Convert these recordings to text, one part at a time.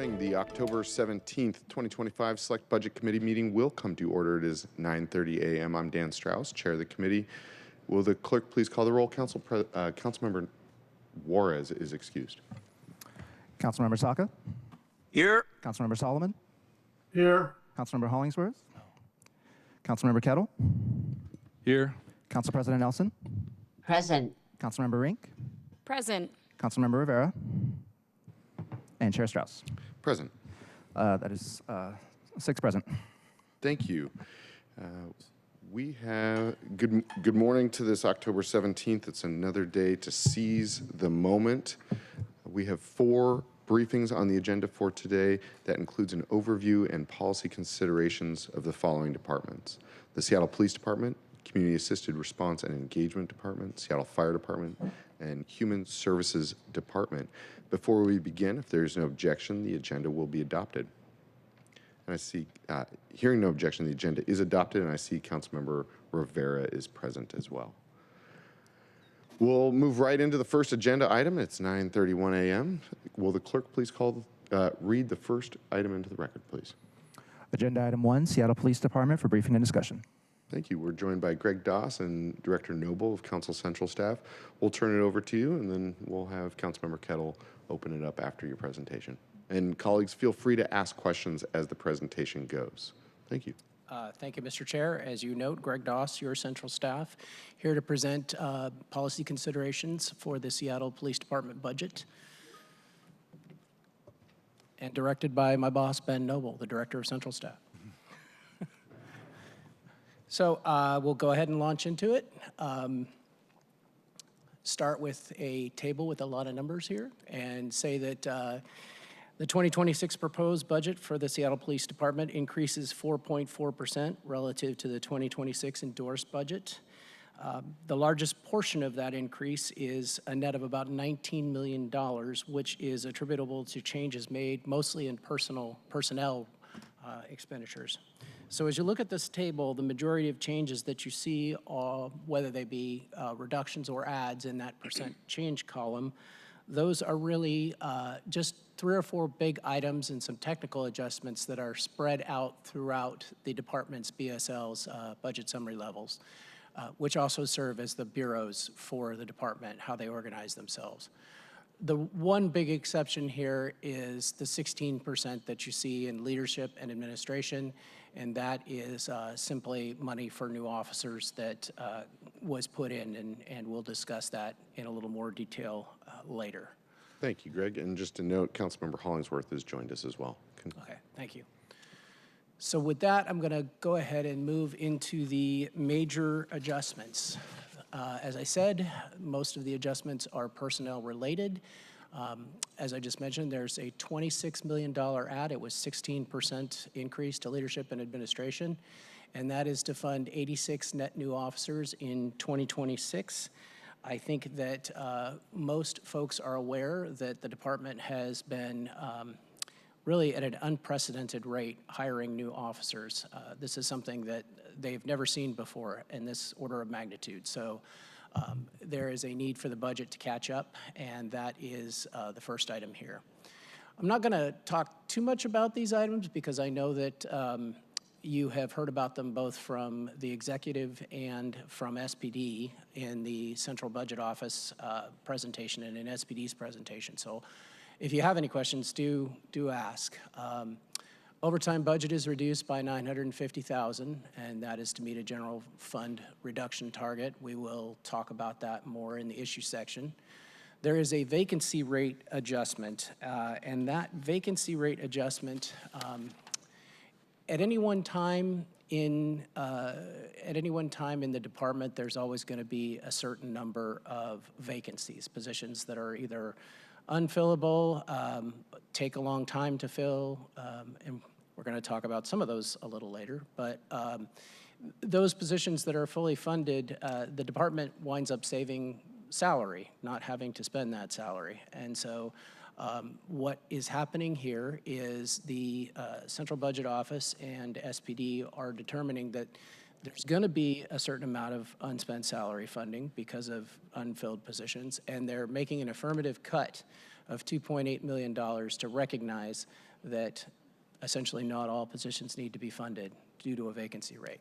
morning. The October 17th, 2025 Select Budget Committee meeting will come to order. It is 9:30 a.m. I'm Dan Strauss, Chair of the committee. Will the clerk please call the roll? Councilmember Juarez is excused. Councilmember Saka? Here. Councilmember Solomon? Here. Councilmember Hollingsworth? Councilmember Kettle? Here. Council President Nelson? Present. Councilmember Rink? Present. Councilmember Rivera? And Chair Strauss. Present. That is 6 present. Thank you. We have good morning to this October 17th. It's another day to seize the moment. We have 4 briefings on the agenda for today. That includes an overview and policy considerations of the following departments: the Seattle Police Department, Community Assisted Response and Engagement Department, Seattle Fire Department, and Human Services Department. Before we begin, if there is no objection, the agenda will be adopted. And I see, hearing no objection, the agenda is adopted, and I see Councilmember Rivera is present as well. We'll move right into the first agenda item. It's 9:31 a.m. Will the clerk please read the first item into the record, please? Agenda item 1, Seattle Police Department for briefing and discussion. Thank you. We're joined by Greg Doss and Director Noble of Council Central staff. We'll turn it over to you, and then we'll have Councilmember Kettle open it up after your presentation. And colleagues, feel free to ask questions as the presentation goes. Thank you. Thank you, Mr. Chair. As you note, Greg Doss, your central staff, here to present policy considerations for the Seattle Police Department budget, and directed by my boss, Ben Noble, the Director of Central Staff. So we'll go ahead and launch into it. Start with a table with a lot of numbers here and say that the 2026 proposed budget for the Seattle Police Department increases 4.4% relative to the 2026 endorsed budget. The largest portion of that increase is a net of about $19 million, which is attributable to changes made mostly in personnel expenditures. So as you look at this table, the majority of changes that you see, whether they be reductions or adds in that percent change column, those are really just 3 or 4 big items and some technical adjustments that are spread out throughout the department's BSL's budget summary levels, which also serve as the bureaus for the department, how they organize themselves. The one big exception here is the 16% that you see in leadership and administration, and that is simply money for new officers that was put in, and we'll discuss that in a little more detail later. Thank you, Greg. And just to note, Councilmember Hollingsworth has joined us as well. Okay, thank you. So with that, I'm going to go ahead and move into the major adjustments. As I said, most of the adjustments are personnel related. As I just mentioned, there's a $26 million add. It was 16% increase to leadership and administration, and that is to fund 86 net new officers in 2026. I think that most folks are aware that the department has been really at an unprecedented rate hiring new officers. This is something that they've never seen before in this order of magnitude. So there is a need for the budget to catch up, and that is the first item here. I'm not going to talk too much about these items because I know that you have heard about them both from the executive and from SPD in the Central Budget Office presentation and in SPD's presentation. So if you have any questions, do ask. Overtime budget is reduced by $950,000, and that is to meet a general fund reduction target. We will talk about that more in the issue section. There is a vacancy rate adjustment, and that vacancy rate adjustment at any one time in the department, there's always going to be a certain number of vacancies, positions that are either unfillable, take a long time to fill, and we're going to talk about some of those a little later. But those positions that are fully funded, the department winds up saving salary, not having to spend that salary. And so what is happening here is the Central Budget Office and SPD are determining that there's going to be a certain amount of unspent salary funding because of unfilled positions, and they're making an affirmative cut of $2.8 million to recognize that essentially not all positions need to be funded due to a vacancy rate.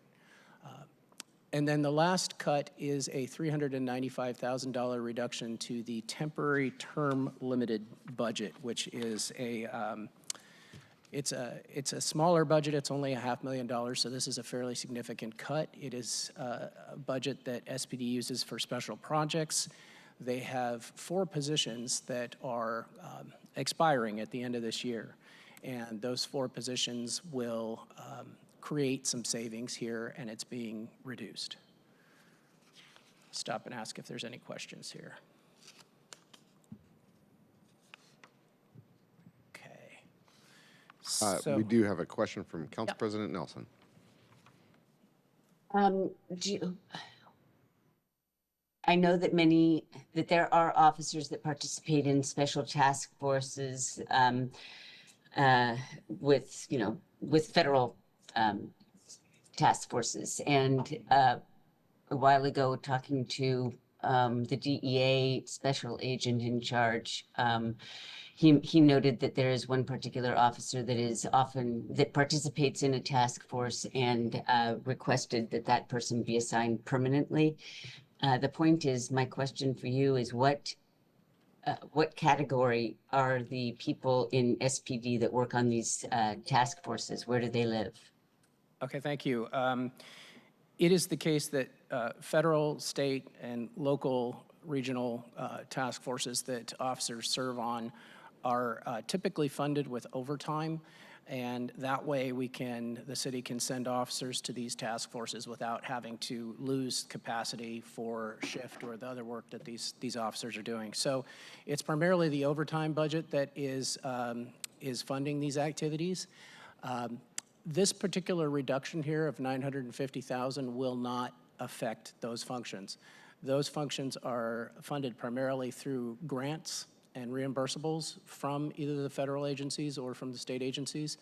And then the last cut is a $395,000 reduction to the temporary term limited budget, which is it's a smaller budget. It's only $500,000, so this is a fairly significant cut. It is a budget that SPD uses for special projects. They have 4 positions that are expiring at the end of this year, and those 4 positions will create some savings here, and it's being reduced. Stop and ask if there's any questions here. Okay. We do have a question from Council President Nelson. I know that there are officers that participate in special task forces with federal task forces. And a while ago, talking to the DEA special agent in charge, he noted that there is one particular officer that participates in a task force and requested that person be assigned permanently. The point is, my question for you is what category are the people in SPD that work on these task forces? Where do they live? Okay, thank you. It is the case that federal, state, and local regional task forces that officers serve on are typically funded with overtime, and that way the city can send officers to these task forces without having to lose capacity for shift or the other work that these officers are doing. So it's primarily the overtime budget that is funding these activities. This particular reduction here of $950,000 will not affect those functions. Those functions are funded primarily through grants and reimbursables from either the federal agencies or from the state agencies.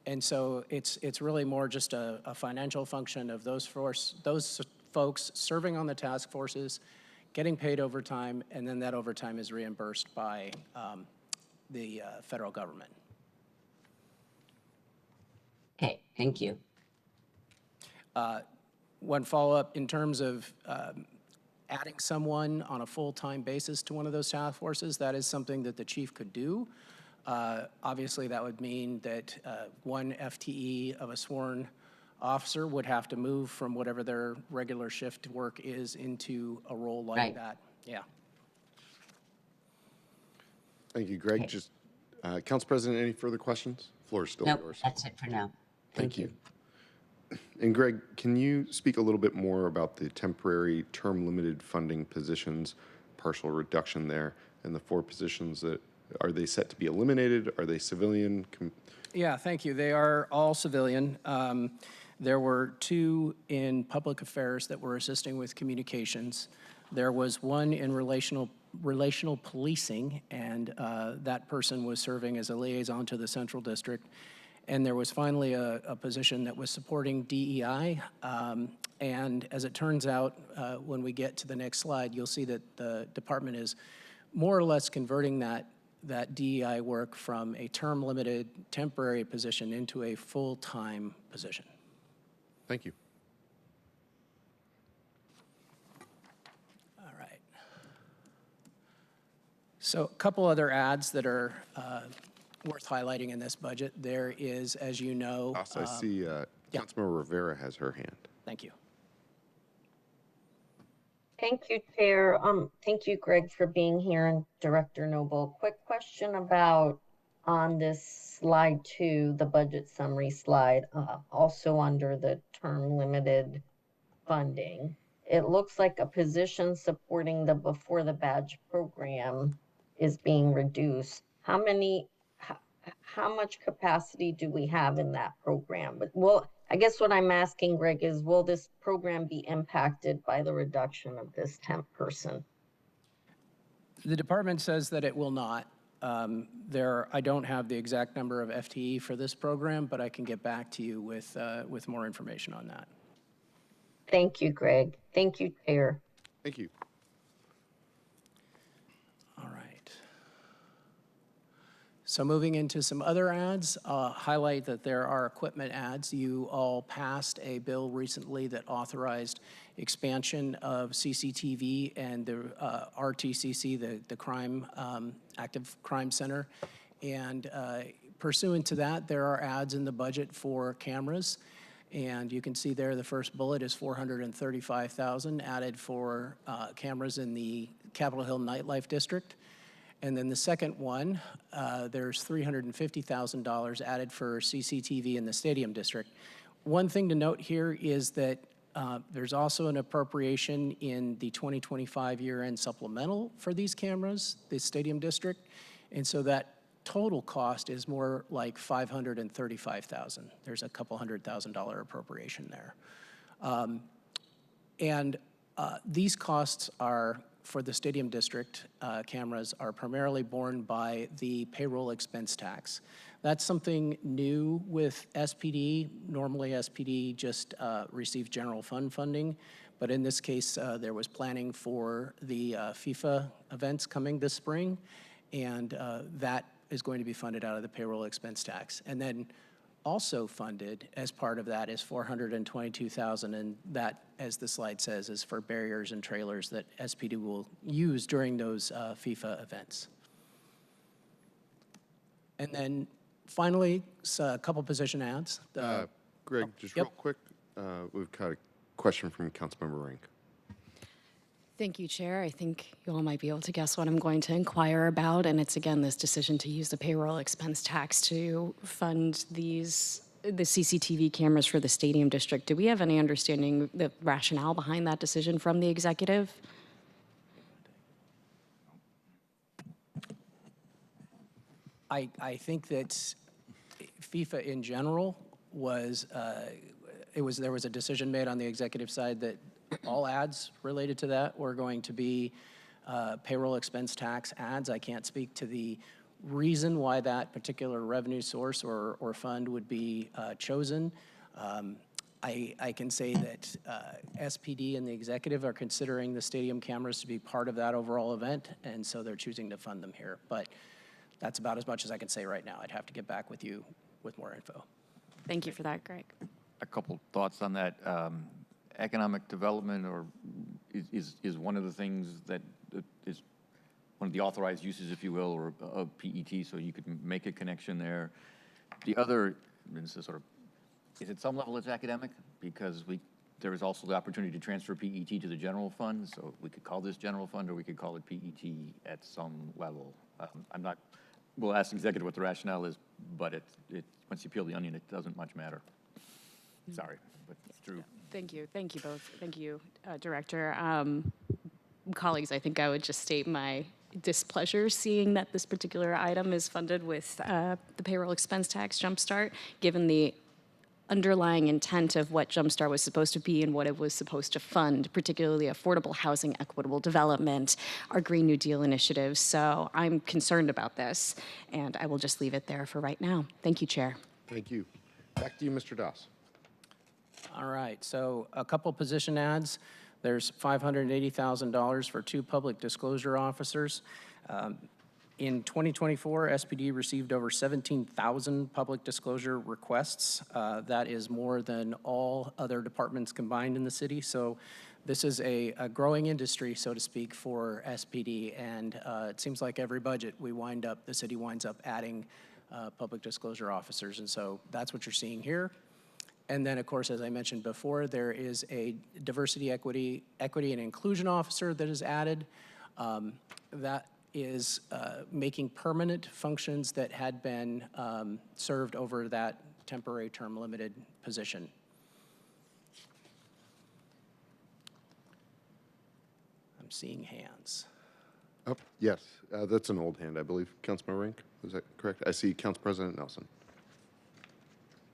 And so it's really more just a financial function of those folks serving on the task forces, getting paid overtime, and then that overtime is reimbursed by the federal government. Okay, thank you. One follow-up in terms of adding someone on a full-time basis to one of those task forces, that is something that the chief could do. Obviously, that would mean that one FTE of a sworn officer would have to move from whatever their regular shift work is into a role like that. Yeah. Thank you, Greg. Okay. Just Council President, any further questions? Floor is still Nope, yours. that's it for now. Thank you. And Greg, can you speak a little bit more about the temporary term limited funding positions, partial reduction there, and the 4 positions that, are they set to be eliminated? Are they civilian? Yeah, thank you. They are all civilian. There were 2 in public affairs that were assisting with communications. There was one in relational policing, and that person was serving as a liaison to the Central District. And there was finally a position that was supporting DEI. And as it turns out, when we get to the next slide, you'll see that the department is more or less converting that DEI work from a term-limited temporary position into a full-time position. Thank you. All right. So a couple other ads that are worth highlighting in this budget. There is, as you know... I see Councilmember Rivera has her hand. Thank you. Thank you, Chair. Thank you, Greg, for being here, and Director Noble. Quick question about on this slide 2, the budget summary slide, also under the term limited funding. It looks like a position supporting the Before the Badge program is being reduced. How much capacity do we have in that program? But I guess what I'm asking, Greg, is will this program be impacted by the reduction of this temp person? The department says that it will not. I don't have the exact number of FTE for this program, but I can get back to you with more information on that. Thank you, Greg. Thank you, Chair. Thank you. All right. So moving into some other ads, highlight that there are equipment ads. You all passed a bill recently that authorized expansion of CCTV and the RTCC, the crime, active crime center. And pursuant to that, there are ads in the budget for cameras. And you can see there the first bullet is $435,000 added for cameras in the Capitol Hill Nightlife District. And then the second one, there's $350,000 added for CCTV in the Stadium District. One thing to note here is that there's also an appropriation in the 2025 year-end supplemental for these cameras, the Stadium District. And so that total cost is more like $535,000. There's a couple $100,000 appropriation there. These costs are, for the Stadium District cameras, are primarily borne by the payroll expense tax. That's something new with SPD. Normally, SPD just receives general fund funding, but in this case, there was planning for the FIFA events coming this spring, and that is going to be funded out of the payroll expense tax. And then also funded as part of that is $422,000, and that, as the slide says, is for barriers and trailers that SPD will use during those FIFA events. And then finally, a couple position ads. Greg, just yep. real quick, we've got a question from Councilmember Rank. Thank you, Chair. I think you all might be able to guess what I'm going to inquire about, and it's again this decision to use the payroll expense tax to fund the CCTV cameras for the Stadium District. Do we have any understanding the rationale behind that decision from the executive? I think that FIFA in general was, there was a decision made on the executive side that all ads related to that were going to be payroll expense tax ads. I can't speak to the reason why that particular revenue source or fund would be chosen. I can say that SPD and the executive are considering the stadium cameras to be part of that overall event, and so they're choosing to fund them here. But that's about as much as I can say right now. I'd have to get back with you with more info. Thank you for that, Greg. A couple thoughts on that. Economic development is one of the things that is one of the authorized uses, if you will, or of PET, so you could make a connection there. The other, this is sort of, is at some level it's academic, because there is also the opportunity to transfer PET to the general fund, so we could call this general fund or we could call it PET at some level. We'll ask the executive what the rationale is, but once you peel the onion, it doesn't much matter. Sorry, but it's true. Thank you both. Thank you, Director. Colleagues, I think I would just state my displeasure seeing that this particular item is funded with the payroll expense tax jumpstart, given the underlying intent of what Jumpstart was supposed to be and what it was supposed to fund, particularly affordable housing, equitable development, our Green New Deal initiatives. So I'm concerned about this, and I will just leave it there for right now. Thank you, Chair. Thank you. Back to you, Mr. Doss. All right, so a couple position ads. There's $580,000 for 2 public disclosure officers. In 2024, SPD received over 17,000 public disclosure requests. That is more than all other departments combined in the city. So this is a growing industry, so to speak, for SPD. And it seems like every budget the city winds up adding public disclosure officers. And so that's what you're seeing here. And then, of course, as I mentioned before, there is a diversity, equity, and inclusion officer that is added. That is making permanent functions that had been served over that temporary term limited position. I'm seeing hands. Oh, yes, that's an old hand, I believe. Councilmember Rank, is that correct? I see Council President Nelson.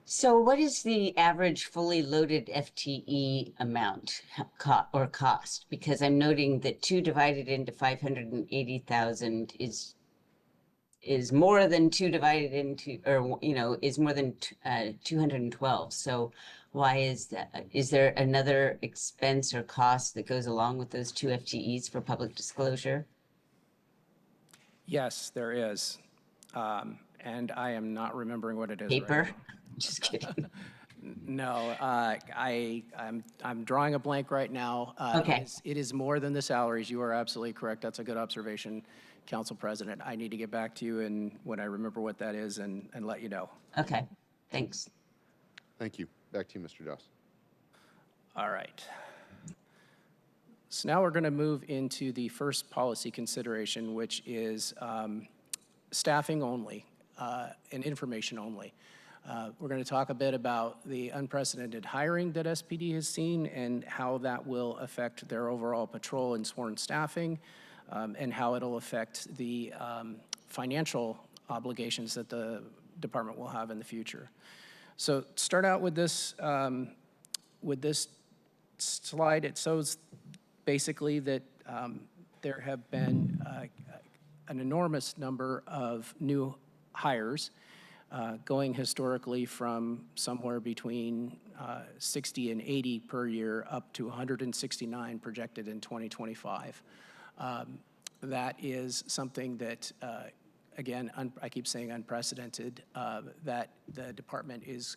So what is the average fully loaded FTE amount or cost? Because I'm noting that 2 divided into 580,000 is more than 2 divided into, or, is more than 212. So why is that? Is there another expense or cost that goes along with those 2 FTEs for public disclosure? Yes, there is. and I am not remembering what it is right Paper? now. Just kidding. No, I'm drawing a blank right now. Okay. It is more than the salaries. You are absolutely correct. That's a good observation, Council President. I need to get back to you and when I remember what that is and let you know. Okay, thanks. Thank you. Back to you, Mr. Doss. All right. So now we're going to move into the first policy consideration, which is staffing only and information only. We're going to talk a bit about the unprecedented hiring that SPD has seen and how that will affect their overall patrol and sworn staffing, and how it'll affect the financial obligations that the department will have in the future. So start out with this slide. It shows basically that there have been an enormous number of new hires, going historically from somewhere between 60 and 80 per year up to 169 projected in 2025. That is something that, again, I keep saying unprecedented, that the department is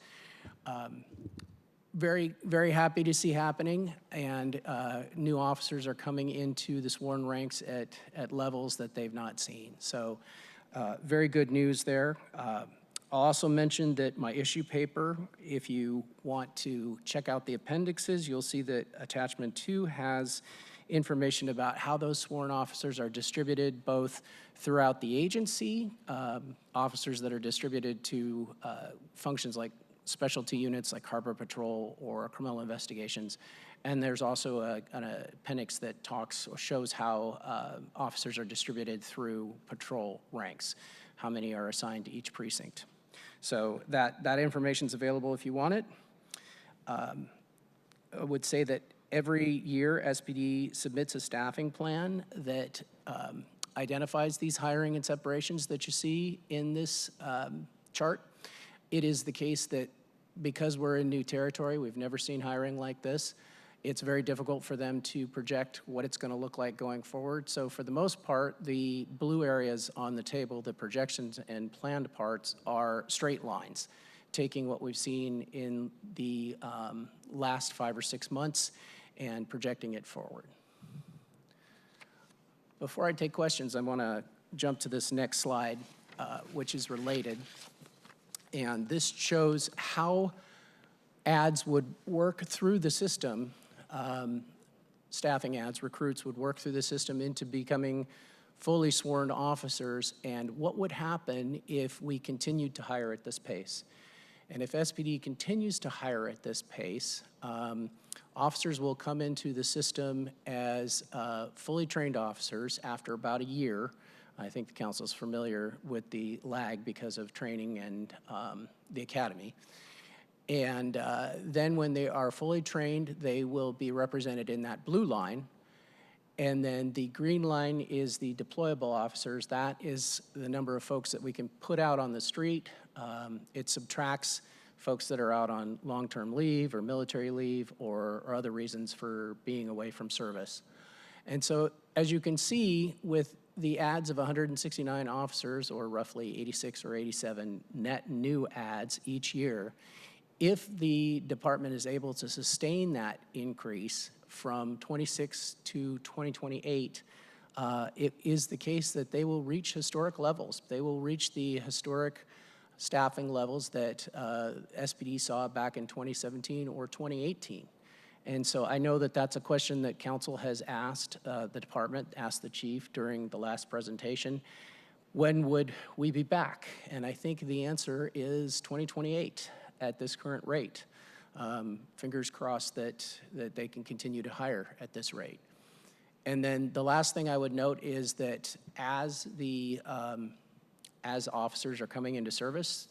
very, very happy to see happening, and new officers are coming into the sworn ranks at levels that they've not seen. So very good news there. I'll also mention that my issue paper, if you want to check out the appendixes, you'll see that attachment 2 has information about how those sworn officers are distributed both throughout the agency, officers that are distributed to functions like specialty units like harbor patrol or criminal investigations. And there's also an appendix that talks or shows how officers are distributed through patrol ranks, how many are assigned to each precinct. So that information is available if you want it. I would say that every year SPD submits a staffing plan that identifies these hiring and separations that you see in this chart. It is the case that because we're in new territory, we've never seen hiring like this. It's very difficult for them to project what it's going to look like going forward. So for the most part, the blue areas on the table, the projections and planned parts, are straight lines, taking what we've seen in the last 5 or 6 months and projecting it forward. Before I take questions, I want to jump to this next slide, which is related. And this shows how ads would work through the system. Staffing ads, recruits would work through the system into becoming fully sworn officers, and what would happen if we continued to hire at this pace. And if SPD continues to hire at this pace, officers will come into the system as fully trained officers after about a year. I think the council is familiar with the lag because of training and the academy. And then when they are fully trained, they will be represented in that blue line. And then the green line is the deployable officers. That is the number of folks that we can put out on the street. It subtracts folks that are out on long-term leave or military leave or other reasons for being away from service. And so as you can see, with the ads of 169 officers, or roughly 86 or 87 net new ads each year, if the department is able to sustain that increase from 26 to 2028, it is the case that they will reach historic levels. They will reach the historic staffing levels that SPD saw back in 2017 or 2018. And so I know that that's a question that council has asked the department, asked the chief during the last presentation. When would we be back? And I think the answer is 2028 at this current rate. Fingers crossed that they can continue to hire at this rate. And then the last thing I would note is that as officers are coming into service,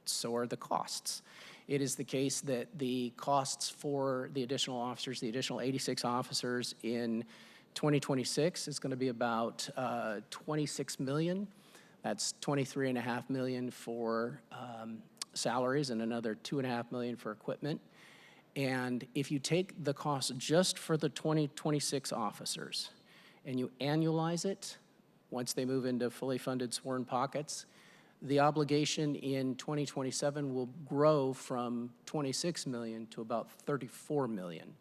so are the costs. It is the case that the costs for the additional officers, the additional 86 officers in 2026 is going to be about $26 million. That's $23.5 million for salaries and another $2.5 million for equipment. And if you take the cost just for the 2026 officers and you annualize it, once they move into fully funded sworn pockets, The obligation in 2027 will grow from 26 million to about 34 million.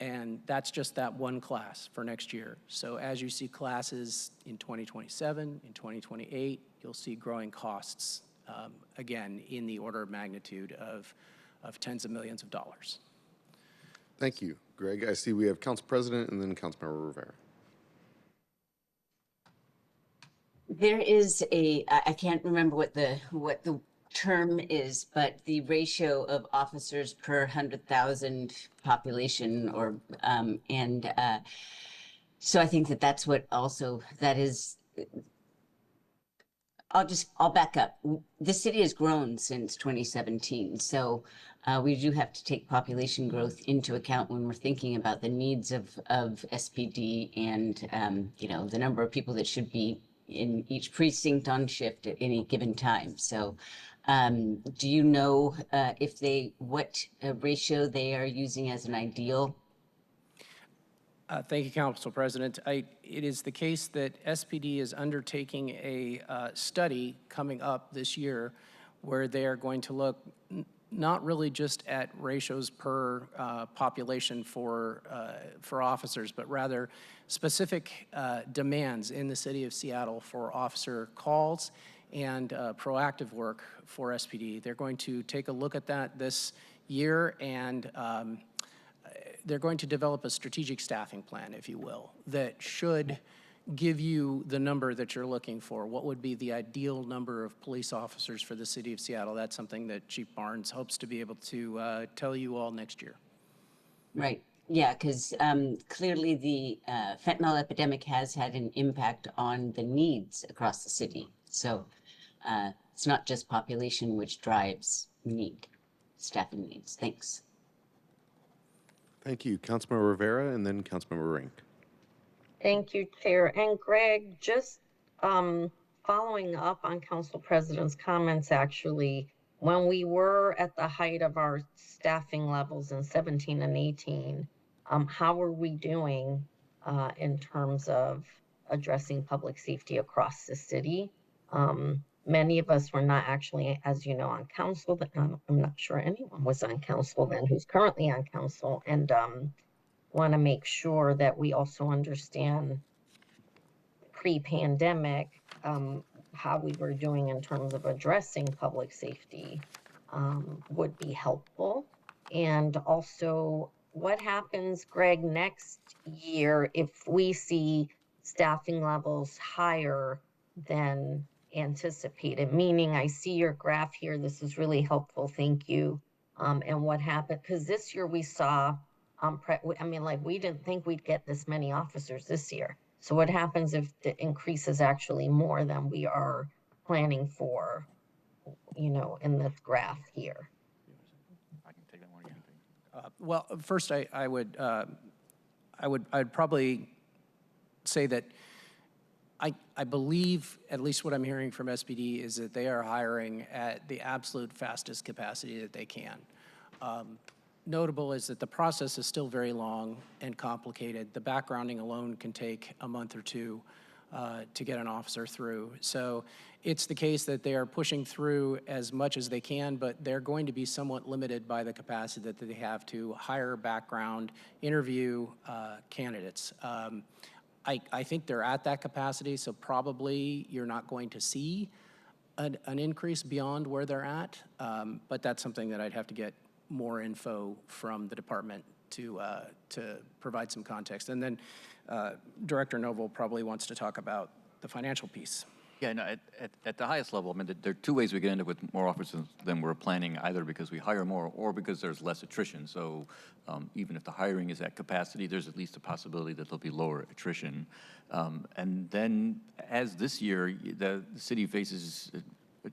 And that's just that one class for next year. So as you see classes in 2027, in 2028, you'll see growing costs, again, in the order of magnitude of tens of millions of dollars. Thank you, Greg. I see we have Council President and then Councilmember Rivera. There is I can't remember what the term is, but the ratio of officers per 100,000 population, or so I think that's what also that is. I'll back up. The city has grown since 2017, so we do have to take population growth into account when we're thinking about the needs of SPD and the number of people that should be in each precinct on shift at any given time. So do you know what ratio they are using as an ideal? Thank you, Council President. It is the case that SPD is undertaking a study coming up this year where they are going to look not really just at ratios per population for officers, but rather specific demands in the city of Seattle for officer calls and proactive work for SPD. They're going to take a look at that this year, and they're going to develop a strategic staffing plan, if you will, that should give you the number that you're looking for. What would be the ideal number of police officers for the city of Seattle? That's something that Chief Barnes hopes to be able to tell you all next year. Right. Yeah, because clearly the fentanyl epidemic has had an impact on the needs across the city. So it's not just population which drives staffing needs. Thanks. Thank you, Councilmember Rivera, and then Councilmember Rink. Thank you, Chair. And Greg, just following up on Council President's comments, actually, when we were at the height of our staffing levels in 17 and 18, how are we doing in terms of addressing public safety across the city? Many of us were not actually, as you know, on council, but I'm not sure anyone was on council then who's currently on council, and want to make sure that we also understand pre-pandemic how we were doing in terms of addressing public safety would be helpful. And also, what happens, Greg, next year if we see staffing levels higher than anticipated? Meaning, I see your graph here. This is really helpful. Thank you. And what happened? Because this year we saw we didn't think we'd get this many officers this year. So what happens if the increase is actually more than we are planning for, in this graph here? I can take that one again. Well, first, I'd probably say that I believe, at least what I'm hearing from SPD, is that they are hiring at the absolute fastest capacity that they can. Notable is that the process is still very long and complicated. The backgrounding alone can take a month or two to get an officer through. So it's the case that they are pushing through as much as they can, but they're going to be somewhat limited by the capacity that they have to hire, background, interview candidates. I think they're at that capacity, so probably you're not going to see an increase beyond where they're at, but that's something that I'd have to get more info from the department to provide some context. And then Director Noble probably wants to talk about the financial piece. Yeah, no, at the highest level, I mean, there are two ways we can end up with more officers than we're planning, either because we hire more or because there's less attrition. So even if the hiring is at capacity, there's at least a possibility that there'll be lower attrition. And then, as this year, the city faces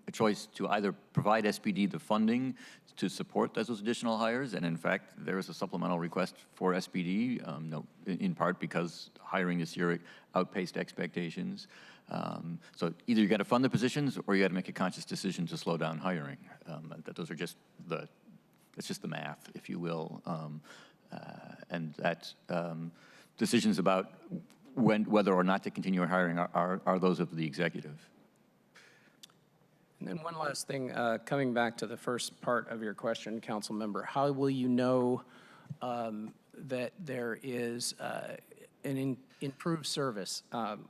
a choice to either provide SPD the funding to support those additional hires, and in fact, there is a supplemental request for SPD, in part because hiring this year outpaced expectations. So either you got to fund the positions, or you got to make a conscious decision to slow down hiring. Those are just it's just the math, if you will, and that decisions about whether or not to continue hiring are those of the executive. And then one last thing, coming back to the first part of your question, council member, how will you know that there is improved service?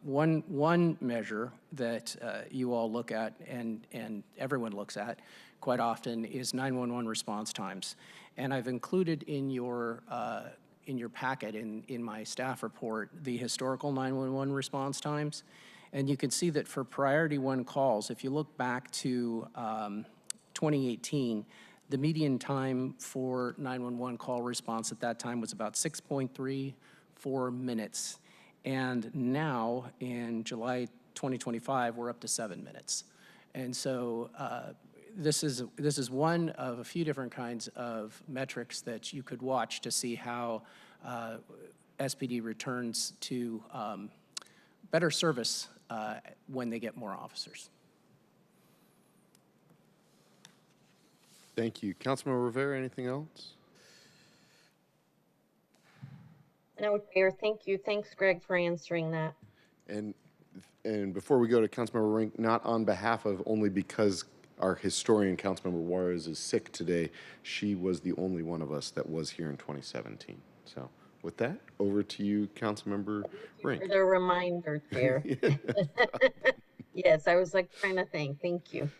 One measure that you all look at and everyone looks at quite often is 911 response times. And I've included in your packet, in my staff report, the historical 911 response times. And you can see that for priority one calls, if you look back to 2018, the median time for 911 call response at that time was about 6.34 minutes. And now, in July 2025, we're up to 7 minutes. And so this is one of a few different kinds of metrics that you could watch to see how SPD returns to better service when they get more officers. Thank you. Councilmember Rivera, anything else? No, Chair, thank you. Thanks, Greg, for answering that. And before we go to Councilmember Rink, not on behalf of, only because our historian, Councilmember Juarez, is sick today, she was the only one of us that was here in 2017. So with that, over to you, Councilmember Rink. For the reminder, Chair. Yes, I was like trying to think. Thank you.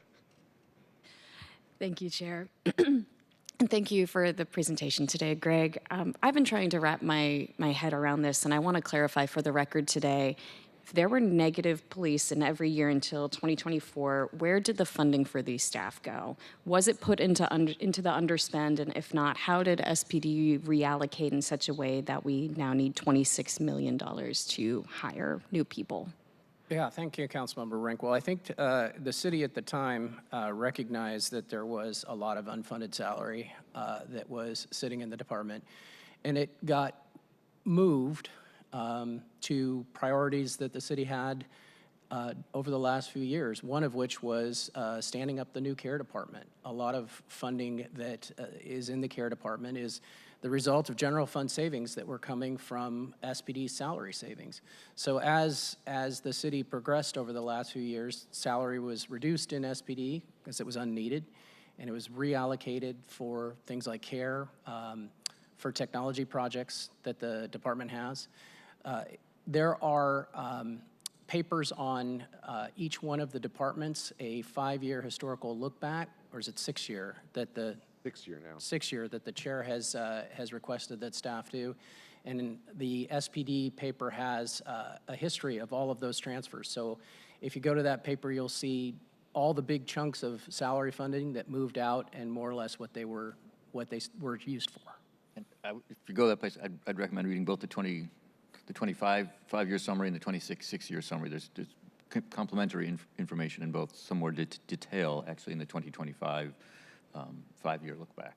Thank you, Chair. And thank you for the presentation today, Greg. I've been trying to wrap my head around this, and I want to clarify for the record today, if there were negative police in every year until 2024, where did the funding for these staff go? Was it put into the underspend, and if not, how did SPD reallocate in such a way that we now need $26 million to hire new people? Yeah, thank you, Councilmember Rink. Well, I think the city at the time recognized that there was a lot of unfunded salary that was sitting in the department, and it got moved to priorities that the city had over the last few years, one of which was standing up the new care department. A lot of funding that is in the care department is the result of general fund savings that were coming from SPD's salary savings. So as the city progressed over the last few years, salary was reduced in SPD because it was unneeded, and it was reallocated for things like care, for technology projects that the department has. There are papers on each one of the departments, a 5-year historical look back, or is it 6-year, that the 6-year now. 6-year that the chair has requested that staff do. And the SPD paper has a history of all of those transfers. So if you go to that paper, you'll see all the big chunks of salary funding that moved out and more or less what they were used for. And if you go to that place, I'd recommend reading both the 25 5-year summary and the 26 6-year summary. There's complementary information in both, some more detail actually in the 2025 5-year look back.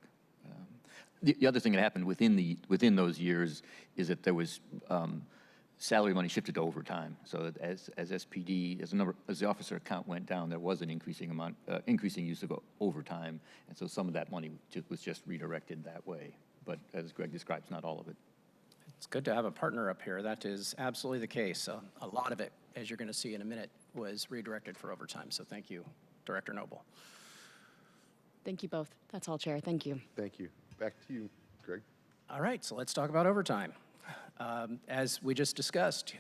The other thing that happened within those years is that there was salary money shifted to overtime. So that as SPD, as the officer count went down, there was an increasing use of overtime, and so some of that money was just redirected that way. But as Greg describes, not all of it. It's good to have a partner up here. That is absolutely the case. A lot of it, as you're going to see in a minute, was redirected for overtime. So thank you, Director Noble. Thank you both. That's all, Chair. Thank you. Thank you. Back to you, Greg. All right, so let's talk about overtime. As we just discussed,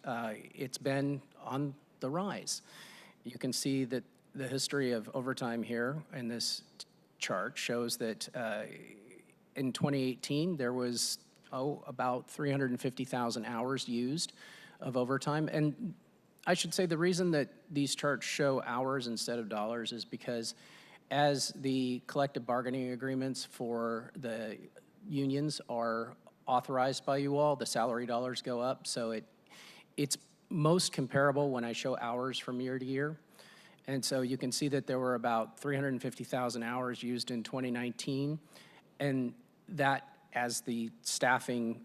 it's been on the rise. You can see that the history of overtime here in this chart shows that in 2018, there was about 350,000 hours used of overtime. And I should say the reason that these charts show hours instead of dollars is because as the collective bargaining agreements for the unions are authorized by you all, the salary dollars go up. So it's most comparable when I show hours from year to year. And so you can see that there were about 350,000 hours used in 2019, and that as the staffing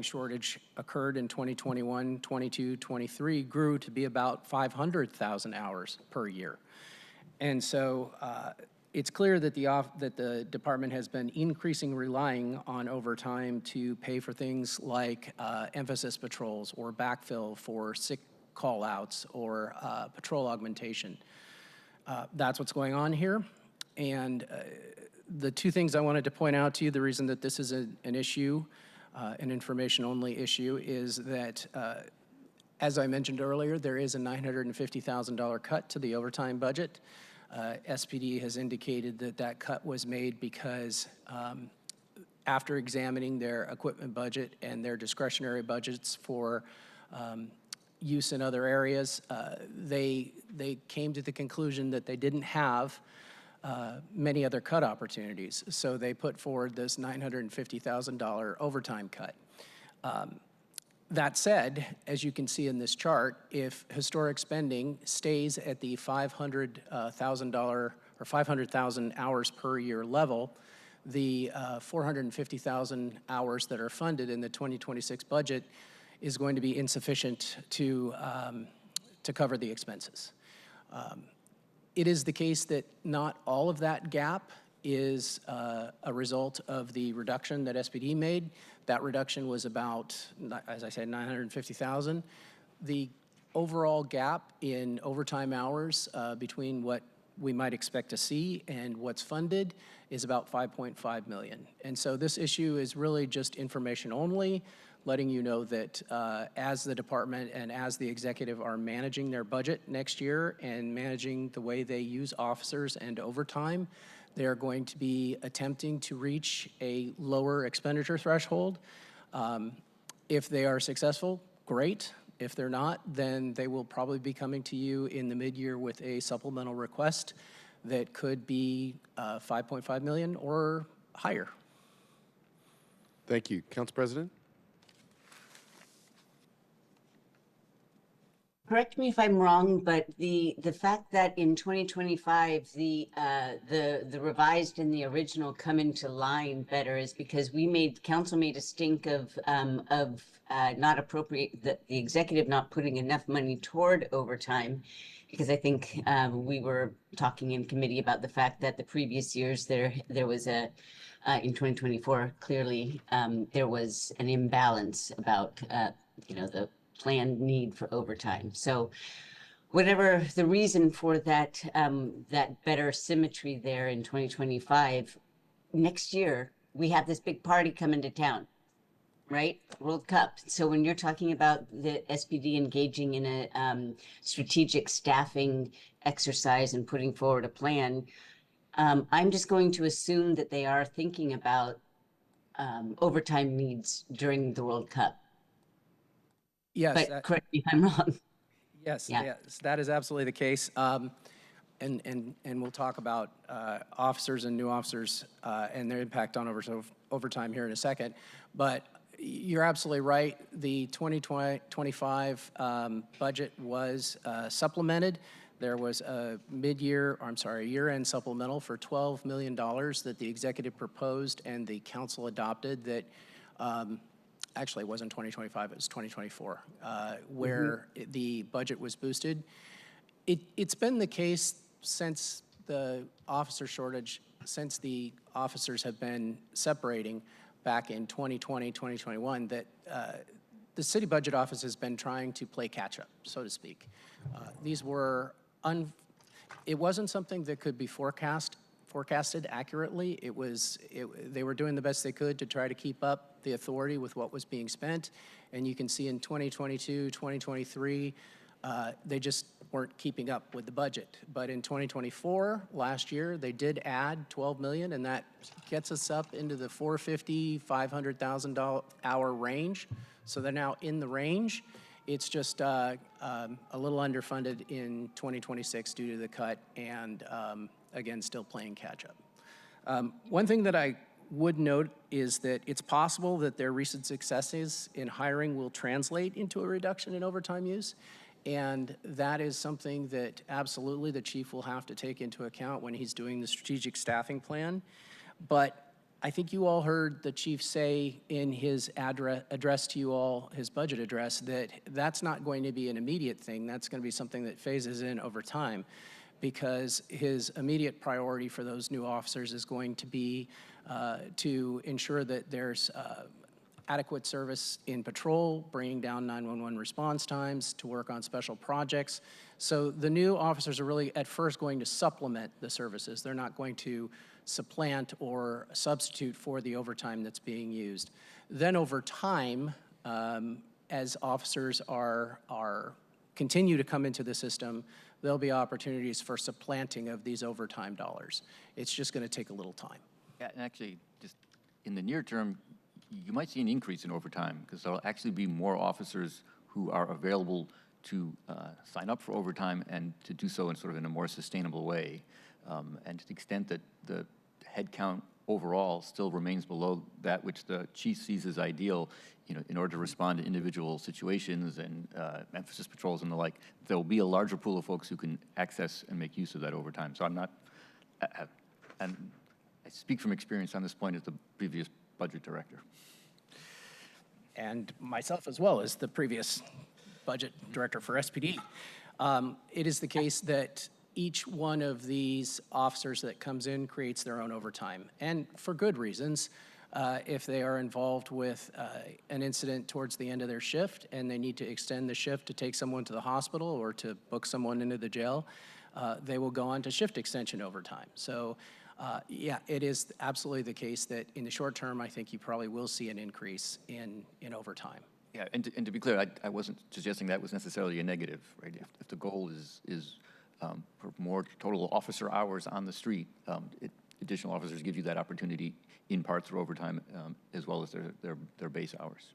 shortage occurred in 2021, 22, 23, grew to be about 500,000 hours per year. And so it's clear that the department has been increasingly relying on overtime to pay for things like emphasis patrols or backfill for sick call-outs or patrol augmentation. That's what's going on here. And the two things I wanted to point out to you, the reason that this is an issue, an information-only issue, is that, as I mentioned earlier, there is a $950,000 cut to the overtime budget. SPD has indicated that that cut was made because after examining their equipment budget and their discretionary budgets for use in other areas, they came to the conclusion that they didn't have many other cut opportunities. So they put forward this $950,000 overtime cut. That said, as you can see in this chart, if historic spending stays at the $500,000 or 500,000 hours per year level, the 450,000 hours that are funded in the 2026 budget is going to be insufficient to cover the expenses. It is the case that not all of that gap is a result of the reduction that SPD made. That reduction was about, as I said, 950,000. The overall gap in overtime hours between what we might expect to see and what's funded is about 5.5 million. And so this issue is really just information only, letting you know that as the department and as the executive are managing their budget next year and managing the way they use officers and overtime, they're going to be attempting to reach a lower expenditure threshold. If they are successful, great. If they're not, then they will probably be coming to you in the mid-year with a supplemental request that could be 5.5 million or higher. Thank you. Council President? Correct me if I'm wrong, but the fact that in 2025 the revised and the original come into line better is because council made a stink of not appropriate the executive not putting enough money toward overtime, because I think we were talking in committee about the fact that the previous years there was a in 2024 clearly there was an imbalance about the planned need for overtime. So whatever the reason for that that better symmetry there in 2025, next year we have this big party coming to town, right? World Cup. So when you're talking about the SPD engaging in a strategic staffing exercise and putting forward a plan, I'm just going to assume that they are thinking about overtime needs during the World Cup. Yes. But correct me if I'm wrong. Yes, Yeah. yes, that is absolutely the case. And we'll talk about officers and new officers and their impact on overtime here in a second. But you're absolutely right. The 2025 budget was supplemented. There was a year-end supplemental for $12 million that the executive proposed and the council adopted that actually it wasn't 2025, it was 2024, where the budget was boosted. It's been the case since the officer shortage, since the officers have been separating back in 2020, 2021, that the city budget office has been trying to play catch up, so to speak. These were, it wasn't something that could be forecasted accurately. They were doing the best they could to try to keep up the authority with what was being spent. And you can see in 2022, 2023, they just weren't keeping up with the budget. But in 2024, last year, they did add 12 million, and that gets us up into the $450,000, $500,000 hour range. So they're now in the range. It's just a little underfunded in 2026 due to the cut and again, still playing catch up. One thing that I would note is that it's possible that their recent successes in hiring will translate into a reduction in overtime use. And that is something that absolutely the chief will have to take into account when he's doing the strategic staffing plan. But I think you all heard the chief say in his address to you all, his budget address, that that's not going to be an immediate thing. That's going to be something that phases in over time, because his immediate priority for those new officers is going to be to ensure that there's adequate service in patrol, bringing down 911 response times, to work on special projects. So the new officers are really at first going to supplement the services. They're not going to supplant or substitute for the overtime that's being used. Then over time, as officers continue to come into the system, there'll be opportunities for supplanting of these overtime dollars. It's just going to take a little time. Yeah, and actually, just in the near term, you might see an increase in overtime because there'll actually be more officers who are available to sign up for overtime and to do so in sort of in a more sustainable way. And to the extent that the headcount overall still remains below that which the chief sees as ideal, in order to respond to individual situations and emphasis patrols and the like, there will be a larger pool of folks who can access and make use of that overtime. So I'm not, and I speak from experience on this point as the previous budget director. And myself as well as the previous budget director for SPD. It is the case that each one of these officers that comes in creates their own overtime, and for good reasons. If they are involved with an incident towards the end of their shift and they need to extend the shift to take someone to the hospital or to book someone into the jail, they will go on to shift extension overtime. So yeah, it is absolutely the case that in the short term, I think you probably will see an increase in overtime. Yeah, and to be clear, I wasn't suggesting that was necessarily a negative, right? If the goal is for more total officer hours on the street, additional officers give you that opportunity in part through overtime as well as their base hours.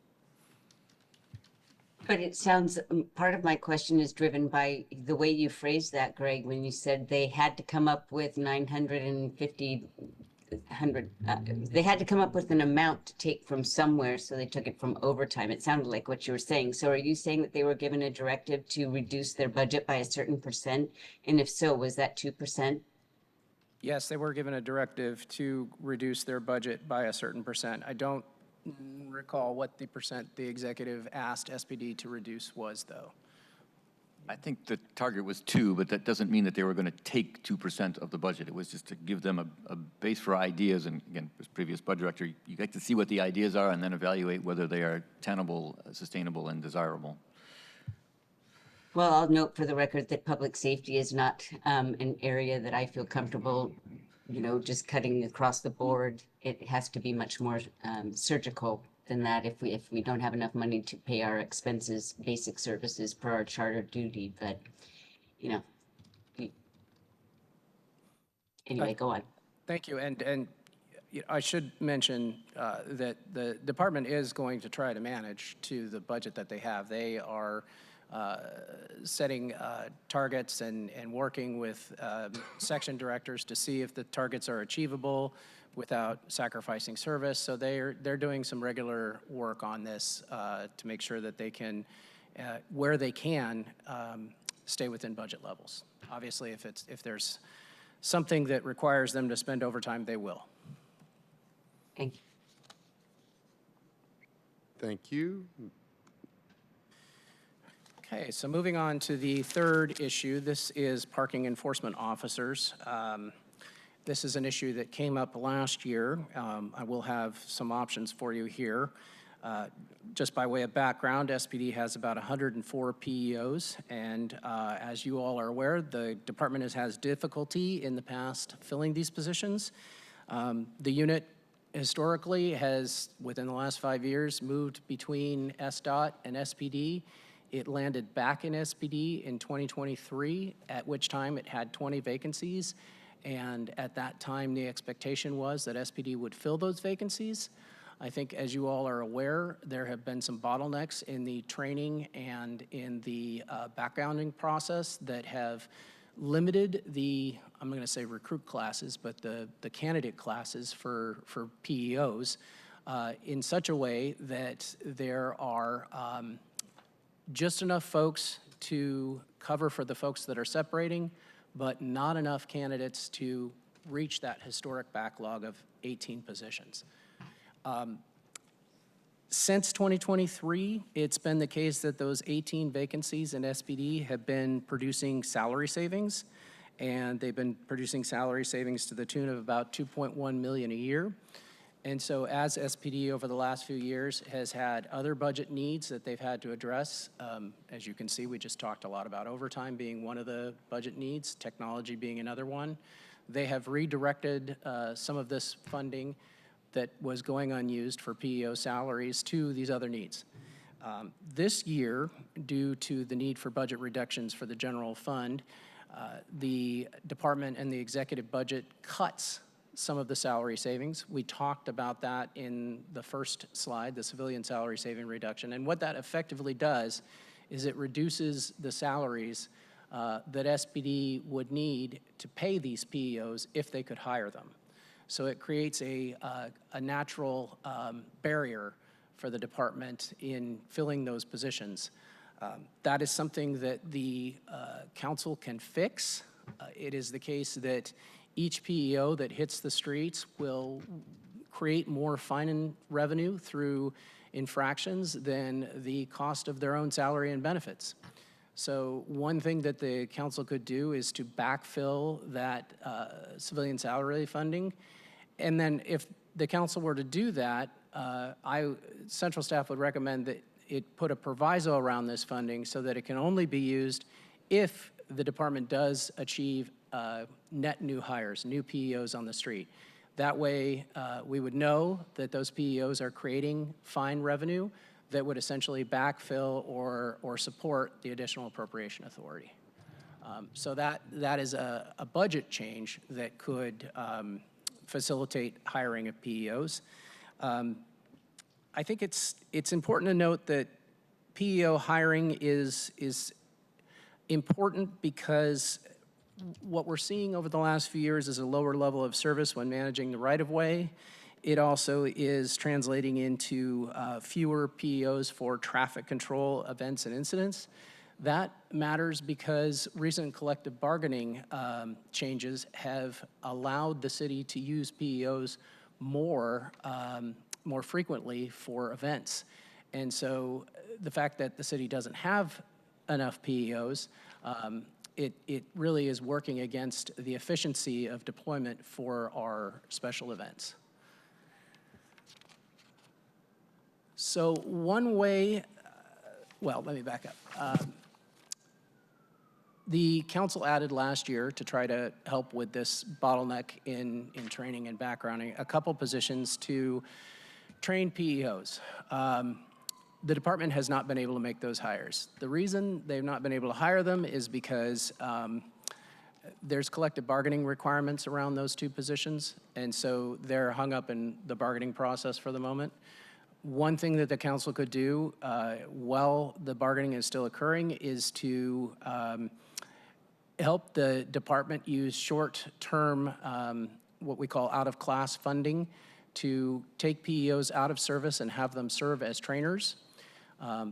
But it sounds, part of my question is driven by the way you phrased that, Greg, when you said they had to come up with they had to come up with an amount to take from somewhere, so they took it from overtime. It sounded like what you were saying. So are you saying that they were given a directive to reduce their budget by a certain percent? And if so, was that 2%? Yes, they were given a directive to reduce their budget by a certain percent. I don't recall what the percent the executive asked SPD to reduce was, though. I think the target was 2, but that doesn't mean that they were going to take 2% of the budget. It was just to give them a base for ideas. And again, as previous budget director, you get to see what the ideas are and then evaluate whether they are tenable, sustainable, and desirable. Well, I'll note for the record that public safety is not an area that I feel comfortable, just cutting across the board. It has to be much more surgical than that if we don't have enough money to pay our expenses, basic services per our charter duty. But, anyway, go on. Thank you. And I should mention that the department is going to try to manage to the budget that they have. They are setting targets and working with section directors to see if the targets are achievable without sacrificing service. So they're doing some regular work on this to make sure that they can, where they can, stay within budget levels. Obviously, if there's something that requires them to spend overtime, they will. Thank you. Thank you. Okay, so moving on to the third issue, this is parking enforcement officers. This is an issue that came up last year. I will have some options for you here. Just by way of background, SPD has about 104 PEOs, and as you all are aware, the department has difficulty in the past filling these positions. The unit historically has, within the last 5 years, moved between SDOT and SPD. It landed back in SPD in 2023, at which time it had 20 vacancies. And at that time, the expectation was that SPD would fill those vacancies. I think, as you all are aware, there have been some bottlenecks in the training and in the backgrounding process that have limited the, I'm going to say recruit classes, but the candidate classes for PEOs in such a way that there are just enough folks to cover for the folks that are separating, but not enough candidates to reach that historic backlog of 18 positions. Since 2023, it's been the case that those 18 vacancies in SPD have been producing salary savings, and they've been producing salary savings to the tune of about $2.1 million a year. And so as SPD over the last few years has had other budget needs that they've had to address, as you can see, we just talked a lot about overtime being one of the budget needs, technology being another one. They have redirected some of this funding that was going unused for PEO salaries to these other needs. This year, due to the need for budget reductions for the general fund, the department and the executive budget cuts some of the salary savings. We talked about that in the first slide, the civilian salary saving reduction. And what that effectively does is it reduces the salaries that SPD would need to pay these PEOs if they could hire them. So it creates a natural barrier for the department in filling those positions. That is something that the council can fix. It is the case that each PEO that hits the streets will create more fine revenue through infractions than the cost of their own salary and benefits. So one thing that the council could do is to backfill that civilian salary funding. And then if the council were to do that, central staff would recommend that it put a proviso around this funding so that it can only be used if the department does achieve net new hires, new PEOs on the street. That way, we would know that those PEOs are creating fine revenue that would essentially backfill or support the additional appropriation authority. So that is a budget change that could facilitate hiring of PEOs. I think it's important to note that PEO hiring is important because what we're seeing over the last few years is a lower level of service when managing the right-of-way. It also is translating into fewer PEOs for traffic control events and incidents. That matters because recent collective bargaining changes have allowed the city to use PEOs more frequently for events. And so the fact that the city doesn't have enough PEOs, it really is working against the efficiency of deployment for our special events. So one way, well, let me back up. The council added last year to try to help with this bottleneck in training and backgrounding, a couple positions to train PEOs. The department has not been able to make those hires. The reason they've not been able to hire them is because there's collective bargaining requirements around those two positions, and so they're hung up in the bargaining process for the moment. One thing that the council could do while the bargaining is still occurring is to help the department use short-term, what we call out-of-class funding, to take PEOs out of service and have them serve as trainers.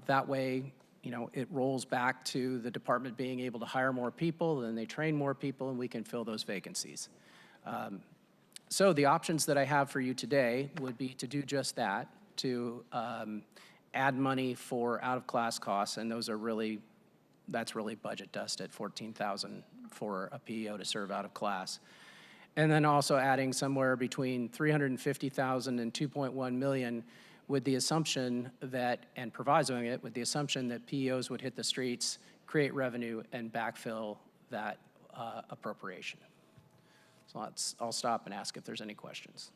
That way, it rolls back to the department being able to hire more people, and they train more people, and we can fill those vacancies. So the options that I have for you today would be to do just that, to add money for out-of-class costs, and that's really budget dust at $14,000 for a PEO to serve out of class. And then also adding somewhere between $350,000 and $2.1 million with the assumption that, and provisoing it with the assumption that PEOs would hit the streets, create revenue, and backfill that appropriation. So I'll stop and ask if there's any questions.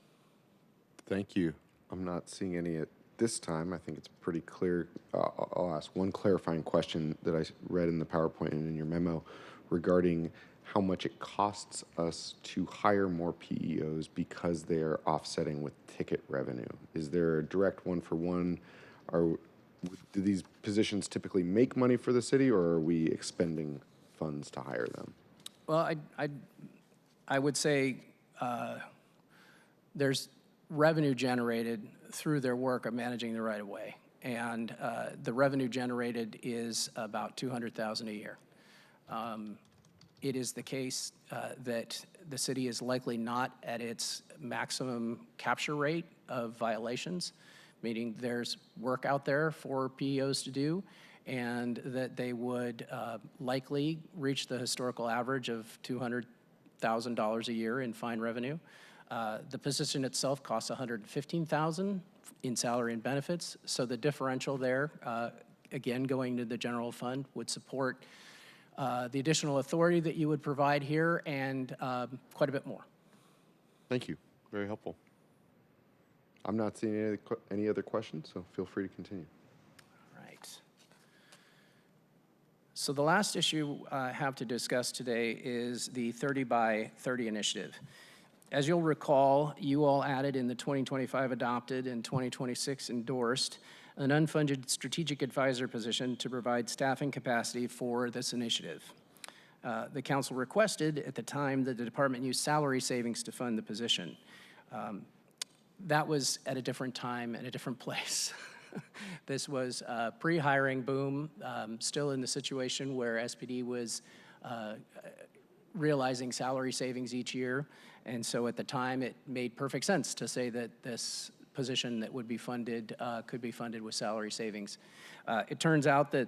Thank you. I'm not seeing any at this time. I think it's pretty clear. I'll ask one clarifying question that I read in the PowerPoint and in your memo regarding how much it costs us to hire more PEOs because they are offsetting with ticket revenue. Is there a direct one-for-one? Do these positions typically make money for the city, or are we expending funds to hire them? Well, I would say there's revenue generated through their work of managing the right-of-way, and the revenue generated is about $200,000 a year. It is the case that the city is likely not at its maximum capture rate of violations, meaning there's work out there for PEOs to do, and that they would likely reach the historical average of $200,000 a year in fine revenue. The position itself costs $115,000 in salary and benefits, so the differential there, again, going to the general fund, would support the additional authority that you would provide here and quite a bit more. Thank you. Very helpful. I'm not seeing any other questions, so feel free to continue. Right. So the last issue I have to discuss today is the 30 by 30 initiative. As you'll recall, you all added in the 2025 adopted and 2026 endorsed an unfunded strategic advisor position to provide staffing capacity for this initiative. The council requested at the time that the department use salary savings to fund the position. That was at a different time and a different place. This was a pre-hiring boom, still in the situation where SPD was realizing salary savings each year. And so at the time, it made perfect sense to say that this position that would be funded could be funded with salary savings. It turns out that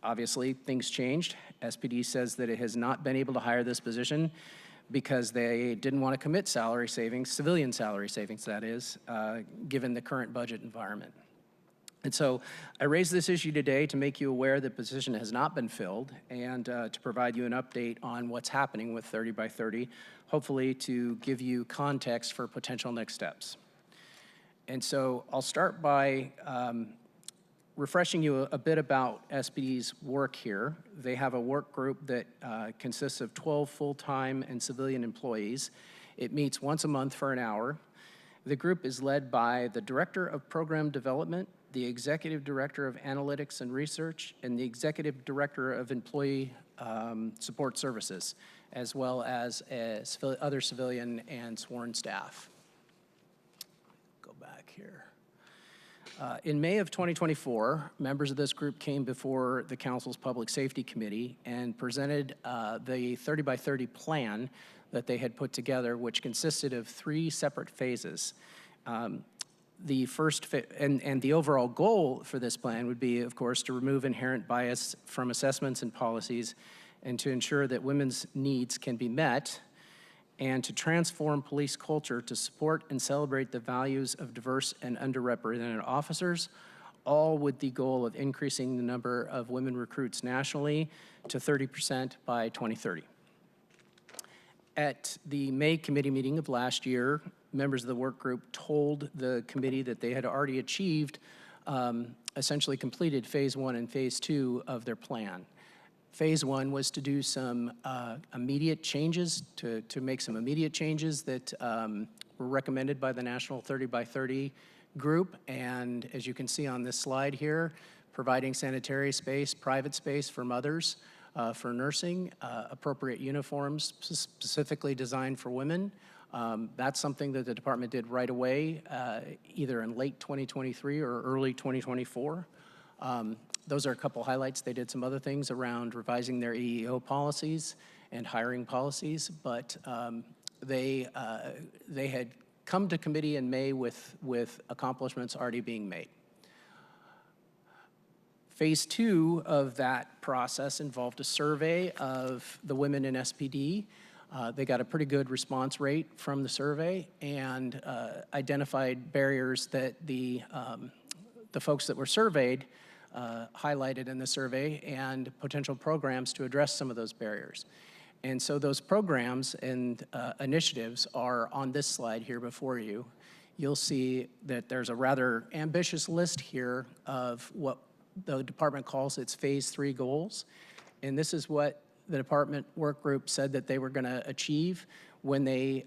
obviously things changed. SPD says that it has not been able to hire this position because they didn't want to commit salary savings, civilian salary savings that is, given the current budget environment. And so I raise this issue today to make you aware that the position has not been filled and to provide you an update on what's happening with 30 by 30, hopefully to give you context for potential next steps. And so I'll start by refreshing you a bit about SPD's work here. They have a work group that consists of 12 full-time and civilian employees. It meets once a month for an hour. The group is led by the Director of Program Development, the Executive Director of Analytics and Research, and the Executive Director of Employee Support Services, as well as other civilian and sworn staff. Go back here. In May of 2024, members of this group came before the Council's Public Safety Committee and presented the 30 by 30 plan that they had put together, which consisted of 3 separate phases. The first, and the overall goal for this plan would be, of course, to remove inherent bias from assessments and policies and to ensure that women's needs can be met, and to transform police culture to support and celebrate the values of diverse and underrepresented officers, all with the goal of increasing the number of women recruits nationally to 30% by 2030. At the May committee meeting of last year, members of the work group told the committee that they had already achieved, essentially completed phase 1 and phase 2 of their plan. Phase 1 was to do some immediate changes, to make some immediate changes that were recommended by the National 30 by 30 group. And as you can see on this slide here, providing sanitary space, private space for mothers, for nursing, appropriate uniforms specifically designed for women. That's something that the department did right away, either in late 2023 or early 2024. Those are a couple highlights. They did some other things around revising their EEO policies and hiring policies, but they had come to committee in May with accomplishments already being made. Phase 2 of that process involved a survey of the women in SPD. They got a pretty good response rate from the survey and identified barriers that the folks that were surveyed highlighted in the survey and potential programs to address some of those barriers. And so those programs and initiatives are on this slide here before you. You'll see that there's a rather ambitious list here of what the department calls its phase 3 goals. And this is what the department work group said that they were going to achieve when they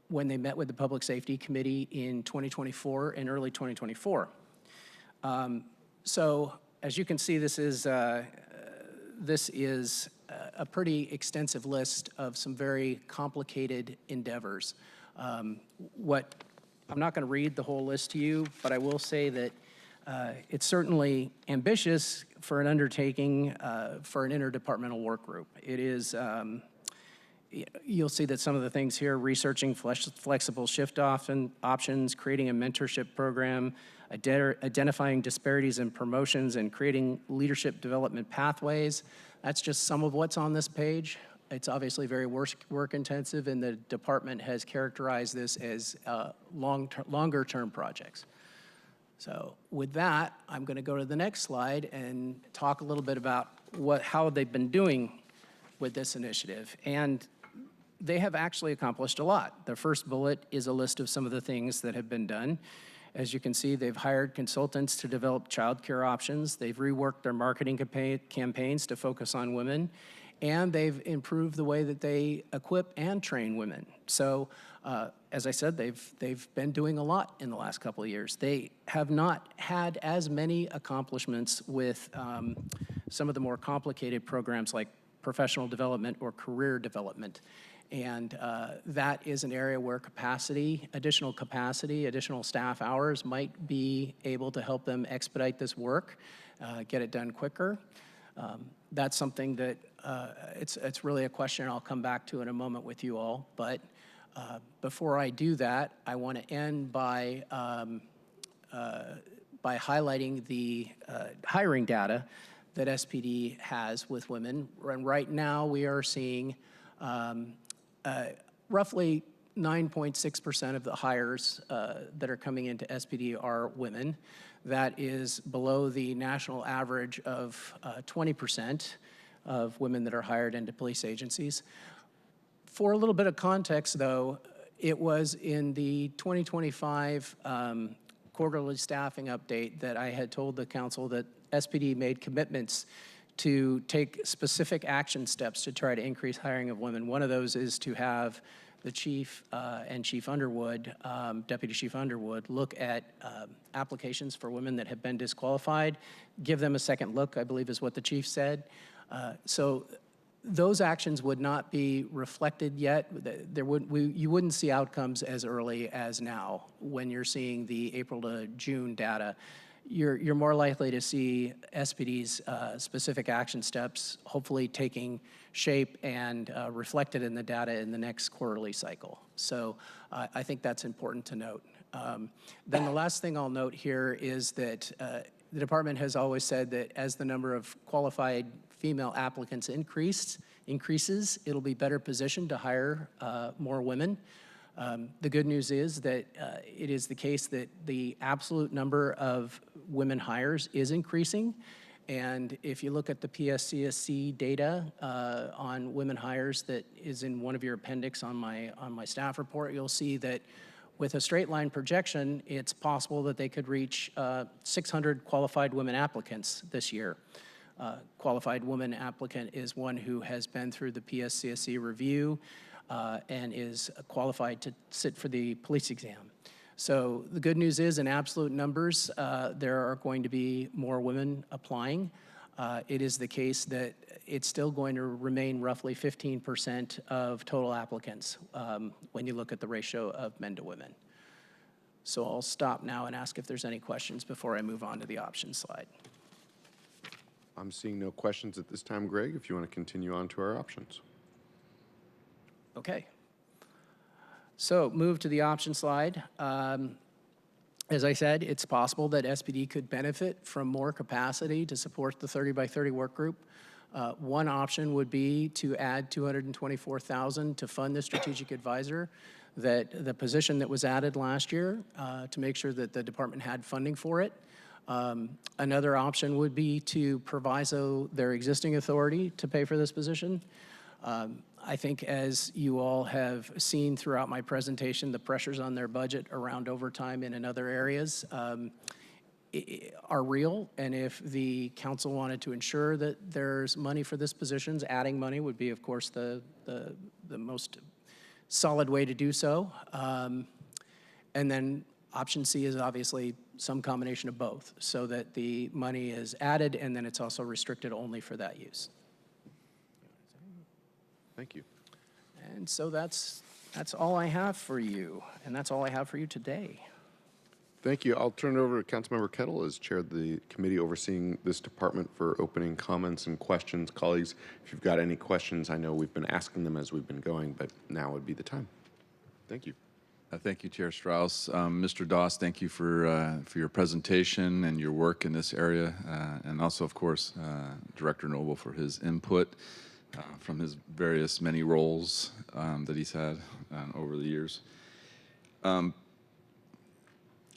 met with the Public Safety Committee in 2024 and early 2024. So as you can see, this is a pretty extensive list of some very complicated endeavors. I'm not going to read the whole list to you, but I will say that it's certainly ambitious for an undertaking for an interdepartmental work group. It is, you'll see that some of the things here, researching flexible shift options, creating a mentorship program, identifying disparities in promotions, and creating leadership development pathways. That's just some of what's on this page. It's obviously very work intensive, and the department has characterized this as longer term projects. So with that, I'm going to go to the next slide and talk a little bit about how they've been doing with this initiative. And they have actually accomplished a lot. The first bullet is a list of some of the things that have been done. As you can see, they've hired consultants to develop childcare options. They've reworked their marketing campaigns to focus on women, and they've improved the way that they equip and train women. So, as I said, they've been doing a lot in the last couple of years. They have not had as many accomplishments with some of the more complicated programs like professional development or career development. And that is an area where additional staff hours might be able to help them expedite this work, get it done quicker. That's something that it's really a question I'll come back to in a moment with you all. But before I do that, I want to end by highlighting the hiring data that SPD has with women. And right now, we are seeing roughly 9.6% of the hires that are coming into SPD are women. That is below the national average of 20% of women that are hired into police agencies. For a little bit of context, though, it was in the 2025 quarterly staffing update that I had told the council that SPD made commitments to take specific action steps to try to increase hiring of women. One of those is to have the chief and Chief Underwood, Deputy Chief Underwood, look at applications for women that have been disqualified, give them a second look, I believe is what the chief said. So those actions would not be reflected yet. You wouldn't see outcomes as early as now when you're seeing the April to June data. You're more likely to see SPD's specific action steps hopefully taking shape and reflected in the data in the next quarterly cycle. So I think that's important to note. Then the last thing I'll note here is that the department has always said that as the number of qualified female applicants increases, it'll be better positioned to hire more women. The good news is that it is the case that the absolute number of women hires is increasing. And if you look at the PSCSC data on women hires that is in one of your appendix on my staff report, you'll see that with a straight line projection, it's possible that they could reach 600 qualified women applicants this year. Qualified woman applicant is one who has been through the PSCSC review and is qualified to sit for the police exam. So the good news is in absolute numbers, there are going to be more women applying. It is the case that it's still going to remain roughly 15% of total applicants when you look at the ratio of men to women. So I'll stop now and ask if there's any questions before I move on to the options slide. I'm seeing no questions at this time, Greg, if you want to continue on to our options. Okay. So move to the option slide. As I said, it's possible that SPD could benefit from more capacity to support the 30 by 30 work group. One option would be to add $224,000 to fund the strategic advisor, that the position that was added last year to make sure that the department had funding for it. Another option would be to proviso their existing authority to pay for this position. I think as you all have seen throughout my presentation, the pressures on their budget around overtime and in other areas are real. And if the council wanted to ensure that there's money for this position, adding money would be, of course, the most solid way to do so. And then option C is obviously some combination of both, so that the money is added and then it's also restricted only for that use. Thank you. And so that's all I have for you, and that's all I have for you today. Thank you. I'll turn it over to Councilmember Kettle as chair of the committee overseeing this department for opening comments and questions. Colleagues, if you've got any questions, I know we've been asking them as we've been going, but now would be the time. Thank you. Thank you, Chair Strauss. Mr. Doss, thank you for your presentation and your work in this area, and also, of course, Director Noble for his input. from his various many roles that he's had over the years.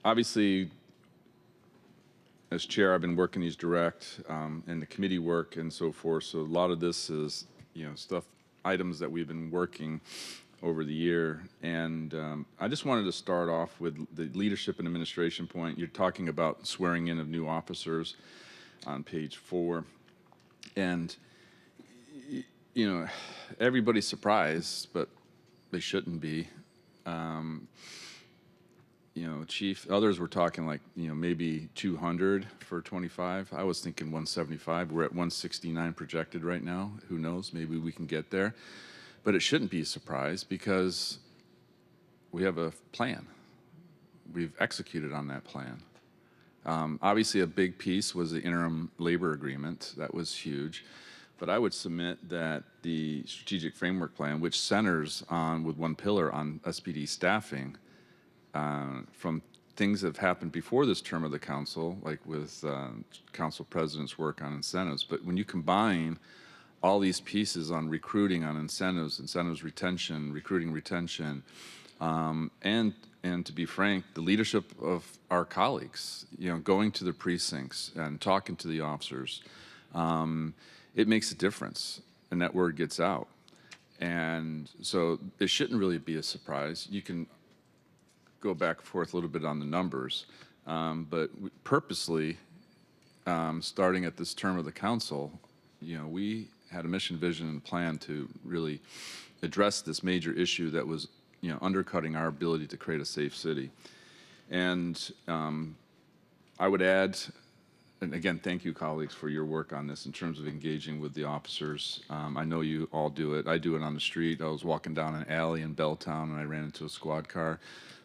Obviously, as chair, I've been working these direct and the committee work and so forth. So a lot of this is, items that we've been working over the year. And I just wanted to start off with the leadership and administration point. You're talking about swearing in of new officers on page 4. And, everybody's surprised, but they shouldn't be. Chief, others were talking like, maybe 200 for 25. I was thinking 175. We're at 169 projected right now. Who knows? Maybe we can get there. But it shouldn't be a surprise because we have a plan. We've executed on that plan. Obviously, a big piece was the interim labor agreement. That was huge. But I would submit that the strategic framework plan, which centers on, with one pillar, on SPD staffing, from things that have happened before this term of the council, like with council president's work on incentives. But when you combine all these pieces on recruiting, on incentives retention, recruiting retention, and to be frank, the leadership of our colleagues, going to the precincts and talking to the officers, it makes a difference, and that word gets out. And so it shouldn't really be a surprise. You can go back and forth a little bit on the numbers, but purposely, starting at this term of the council, we had a mission, vision, and plan to really address this major issue that was, undercutting our ability to create a safe city. And I would add, and again, thank you, colleagues, for your work on this in terms of engaging with the officers. I know you all do it. I do it on the street. I was walking down an alley in Belltown, and I ran into a squad car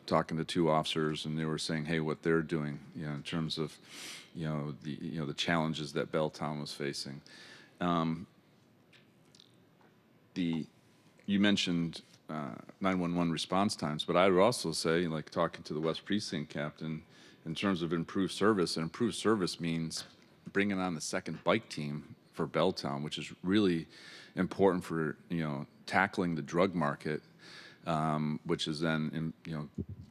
talking to 2 officers, and they were saying, hey, what they're doing, in terms of, the challenges that Belltown was facing. You mentioned 911 response times, but I would also say, like talking to the West Precinct captain, in terms of improved service, and improved service means bringing on the second bike team for Belltown, which is really important for, tackling the drug market, which is then,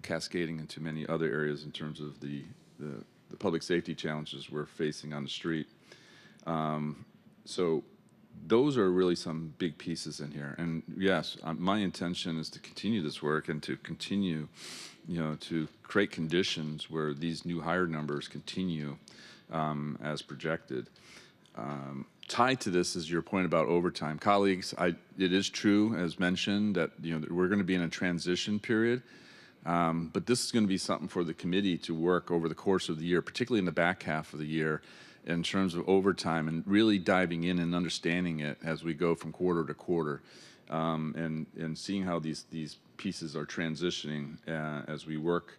cascading into many other areas in terms of the public safety challenges we're facing on the street. So those are really some big pieces in here. And yes, my intention is to continue this work and to continue, to create conditions where these new hire numbers continue as projected. Tied to this is your point about overtime. Colleagues, it is true, as mentioned, that we're going to be in a transition period, but this is going to be something for the committee to work over the course of the year, particularly in the back half of the year, in terms of overtime, and really diving in and understanding it as we go from quarter to quarter, and seeing how these pieces are transitioning as we work,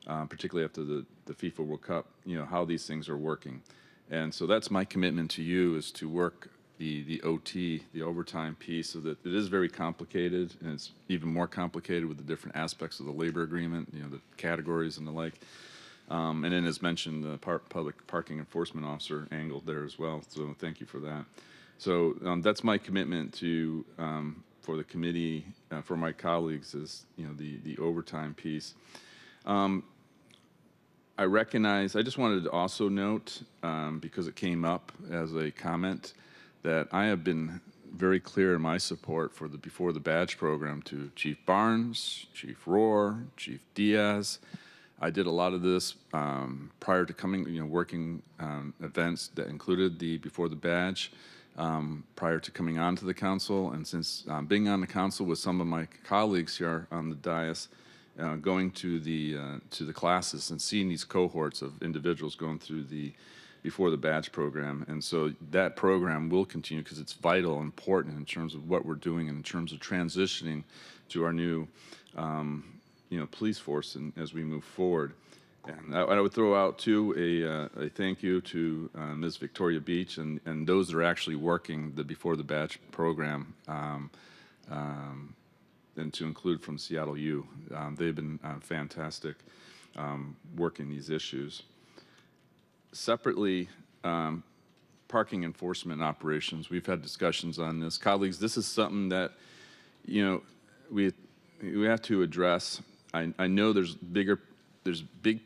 particularly after the FIFA World Cup, how these things are working. And so that's my commitment to you, is to work the OT, the overtime piece, so that it is very complicated, and it's even more complicated with the different aspects of the labor agreement, the categories and the like. And then, as mentioned, the public parking enforcement officer angled there as well. So thank you for that. So that's my commitment to for the committee, for my colleagues, is the overtime piece. I recognize. I just wanted to also note, because it came up as a comment, that I have been very clear in my support for the Before the Badge program to Chief Barnes, Chief Rohr, Chief Diaz. I did a lot of this prior to coming, working events that included the Before the Badge prior to coming onto the council. And since being on the council with some of my colleagues here on the dais, going to the classes and seeing these cohorts of individuals going through the Before the Badge program. And so that program will continue because it's vital and important in terms of what we're doing and in terms of transitioning to our new police force, and as we move forward. And I would throw out too a thank you to Ms. Victoria Beach and those that are actually working the Before the Badge program, and to include from Seattle U. They've been fantastic working these issues. Separately, part parking enforcement operations. We've had discussions on this. Colleagues, this is something that, you know, we have to address. I know there's big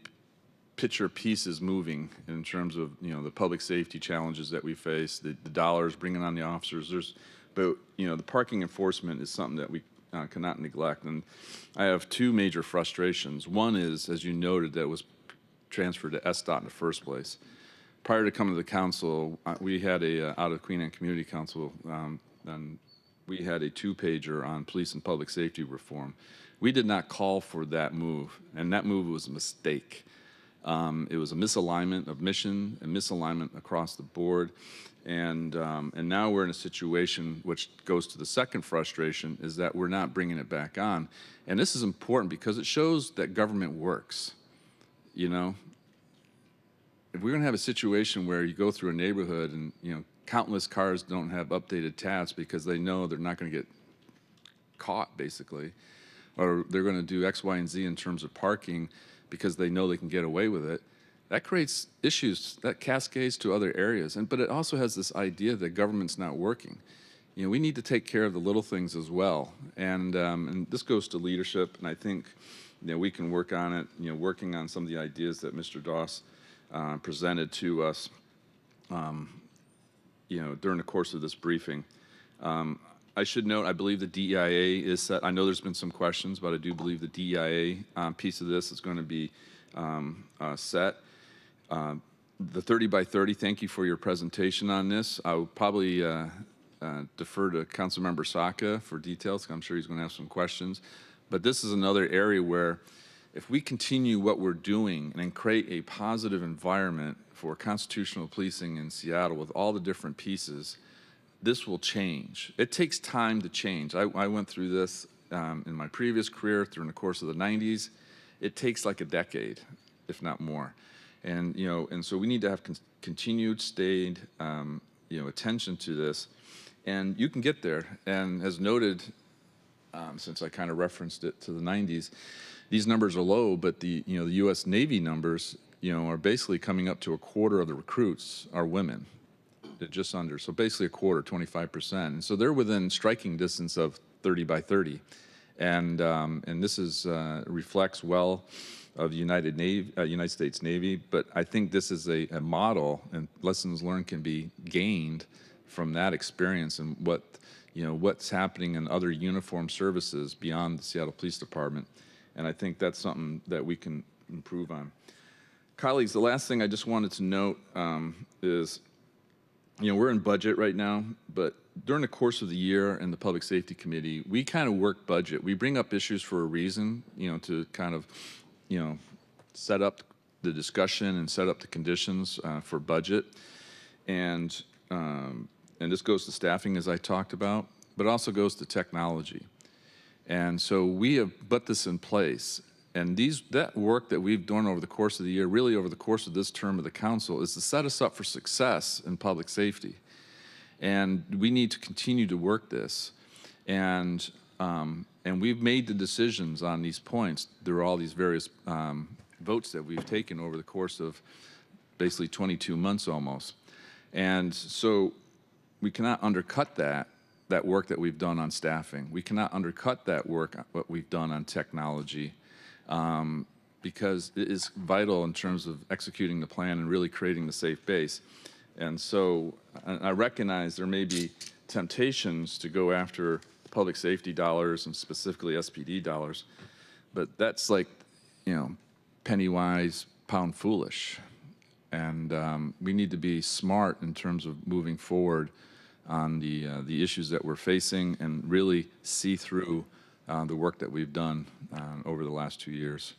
picture pieces moving in terms of, you know, the public safety challenges that we face, the dollars bringing on the officers. But, you know, the parking enforcement is something that we cannot neglect. And I have two major frustrations. One is, as you noted, that it was transferred to SDOT in the first place. Prior to coming to the council, we had out of Queen Anne Community Council, and we had a two-pager on police and public safety reform. We did not call for that move, and that move was a mistake. It was a misalignment of mission and misalignment across the board. And now we're in a situation which goes to the second frustration, is that we're not bringing it back on. And this is important because it shows that government works. You know, if we're going to have a situation where you go through a neighborhood and, you know, countless cars don't have updated tabs because they know they're not going to get caught, basically, or they're going to do X, Y, and Z in terms of parking because they know they can get away with it, that creates issues that cascades to other areas. But it also has this idea that government's not working. You know, we need to take care of the little things as well. And this goes to leadership, and I think, you know, we can work on it, you know, working on some of the ideas that Mr. Doss presented to us, you know, during the course of this briefing. I should note, I believe the DEIA is set. I know there's been some questions, but I do believe the DEIA piece of this is going to be set. The 30 by 30, thank you for your presentation on this. I will probably defer to Councilmember Saka for details. I'm sure he's going to have some questions. But this is another area where if we continue what we're doing and then create a positive environment for constitutional policing in Seattle with all the different pieces, this will change. It takes time to change. I went through this in my previous career during the course of the 90s. It takes like a decade, if not more. And, you know, and so we need to have continued, stayed, you know, attention to this. And you can get there. And as noted, since I kind of referenced it to the 90s, these numbers are low, but the, you know, the U.S. Navy numbers, you know, are basically coming up to a quarter of the recruits are women. Just under, so basically a quarter, 25%. And so they're within striking distance of 30 by 30. And this is reflects well of the United States Navy, but I think this is a model, and lessons learned can be gained from that experience and what, you know, what's happening in other uniformed services beyond the Seattle Police Department. And I think that's something that we can improve on. Colleagues, the last thing I just wanted to note is, you know, we're in budget right now, but during the course of the year in the Public Safety Committee, we kind of work budget. We bring up issues for a reason, you know, to kind of, you know, set up the discussion and set up the conditions for budget. And this goes to staffing, as I talked about, but it also goes to technology. And so we have put this in place. And that work that we've done over the course of the year, really over the course of this term of the council, is to set us up for success in public safety. And we need to continue to work this. And we've made the decisions on these points through all these various votes that we've taken over the course of basically 22 months almost. And so we cannot undercut that work that we've done on staffing. We cannot undercut that work, what we've done on technology. Because it is vital in terms of executing the plan and really creating the safe base. And so I recognize there may be temptations to go after public safety dollars and specifically SPD dollars, but that's like, you know, penny wise, pound foolish. And we need to be smart in terms of moving forward on the issues that we're facing and really see through the work that we've done over the last 2 years.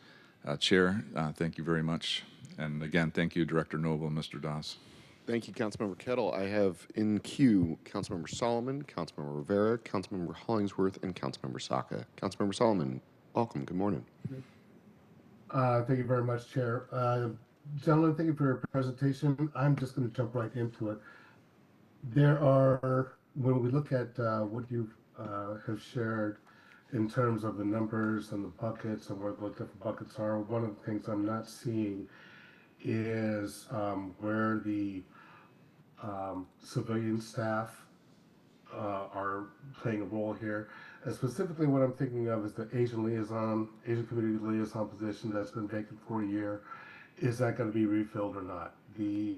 Chair, thank you very much. And again, thank you, Director Noble and Mr. Doss. Thank you, Councilmember Kettle. I have in queue Councilmember Solomon, Councilmember Rivera, Councilmember Hollingsworth, and Councilmember Saka. Councilmember Solomon, welcome. Good morning. Thank you very much, Chair. Gentlemen, thank you for your presentation. I'm just going to jump right into it. There are, when we look at what you have shared in terms of the numbers and the buckets and where the different buckets are, one of the things I'm not seeing is where the civilian staff are playing a role here. And specifically, what I'm thinking of is the Asian community liaison position that's been vacant for a year. Is that going to be refilled or not? The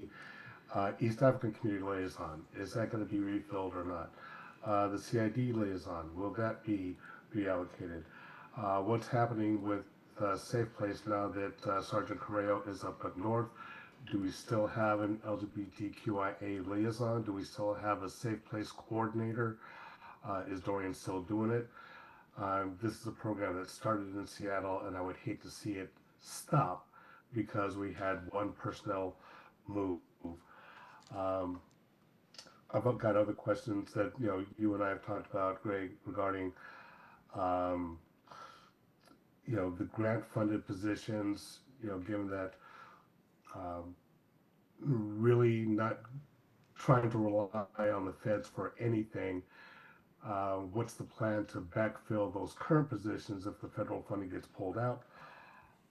East African community liaison, is that going to be refilled or not? The CID liaison, will that be reallocated? What's happening with Safe Place now that Sergeant Correo is up north? Do we still have an LGBTQIA liaison? Do we still have a Safe Place coordinator? Is Dorian still doing it? This is a program that started in Seattle, and I would hate to see it stop because we had one personnel move. Um, I've got other questions that you and I have talked about, Greg, regarding um, the grant-funded positions. Given that um, really not trying to rely on the feds for anything. What's the plan to backfill those current positions if the federal funding gets pulled out?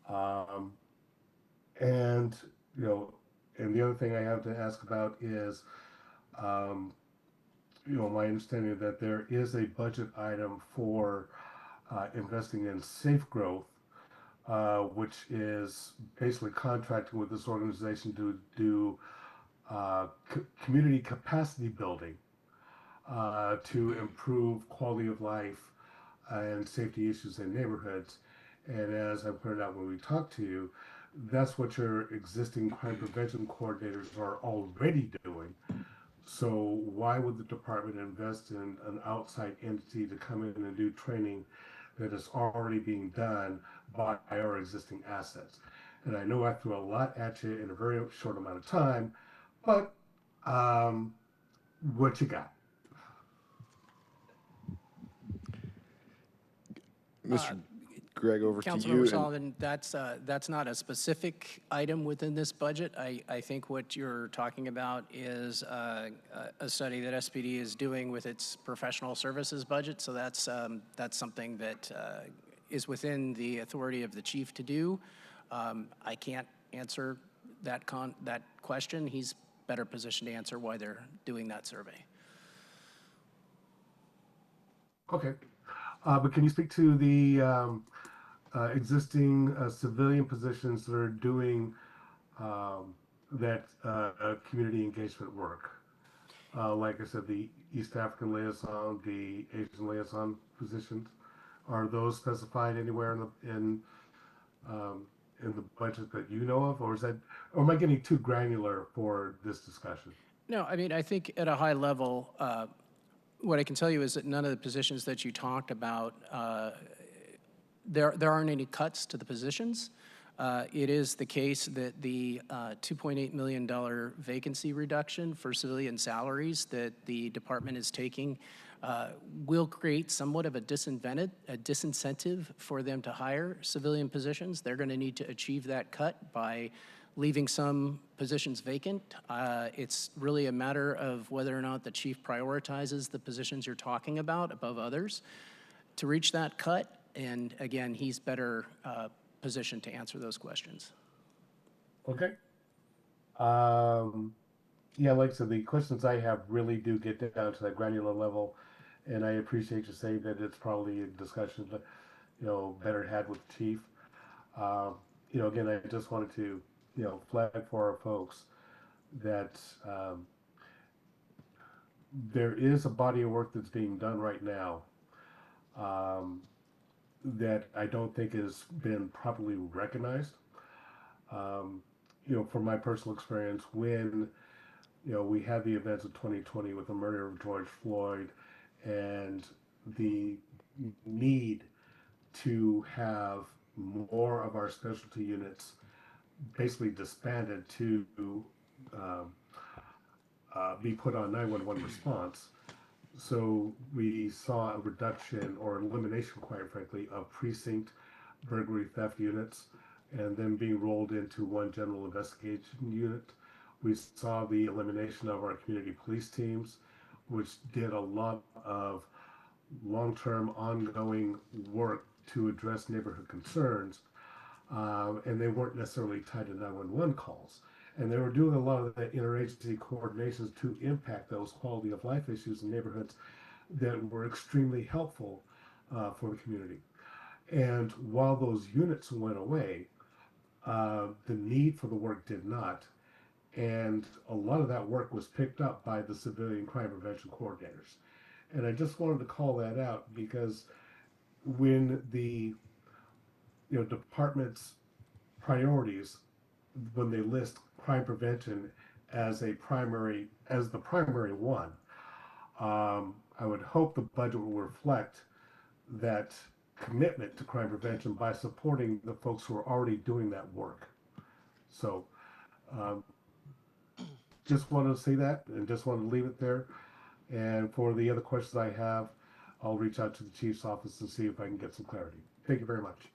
Um, and you know, and the other thing I have to ask about is, um, my understanding that there is a budget item for investing in safe growth, which is basically contracting with this organization to do community capacity building to improve quality of life and safety issues in neighborhoods. And as I pointed out when we talked to you, that's what your existing crime prevention coordinators are already doing. So why would the department invest in an outside entity to come in and do training that is already being done by our existing assets? And I know I threw a lot at you in a very short amount of time, but what you got? Mr. Greg, over to Councilmember you. Sullivan, that's not a specific item within this budget. I think what you're talking about is a study that SPD is doing with its professional services budget. So that's something that is within the authority of the chief to do. I can't answer that question. He's better positioned to answer why they're doing that survey. Okay. But can you speak to the existing civilian positions that are doing that community engagement work? Like I said, the East African liaison, the Asian liaison positions, are those specified anywhere in the budget that you know of, or or am I getting too granular for this discussion? No, I mean, I think at a high level, what I can tell you is that none of the positions that you talked about, there aren't any cuts to the positions. It is the case that the $2.8 million vacancy reduction for civilian salaries that the department is taking will create somewhat of a disincentive for them to hire civilian positions. They're going to need to achieve that cut by leaving some positions vacant. It's really a matter of whether or not the chief prioritizes the positions you're talking about above others to reach that cut. And again, he's better positioned to answer those questions. Okay. Yeah, like I said, the questions I have really do get down to that granular level, and I appreciate you saying that it's probably a discussion that better had with the chief. Again, I just wanted to flag for our folks that there is a body of work that's being done right now that I don't think has been properly recognized. From my personal experience, when we had the events of 2020 with the murder of George Floyd and the need to have more of our specialty units basically disbanded to be put on 911 response. So we saw a reduction or elimination, quite frankly, of precinct burglary theft units and then being rolled into one general investigation unit. We saw the elimination of our community police teams, which did a lot of long-term ongoing work to address neighborhood concerns, and they weren't necessarily tied to 911 calls. And they were doing a lot of the interagency coordinations to impact those quality of life issues in neighborhoods that were extremely helpful for the community. And while those units went away, the need for the work did not. And a lot of that work was picked up by the civilian crime prevention coordinators. And I just wanted to call that out because when the department's priorities, when they list crime prevention as a primary as the primary one, I would hope the budget will reflect that commitment to crime prevention by supporting the folks who are already doing that work. So um, just wanted to say that and just wanted to leave it there. And for the other questions I have, I'll reach out to the chief's office and see if I can get some clarity. Thank you very much.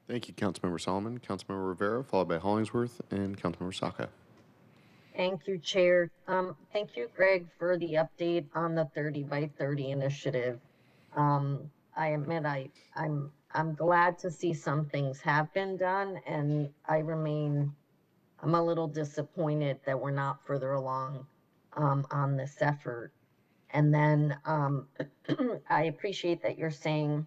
Thank you, Councilmember Solomon. Councilmember Rivera, followed by Hollingsworth and Councilmember Saka. Thank you, Chair. Thank you, Greg, for the update on the 30 by 30 initiative. I admit I'm glad to see some things have been done, and I'm a little disappointed that we're not further along on this effort. And then I appreciate that you're saying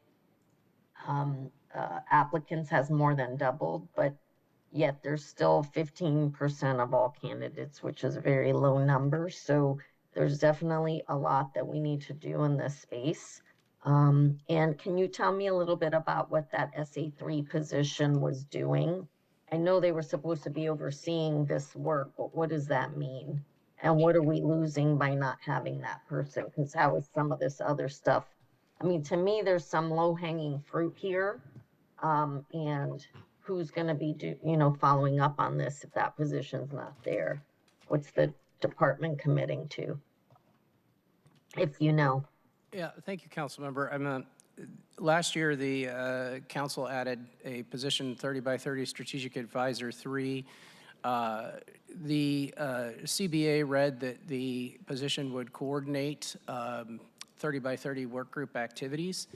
applicants has more than doubled, but yet there's still 15% of all candidates, which is a very low number. So there's definitely a lot that we need to do in this space. And can you tell me a little bit about what that SA3 position was doing? I know they were supposed to be overseeing this work, but what does that mean? And what are we losing by not having that person? Because how is some of this other stuff? I mean, to me, there's some low-hanging fruit here. And who's going to be following up on this if that position's not there? What's the department committing to, if you know? Yeah, thank you, council member. Last year, the council added a position 30 by 30 strategic advisor 3. The CBA read that the position would coordinate 30 by 30 work group activities.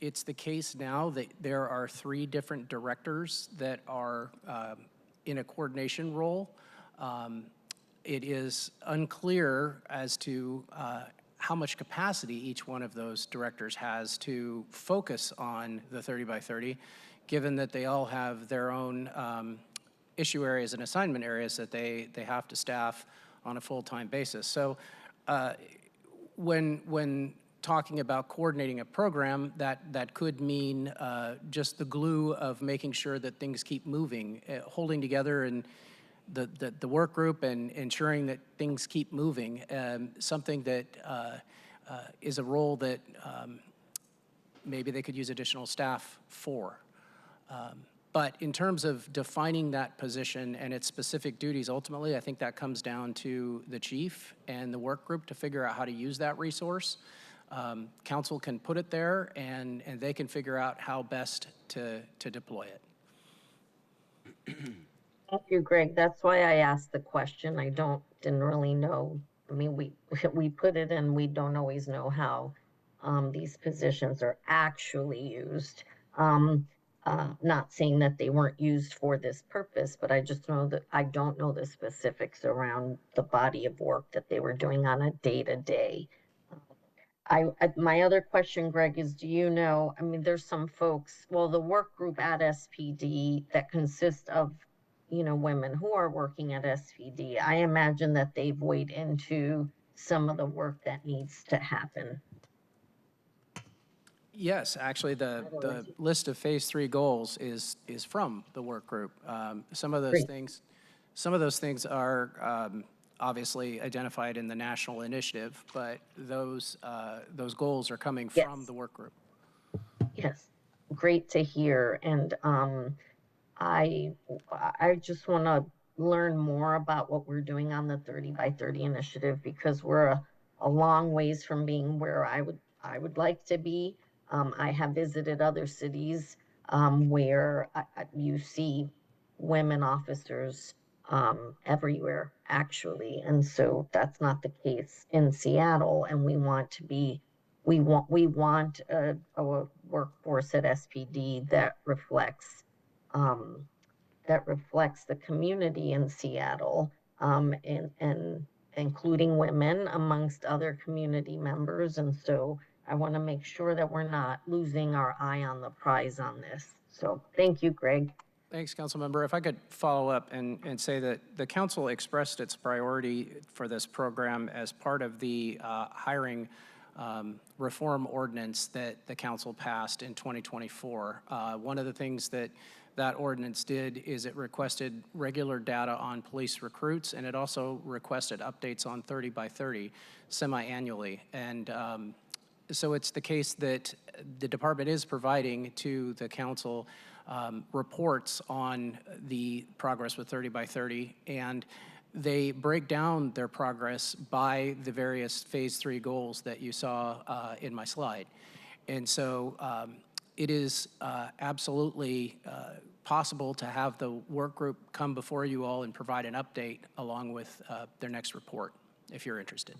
It's the case now that there are 3 different directors that are in a coordination role. It is unclear as to how much capacity each one of those directors has to focus on the 30 by 30, given that they all have their own issue areas and assignment areas that they have to staff on a full-time basis. So when talking about coordinating a program, that could mean just the glue of making sure that things keep moving, holding together and the work group and ensuring that things keep moving. Something that is a role that maybe they could use additional staff for. But in terms of defining that position and its specific duties, ultimately, I think that comes down to the chief and the work group to figure out how to use that resource. Council can put it there, and they can figure out how best to deploy it. Thank you, Greg. That's why I asked the question. I didn't really know. I mean, we put it in, we don't always know how these positions are actually used. Not saying that they weren't used for this purpose, but I just know that I don't know the specifics around the body of work that they were doing on a day-to-day. My other question, Greg, is do you know, I mean, there's some folks, well, the work group at SPD that consists of, women who are working at SPD, I imagine that they've weighed into some of the work that needs to happen. Yes, actually, the list of phase 3 goals is from the work group. Some of those things are obviously identified in the national initiative, but those goals are coming from the work group. Yes, great to hear. And I just want to learn more about what we're doing on the 30 by 30 initiative, because we're a long ways from being where I would like to be. I have visited other cities where you see women officers everywhere, actually. And so that's not the case in Seattle. And we want a workforce at SPD that reflects that reflects the community in Seattle, and including women amongst other community members. And so I want to make sure that we're not losing our eye on the prize on this. So thank you, Greg. Thanks, Councilmember. If I could follow up and say that the council expressed its priority for this program as part of the hiring reform ordinance that the council passed in 2024. One of the things that ordinance did is it requested regular data on police recruits, and it also requested updates on 30 by 30 semi-annually. And so it's the case that the department is providing to the council reports on the progress with 30 by 30, and they break down their progress by the various phase 3 goals that you saw in my slide. And so it is absolutely possible to have the work group come before you all and provide an update along with their next report, if you're interested.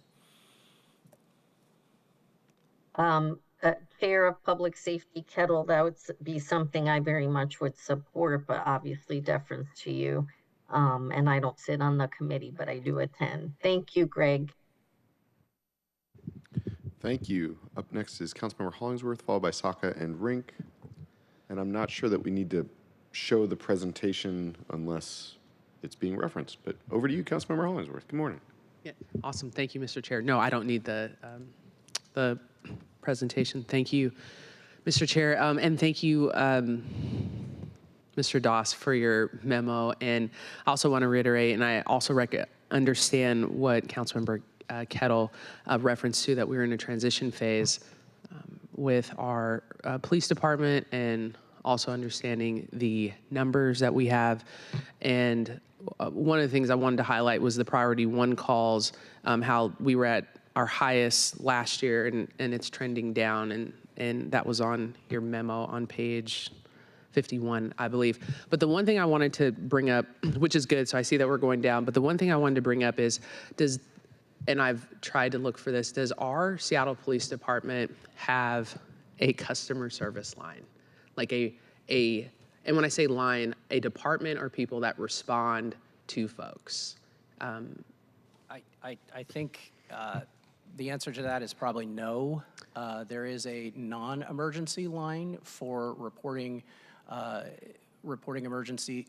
Chair of Public Safety Kettle, that would be something I very much would support, but obviously deference to you. And I don't sit on the committee, but I do attend. Thank you, Greg. Thank you. Up next is Councilmember Hollingsworth, followed by Saka and Rink. And I'm not sure that we need to show the presentation unless it's being referenced. But over to you, Councilmember Hollingsworth. Good morning. Yeah, awesome. Thank you, Mr. Chair. No, I don't need the presentation. Thank you, Mr. Chair, and thank you, Mr. Doss, for your memo. And I also want to reiterate, and I also understand what Councilmember Kettle referenced to, that we're in a transition phase with our police department, and also understanding the numbers that we have. And one of the things I wanted to highlight was the priority 1 calls, how we were at our highest last year, and it's trending down, and that was on your memo on page 51, I believe. But the one thing I wanted to bring up, which is good, so I see that we're going down, but the one thing I wanted to bring up is, and I've tried to look for this, does our Seattle Police Department have a customer service line? Like and when I say line, a department or people that respond to folks? I think the answer to that is probably no. There is a non-emergency line for reporting emergency,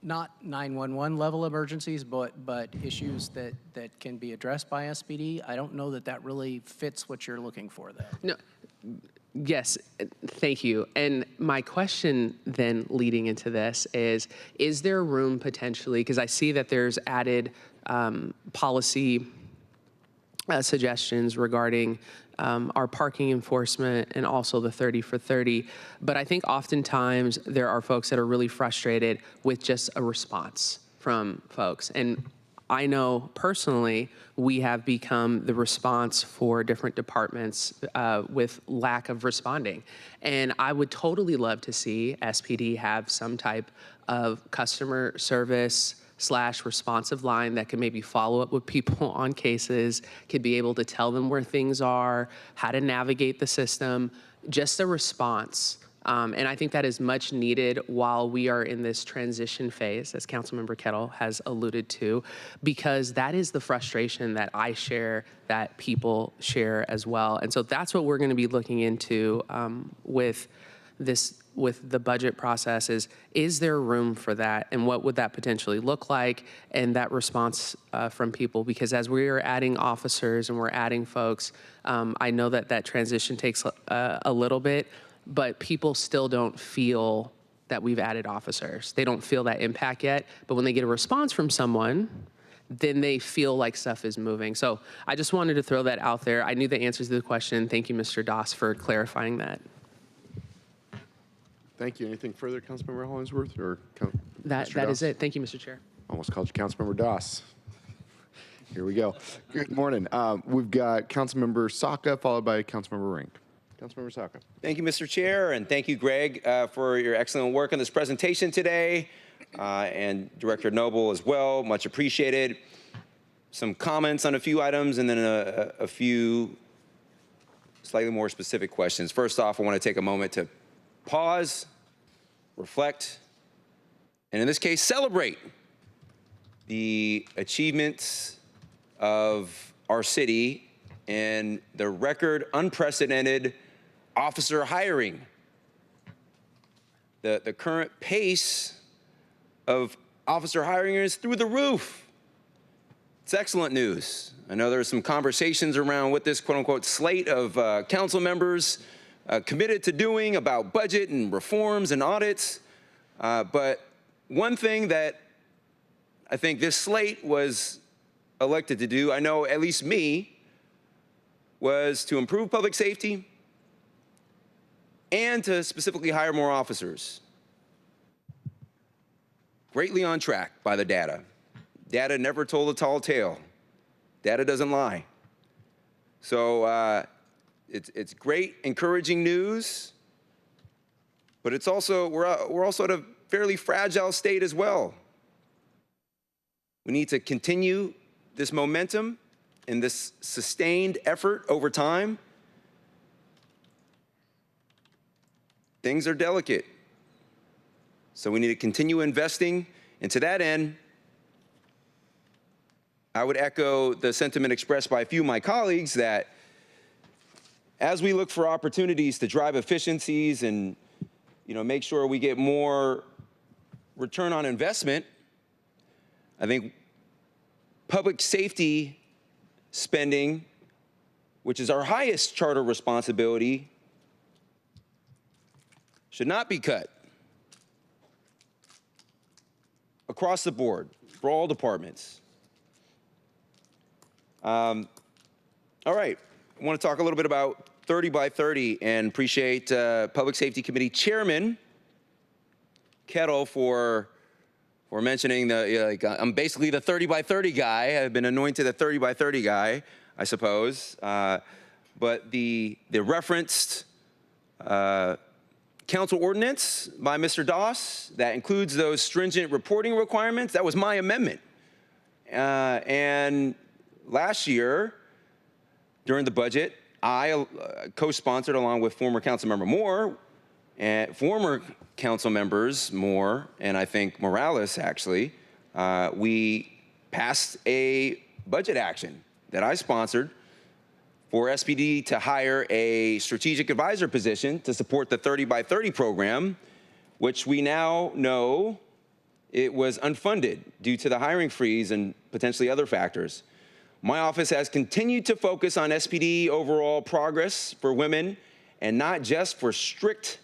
not 911 level emergencies, but issues that can be addressed by SPD. I don't know that that really fits what you're looking for, though. No. Yes, thank you. And my question then leading into this is there room potentially, because I see that there's added policy suggestions regarding our parking enforcement and also the 30 for 30. But I think oftentimes there are folks that are really frustrated with just a response from folks. And I know personally we have become the response for different departments with lack of responding. And I would totally love to see SPD have some type of customer service / responsive line that can maybe follow up with people on cases, could be able to tell them where things are, how to navigate the system, just a response. And I think that is much needed while we are in this transition phase, as Councilmember Kettle has alluded to, because that is the frustration that I share, that people share as well. And so that's what we're going to be looking into with the budget process is there room for that, and what would that potentially look like, and that response from people? Because as we are adding officers and we're adding folks, I know that transition takes a little bit, but people still don't feel that we've added officers. They don't feel that impact yet, but when they get a response from someone, then they feel like stuff is moving. So I just wanted to throw that out there. I knew the answers to the question. Thank you, Mr. Doss, for clarifying that. Thank you. Anything further, Councilmember Hollingsworth? Or That is it. Thank you, Mr. Chair. Almost called you Councilmember Doss. Here we go. Good morning. We've got Councilmember Saka, followed by Councilmember Rink. Councilmember Saka. Thank you, Mr. Chair, and thank you, Greg, for your excellent work on this presentation today, and Director Noble as well. Much appreciated. Some comments on a few items, and then a few slightly more specific questions. First off, I want to take a moment to pause, reflect, and in this case, celebrate the achievements of our city and the record unprecedented officer hiring. The current pace of officer hiring is through the roof. It's excellent news. I know there's some conversations around what this quote unquote slate of council members committed to doing about budget and reforms and audits. But one thing that I think this slate was elected to do, I know at least me, was to improve public safety and to specifically hire more officers. Greatly on track by the data. Data never told a tall tale. Data doesn't lie. So it's great, encouraging news, but it's also, we're also at a fairly fragile state as well. We need to continue this momentum and this sustained effort over time. Things are delicate. So we need to continue investing. And to that end, I would echo the sentiment expressed by a few of my colleagues that as we look for opportunities to drive efficiencies and make sure we get more return on investment, I think public safety spending, which is our highest charter responsibility, should not be cut across the board for all departments. All right, I want to talk a little bit about 30 by 30 and appreciate Public Safety Committee Chairman Kettle for mentioning I'm basically the 30 by 30 guy. I've been anointed a 30 by 30 guy, I suppose. But the referenced council ordinance by Mr. Doss that includes those stringent reporting requirements, that was my amendment. And last year, during the budget, I co-sponsored along with former Councilmember Moore and former council members Moore and I think Morales actually, we passed a budget action that I sponsored for SPD to hire a strategic advisor position to support the 30 by 30 program, which we now know it was unfunded due to the hiring freeze and potentially other factors. My office has continued to focus on SPD overall progress for women and not just for strict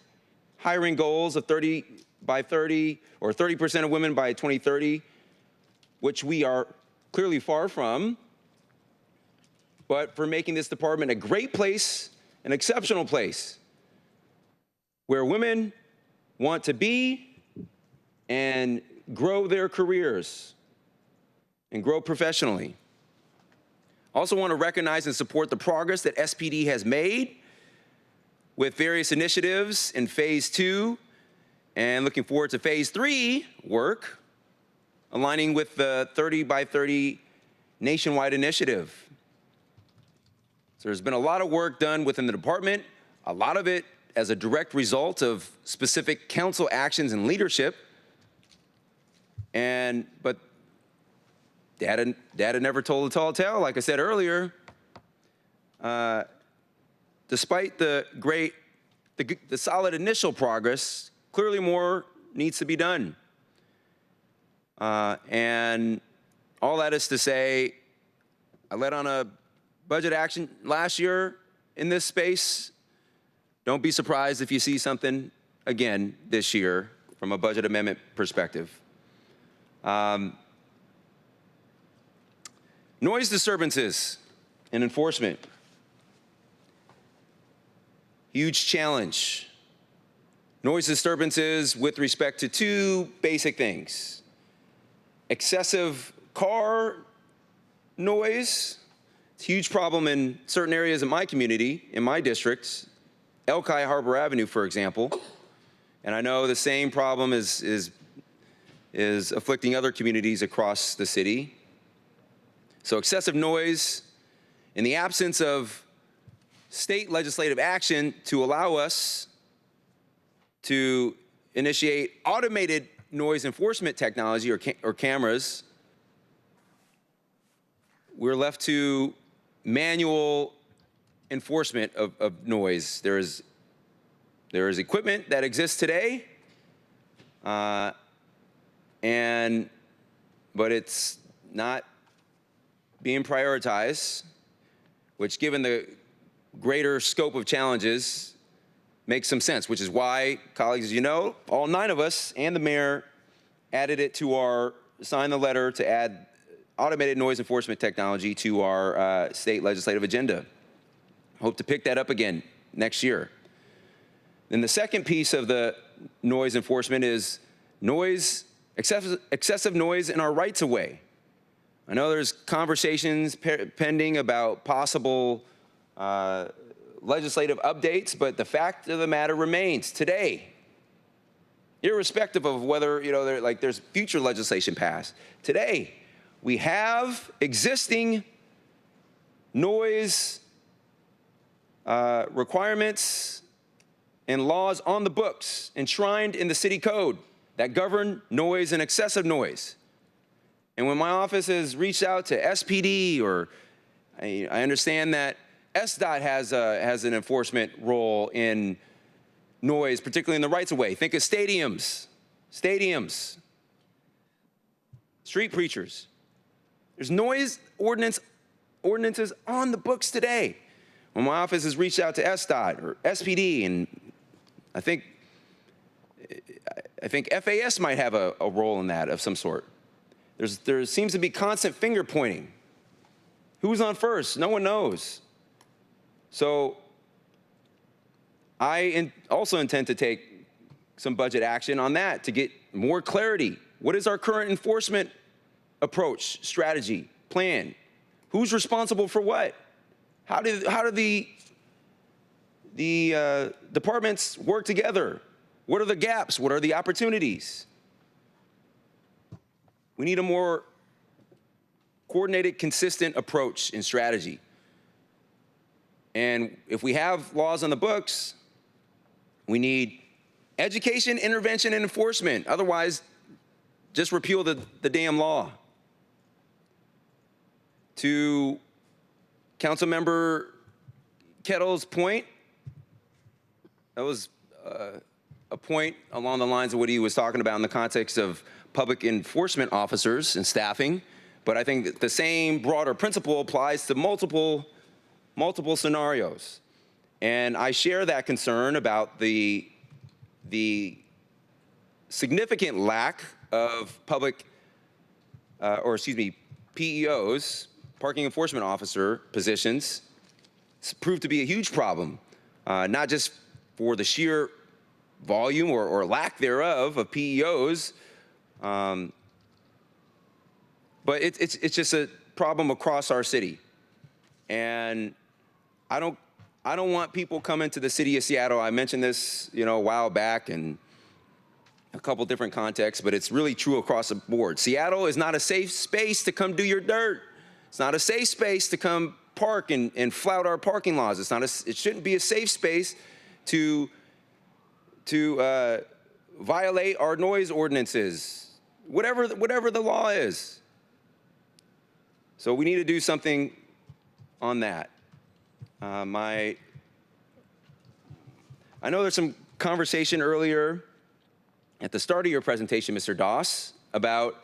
hiring goals of 30 by 30 or 30% of women by 2030, which we are clearly far from, but for making this department a great place, an exceptional place, where women want to be and grow their careers and grow professionally. Also want to recognize and support the progress that SPD has made with various initiatives in phase 2 and looking forward to phase 3 work, aligning with the 30 by 30 nationwide initiative. So there's been a lot of work done within the department, a lot of it as a direct result of specific council actions and leadership. But data never told a tall tale, like I said earlier. Despite the solid initial progress, clearly more needs to be done. And all that is to say, I led on a budget action last year in this space. Don't be surprised if you see something again this year from a budget amendment perspective. Noise disturbances and enforcement. Huge challenge. Noise disturbances with respect to two basic things. Excessive car noise. It's a huge problem in certain areas of my community, in my districts, Elki Harbor Avenue, for example. And I know the same problem is afflicting other communities across the city. So excessive noise, in the absence of state legislative action to allow us to initiate automated noise enforcement technology or cameras, we're left to manual enforcement of noise. There is equipment that exists today, but it's not being prioritized, which, given the greater scope of challenges, makes some sense, which is why, colleagues, as you know, all 9 of us and the mayor signed the letter to add automated noise enforcement technology to our state legislative agenda. Hope to pick that up again next year. Then the second piece of the noise enforcement is excessive noise in our rights-of-way. I know there's conversations pending about possible legislative updates, but the fact of the matter remains today, irrespective of whether there's future legislation passed. Today, we have existing noise requirements and laws on the books enshrined in the city code that govern noise and excessive noise. And when my office has reached out to SPD, or I understand that SDOT has an enforcement role in noise, particularly in the rights-of-way. Think of stadiums, street preachers. There's noise ordinances on the books today. When my office has reached out to SDOT or SPD, and I think FAS might have a role in that of some sort. There seems to be constant finger pointing. Who's on first? No one knows. So I also intend to take some budget action on that to get more clarity. What is our current enforcement approach, strategy, plan? Who's responsible for what? How do the departments work together? What are the gaps? What are the opportunities? We need a more coordinated, consistent approach and strategy. And if we have laws on the books, we need education, intervention, and enforcement. Otherwise, just repeal the damn law. To Councilmember Kettle's point, that was a point along the lines of what he was talking about in the context of public enforcement officers and staffing. But I think that the same broader principle applies to multiple scenarios. And I share that concern about the significant lack of PEOs, parking enforcement officer positions. It's proved to be a huge problem, not just for the sheer volume or lack thereof of PEOs, but it's just a problem across our city. And I don't want people coming to the city of Seattle. I mentioned this, a while back in a couple different contexts, but it's really true across the board. Seattle is not a safe space to come do your dirt. It's not a safe space to come park and flout our parking laws. It shouldn't be a safe space to violate our noise ordinances, whatever the law is. So we need to do something on that. I know there's some conversation earlier at the start of your presentation, Mr. Doss, about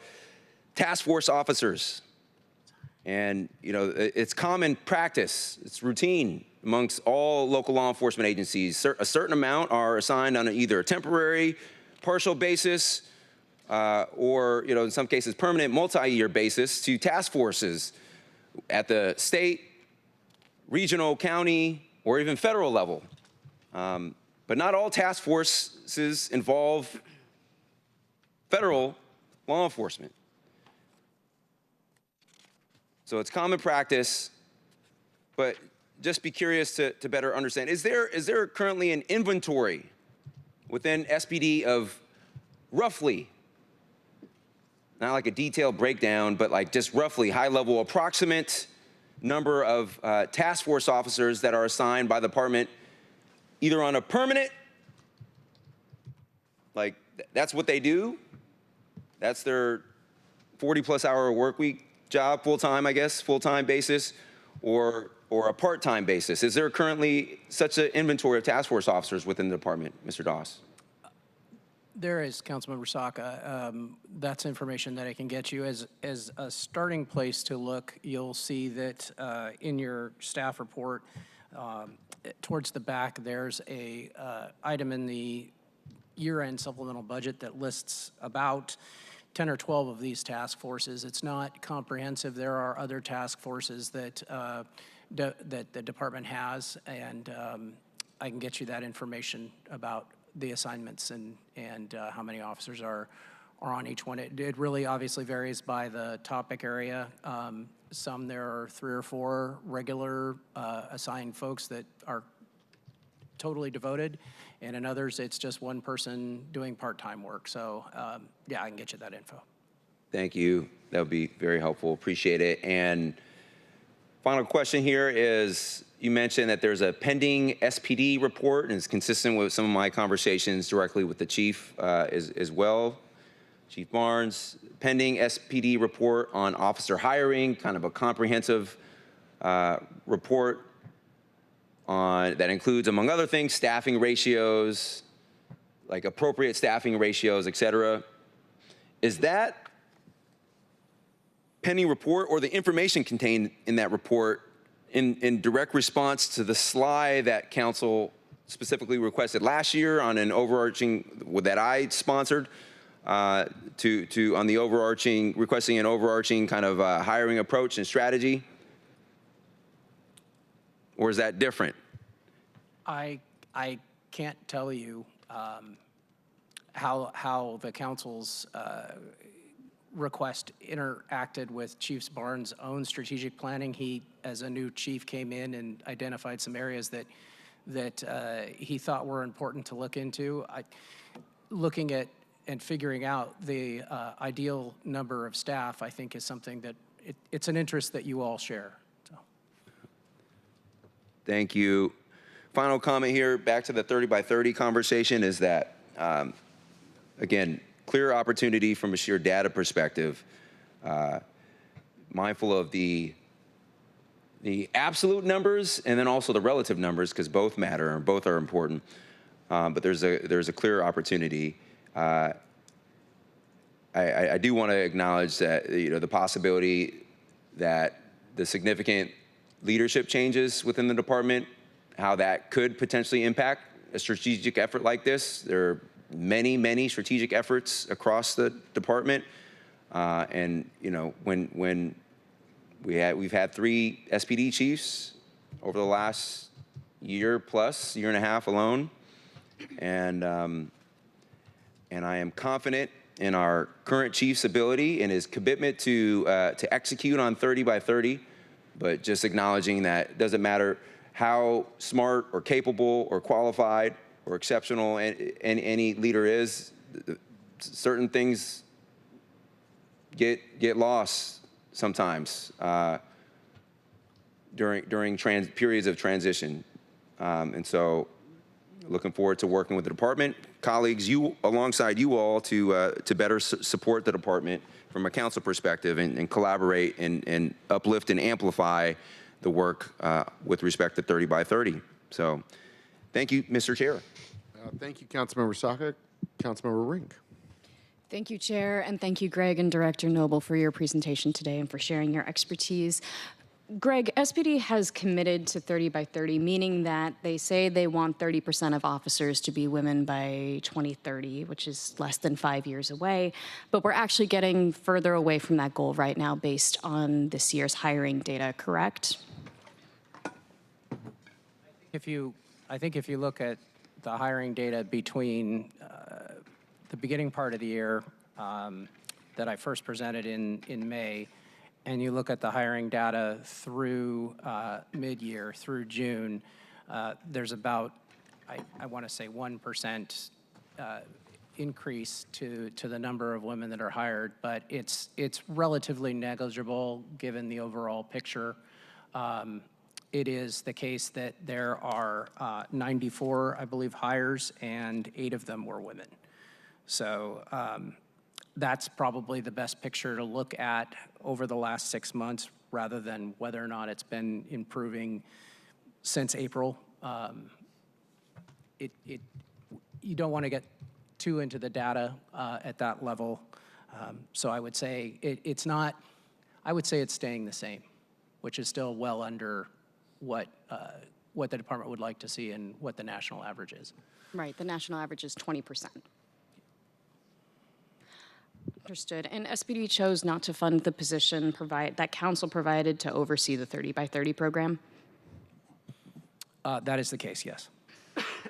task force officers. And, it's common practice, it's routine amongst all local law enforcement agencies. A certain amount are assigned on either a temporary, partial basis, or, in some cases, permanent multi-year basis to task forces at the state, regional, county, or even federal level. But not all task forces involve federal law enforcement. So it's common practice, but just be curious to better understand. Is there currently an inventory within SPD of roughly, not like a detailed breakdown, but like just roughly high-level approximate number of task force officers that are assigned by the department either on a permanent, like that's what they do, That's their 40-plus hour work week job, full-time, I guess, full-time basis, or a part-time basis? Is there currently such an inventory of task force officers within the department, Mr. Doss? There is, Councilmember Saka. That's information that I can get you. As a starting place to look, you'll see that in your staff report, towards the back, there's a item in the year-end supplemental budget that lists about 10 or 12 of these task forces. It's not comprehensive. There are other task forces that that the department has, and I can get you that information about the assignments and how many officers are on each one. It really obviously varies by the topic area. Some there are 3 or 4 regular assigned folks that are totally devoted, and in others it's just one person doing part-time work. So yeah, I can get you that info. Thank you. That would be very helpful. Appreciate it. And final question here is, you mentioned that there's a pending SPD report, and it's consistent with some of my conversations directly with the chief as well. Chief Barnes, pending SPD report on officer hiring, kind of a comprehensive report on that includes, among other things, staffing ratios, like appropriate staffing ratios, et cetera. Is that pending report or the information contained in that report in direct response to the slide that council specifically requested last year on an overarching, that I sponsored, on the overarching, requesting an overarching kind of hiring approach and strategy? Or is that different? I can't tell you how the council's request interacted with Chief Barnes' own strategic planning. He, as a new chief, came in and identified some areas that he thought were important to look into. Looking at and figuring out the ideal number of staff, I think, is something that it's an interest that you all share. So. Thank you. Final comment here, back to the 30 by 30 conversation, is that, again, clear opportunity from a sheer data perspective, mindful of the absolute numbers and then also the relative numbers, because both matter and both are important. But there's a clear opportunity. I do want to acknowledge that the possibility that the significant leadership changes within the department, how that could potentially impact a strategic effort like this. There are many strategic efforts across the department, and when we've had 3 SPD chiefs over the last year and a half alone, and I am confident in our current chief's ability and his commitment to execute on 30 by 30, but just acknowledging that it doesn't matter how smart or capable or qualified or exceptional any leader is, certain things get lost sometimes during periods of transition. And so looking forward to working with the department, colleagues, alongside you all to better support the department from a council perspective and collaborate and uplift and amplify the work with respect to 30 by 30. So thank you, Mr. Chair. Thank you, Councilmember Saka. Councilmember Rink. Thank you, Chair, and thank you, Greg and Director Noble, for your presentation today and for sharing your expertise. Greg, SPD has committed to 30 by 30, meaning that they say they want 30% of officers to be women by 2030, which is less than 5 years away. But we're actually getting further away from that goal right now based on this year's hiring data, correct? I think if you look at the hiring data between the beginning part of the year that I first presented in May, and you look at the hiring data through mid-year, through June, there's about, I want to say 1% increase to the number of women that are hired, but it's relatively negligible given the overall picture. It is the case that there are 94, I believe, hires, and 8 of them were women. So that's probably the best picture to look at over the last 6 months rather than whether or not it's been improving since April. You don't want to get too into the data at that level. So I would say it's not, I would say it's staying the same, which is still well under what the department would like to see and what the national average is. Right, the national average is 20%. Understood. And SPD chose not to fund the position that council provided to oversee the 30 by 30 program? That is the case, yes.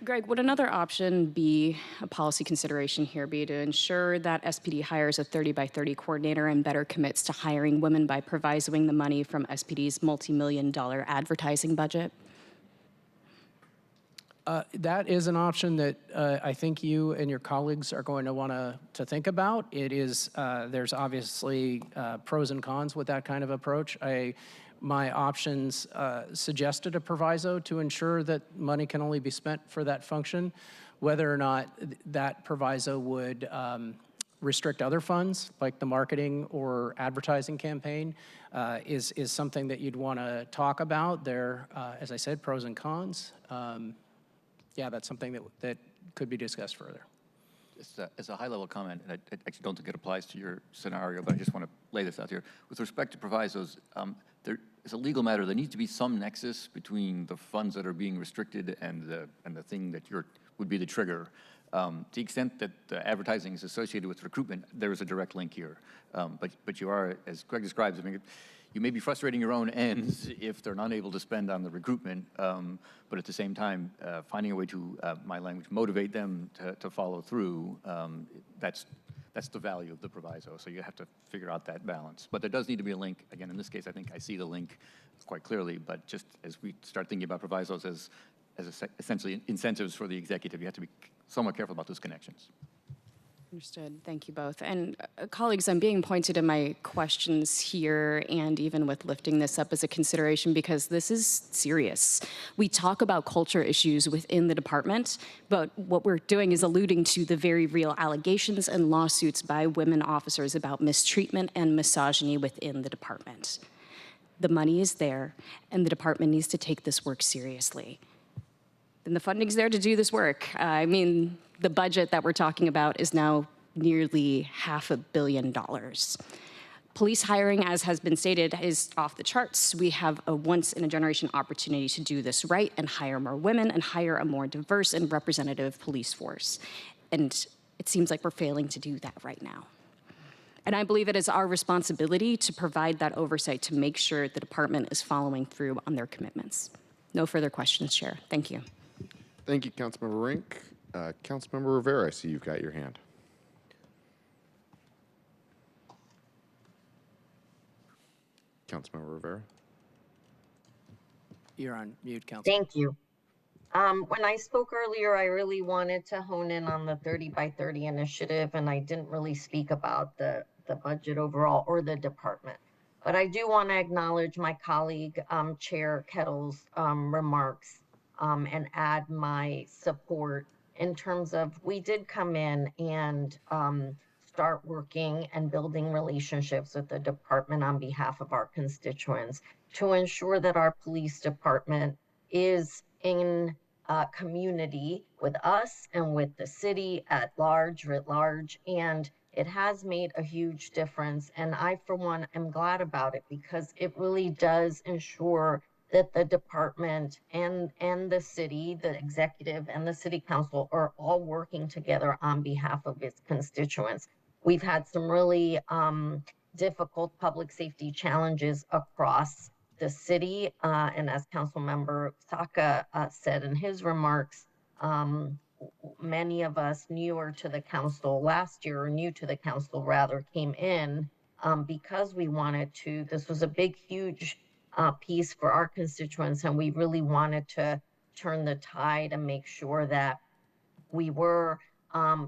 Greg, would another option be, a policy consideration here be to ensure that SPD hires a 30 by 30 coordinator and better commits to hiring women by provisoing the money from SPD's multi-million-dollar advertising budget? That is an option that I think you and your colleagues are going to want to think about. It is, there's obviously pros and cons with that kind of approach. My options suggested a proviso to ensure that money can only be spent for that function. Whether or not that proviso would restrict other funds, like the marketing or advertising campaign, is something that you'd want to talk about. There, as I said, pros and cons. Yeah, that's something that could be discussed further. As a high-level comment, and I actually don't think it applies to your scenario, but I just want to lay this out here. With respect to provisos, there is a legal matter. There needs to be some nexus between the funds that are being restricted and the thing that would be the trigger. To the extent that the advertising is associated with recruitment, there is a direct link here. But you are, as Greg describes, I mean, you may be frustrating your own ends if they're not able to spend on the recruitment, but at the same time, finding a way to, my language, motivate them to follow through, that's the value of the proviso. So you have to figure out that balance. But there does need to be a link. Again, in this case, I think I see the link quite clearly, but just as we start thinking about provisos as essentially incentives for the executive, you have to be somewhat careful about those connections. Understood. Thank you both. And colleagues, I'm being pointed in my questions here and even with lifting this up as a consideration because this is serious. We talk about culture issues within the department, but what we're doing is alluding to the very real allegations and lawsuits by women officers about mistreatment and misogyny within the department. The money is there, and the department needs to take this work seriously. And the funding's there to do this work. I mean, the budget that we're talking about is now nearly $500 million. Police hiring, as has been stated, is off the charts. We have a once-in-a-generation opportunity to do this right and hire more women and hire a more diverse and representative police force. And it seems like we're failing to do that right now. And I believe it is our responsibility to provide that oversight to make sure the department is following through on their commitments. No further questions, Chair. Thank you. Thank you, Councilmember Rink. Councilmember Rivera, I see you've got your hand. Councilmember Rivera. You're on mute, Council. Thank you. When I spoke earlier, I really wanted to hone in on the 30 by 30 initiative, and I didn't really speak about the budget overall or the department. But I do want to acknowledge my colleague, Chair Kettle's remarks and add my support in terms of we did come in and start working and building relationships with the department on behalf of our constituents to ensure that our police department is in community with us and with the city at large, and it has made a huge difference. And I, for one, am glad about it because it really does ensure that the department and the city, the executive and the city council are all working together on behalf of its constituents. We've had some really difficult public safety challenges across the city. And as Councilmember Saka said in his remarks, many of us newer to the council last year, or new to the council rather, came in because we wanted to, this was a big, huge piece for our constituents, and we really wanted to turn the tide and make sure that we were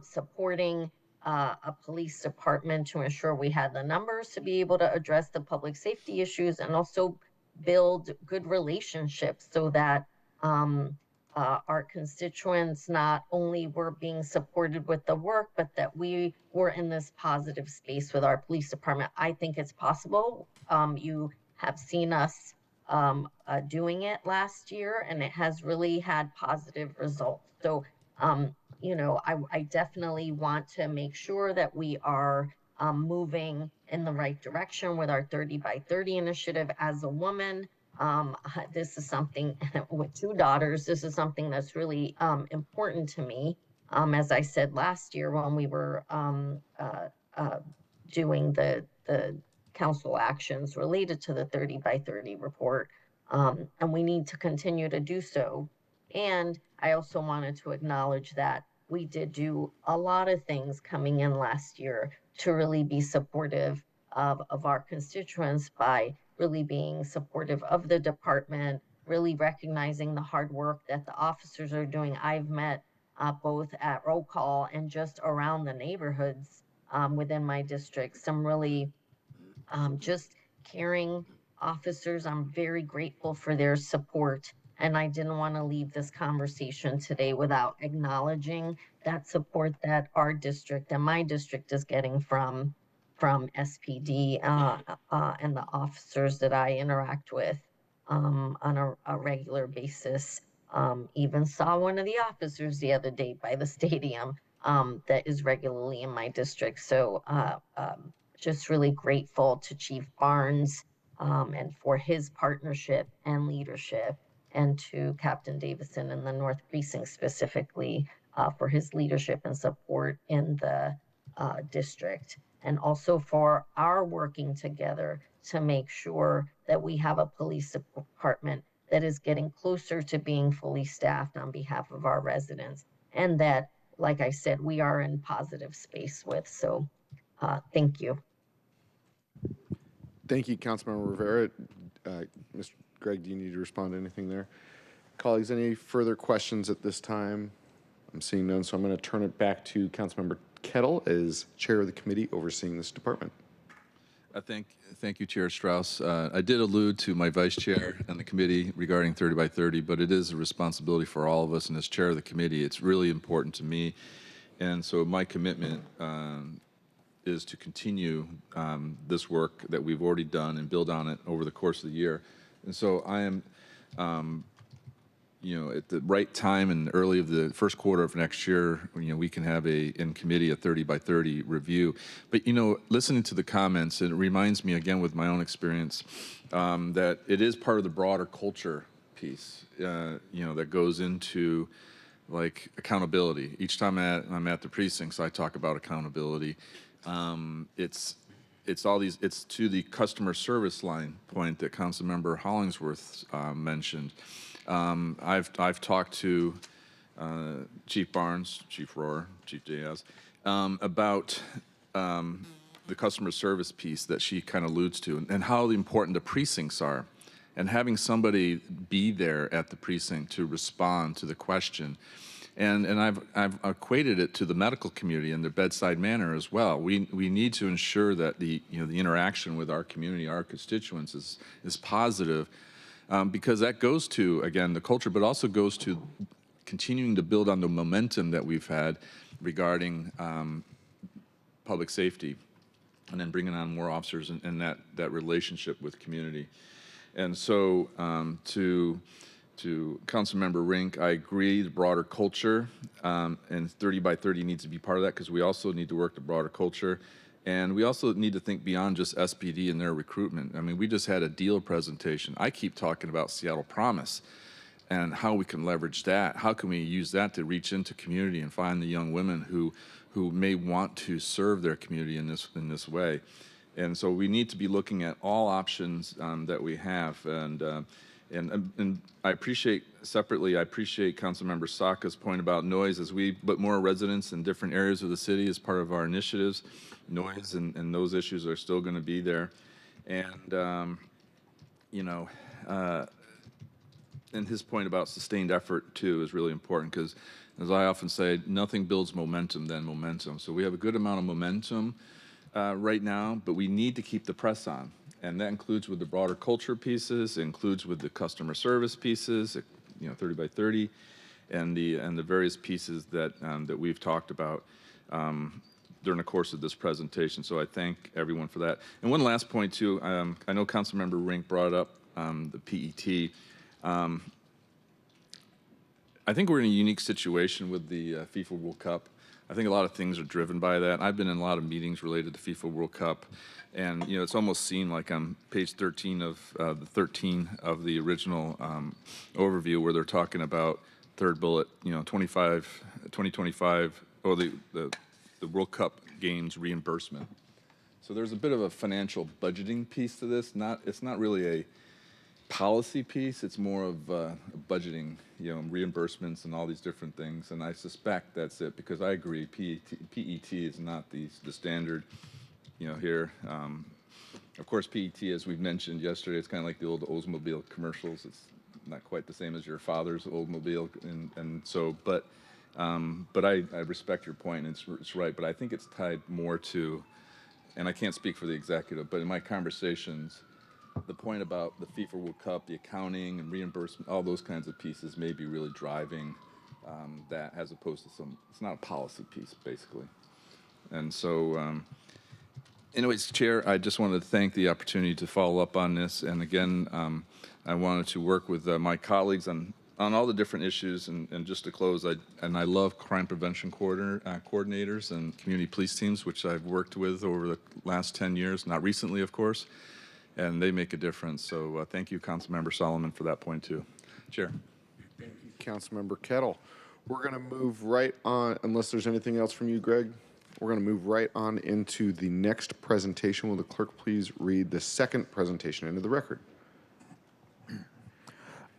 supporting a police department to ensure we had the numbers to be able to address the public safety issues and also build good relationships so that our constituents not only were being supported with the work, but that we were in this positive space with our police department. I think it's possible. You have seen us doing it last year, and it has really had positive results. So, I definitely want to make sure that we are moving in the right direction with our 30 by 30 initiative. As a woman, this is something with two daughters, this is something that's really important to me. As I said last year when we were doing the council actions related to the 30 by 30 report, and we need to continue to do so. And I also wanted to acknowledge that we did do a lot of things coming in last year to really be supportive of our constituents by really being supportive of the department, really recognizing the hard work that the officers are doing. I've met both at roll call and just around the neighborhoods within my district, some really just caring officers. I'm very grateful for their support. And I didn't want to leave this conversation today without acknowledging that support that our district and my district is getting from SPD and the officers that I interact with on a regular basis. Even saw one of the officers the other day by the stadium that is regularly in my district. So just really grateful to Chief Barnes and for his partnership and leadership, and to Captain Davison in the North Precinct specifically for his leadership and support in the district, and also for our working together to make sure that we have a police department that is getting closer to being fully staffed on behalf of our residents, and that, like I said, we are in positive space with. So thank you. Thank you, Councilmember Rivera. Mr. Gregg, do you need to respond to anything there? Colleagues, any further questions at this time? I'm seeing none, so I'm going to turn it back to Councilmember Kettle as chair of the committee overseeing this department. Thank you, Chair Strauss. I did allude to my vice chair and the committee regarding 30 by 30, but it is a responsibility for all of us, and as chair of the committee, it's really important to me. And so my commitment is to continue this work that we've already done and build on it over the course of the year. And so I am, at the right time and early of the first quarter of next year, we can have in committee a 30 by 30 review. But, listening to the comments, it reminds me again with my own experience that it is part of the broader culture piece, that goes into like accountability. Each time I'm at the precincts, I talk about accountability. It's all these. It's to the customer service line point that Councilmember Hollingsworth mentioned. I've talked to Chief Barnes, Chief Rohr, Chief Diaz about the customer service piece that she kind of alludes to, and how important the precincts are, and having somebody be there at the precinct to respond to the question. And I've equated it to the medical community and the bedside manner as well. We need to ensure that the interaction with our community, our constituents, is positive, because that goes to, again, the culture, but also goes to continuing to build on the momentum that we've had regarding public safety, and then bringing on more officers and that relationship with community. And so to Councilmember Rink, I agree, the broader culture, and 30 by 30 needs to be part of that, because we also need to work the broader culture. And we also need to think beyond just SPD and their recruitment. I mean, we just had a deal presentation. I keep talking about Seattle Promise and how we can leverage that. How can we use that to reach into community and find the young women who may want to serve their community in this way. And so we need to be looking at all options that we have. And I appreciate Councilmember Saka's point about noise. As we put more residents in different areas of the city as part of our initiatives, noise and those issues are still going to be there. And and his point about sustained effort too is really important, because, as I often say, nothing builds momentum than momentum. So we have a good amount of momentum right now, but we need to keep the press on. And that includes with the broader culture pieces, it includes with the customer service pieces, 30 by 30. and the various pieces that that we've talked about during the course of this presentation. So I thank everyone for that. And one last point too, I know Councilmember Rink brought up the PET. I think we're in a unique situation with the FIFA World Cup. I think a lot of things are driven by that. I've been in a lot of meetings related to FIFA World Cup, and it's almost seemed like on page 13 of the 13 of the original overview where they're talking about third bullet, 2025, or the World Cup games reimbursement. So there's a bit of a financial budgeting piece to this. It's not really a policy piece. It's more of budgeting, reimbursements and all these different things. And I suspect that's it, because I agree, PET is not the standard, here. Of course, PET, as we've mentioned yesterday, it's kind of like the old Oldsmobile commercials. It's not quite the same as your father's Oldsmobile, and so, but I respect your point, and it's right. But I think it's tied more to, and I can't speak for the executive, but in my conversations, the point about the FIFA World Cup, the accounting and reimbursement, all those kinds of pieces may be really driving that, as opposed to it's not a policy piece, basically. And so, anyways, Chair, I just wanted to thank the opportunity to follow up on this. And again, I wanted to work with my colleagues on all the different issues. And just to close, I love crime prevention coordinators and community police teams, which I've worked with over the last 10 years, not recently, of course. And they make a difference. So thank you, Councilmember Solomon, for that point too. Chair. Thank you, Councilmember Kettle. We're going to move right on, unless there's anything else from you, Greg. We're going to move right on into the next presentation. Will the clerk please read the second presentation into the record?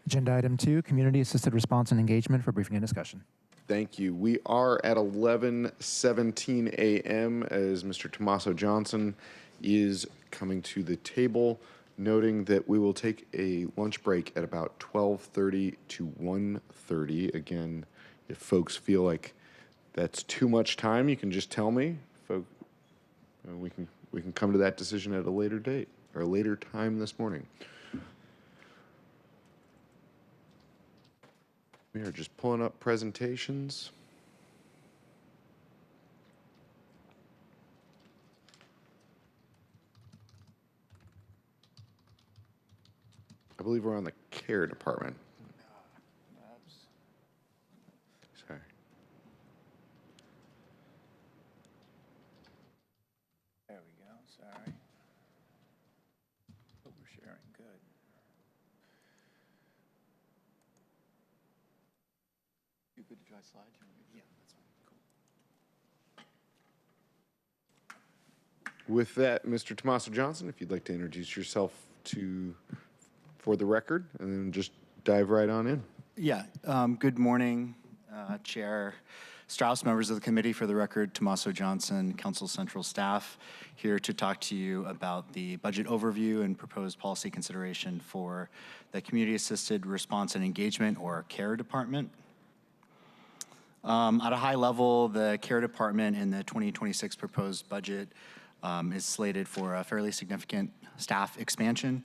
Agenda item 2, community assisted response and engagement for briefing and discussion. Thank you. We are at 11:17 a.m. as Mr. Tommaso Johnson is coming to the table, noting that we will take a lunch break at about 12:30 to 1:30. Again, if folks feel like that's too much time, you can just tell me. We can come to that decision at a later date or a later time this morning. We are just pulling up presentations. I believe we're on the care department. Sorry. There we go, sorry. But we're sharing, good. You good to try slides? Yeah, that's fine, cool. With that, Mr. Tommaso Johnson, if you'd like to introduce yourself for the record, and then just dive right on in. Yeah, good morning, Chair Strauss, members of the committee. For the record, Tommaso Johnson, Council Central staff, here to talk to you about the budget overview and proposed policy consideration for the Community Assisted Response and Engagement, or CARE department. At a high level, the CARE department in the 2026 proposed budget is slated for a fairly significant staff expansion.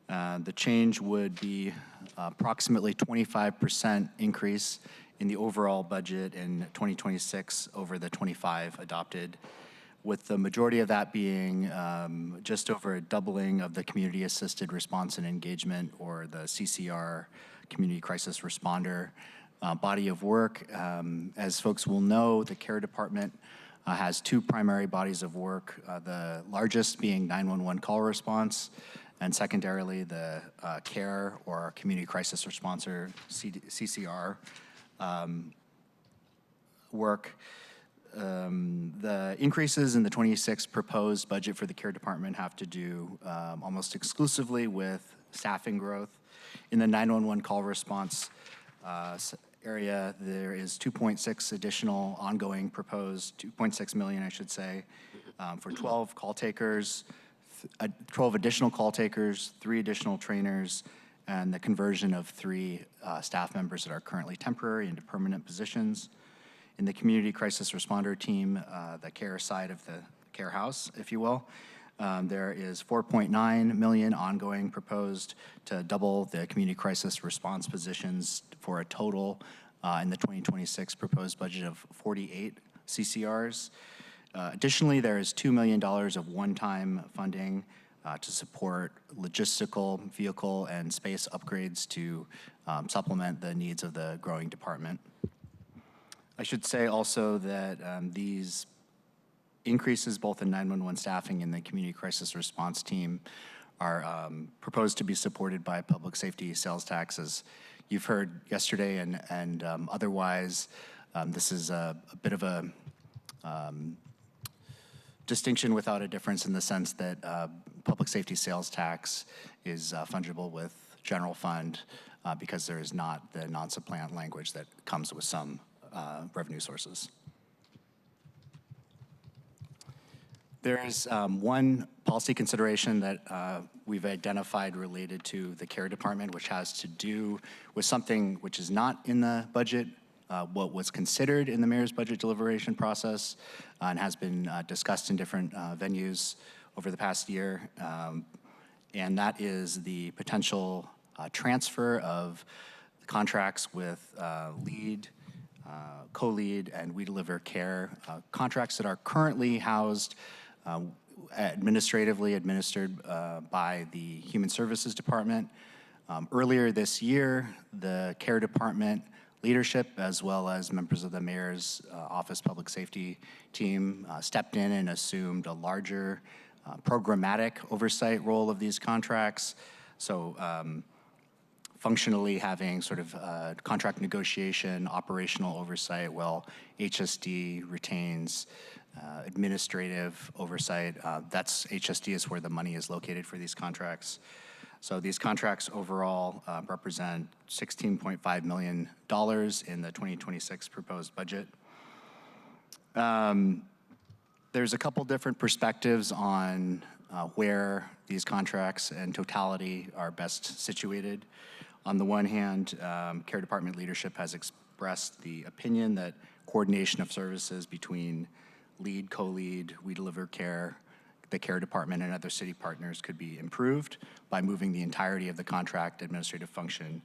The change would be approximately 25% increase in the overall budget in 2026 over the 25 adopted, with the majority of that being just over a doubling of the Community Assisted Response and Engagement, or the CCR, Community Crisis Responder body of work. As folks will know, the CARE department has two primary bodies of work, the largest being 911 call response, and secondarily the CARE, or Community Crisis Responder, CCR work. The increases in the 26 proposed budget for the CARE department have to do almost exclusively with staffing growth. In the 911 call response area, there is 2.6 additional ongoing proposed, 2.6 million, I should say, for 12 call takers, 12 additional call takers, 3 additional trainers, and the conversion of 3 staff members that are currently temporary into permanent positions. In the Community Crisis Responder team, the CARE side of the CARE house, if you will, there is 4.9 million ongoing proposed to double the Community Crisis Response positions for a total in the 2026 proposed budget of 48 CCRs. Additionally, there is $2 million of one-time funding to support logistical, vehicle, and space upgrades to supplement the needs of the growing department. I should say also that these increases both in 911 staffing and the community crisis response team are proposed to be supported by public safety sales tax. As you've heard yesterday and otherwise, this is a bit of a distinction without a difference in the sense that public safety sales tax is fungible with general fund because there is not the non-supplant language that comes with some revenue sources. There is one policy consideration that we've identified related to the care department, which has to do with something which is not in the budget, what was considered in the mayor's budget deliberation process and has been discussed in different venues over the past year. And that is the potential transfer of contracts with lead, co-lead, and We Deliver Care, contracts that are currently housed administratively administered by the Human Services Department. Earlier this year, the Care Department leadership, as well as members of the Mayor's Office Public Safety team, stepped in and assumed a larger programmatic oversight role of these contracts. So functionally having sort of contract negotiation, operational oversight, while HSD retains administrative oversight. That's HSD is where the money is located for these contracts. So these contracts overall represent $16.5 million in the 2026 proposed budget. There's a couple different perspectives on where these contracts in totality are best situated. On the one hand, Care Department leadership has expressed the opinion that coordination of services between lead, co-lead, We Deliver Care, the Care Department, and other city partners could be improved by moving the entirety of the contract administrative function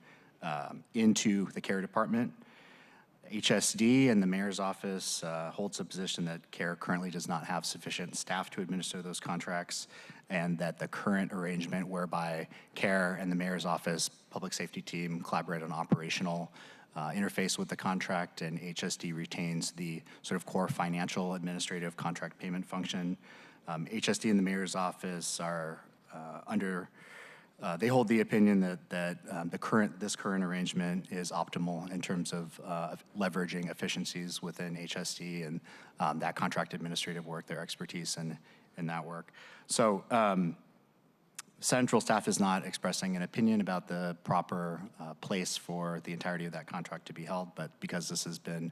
into the Care Department. HSD and the Mayor's Office holds a position that Care currently does not have sufficient staff to administer those contracts, and that the current arrangement whereby Care and the Mayor's Office Public Safety team collaborate on operational interface with the contract, and HSD retains the sort of core financial administrative contract payment function. HSD and the Mayor's Office are they hold the opinion that this current arrangement is optimal in terms of leveraging efficiencies within HSD and that contract administrative work, their expertise in that work. So central staff is not expressing an opinion about the proper place for the entirety of that contract to be held, but because this has been,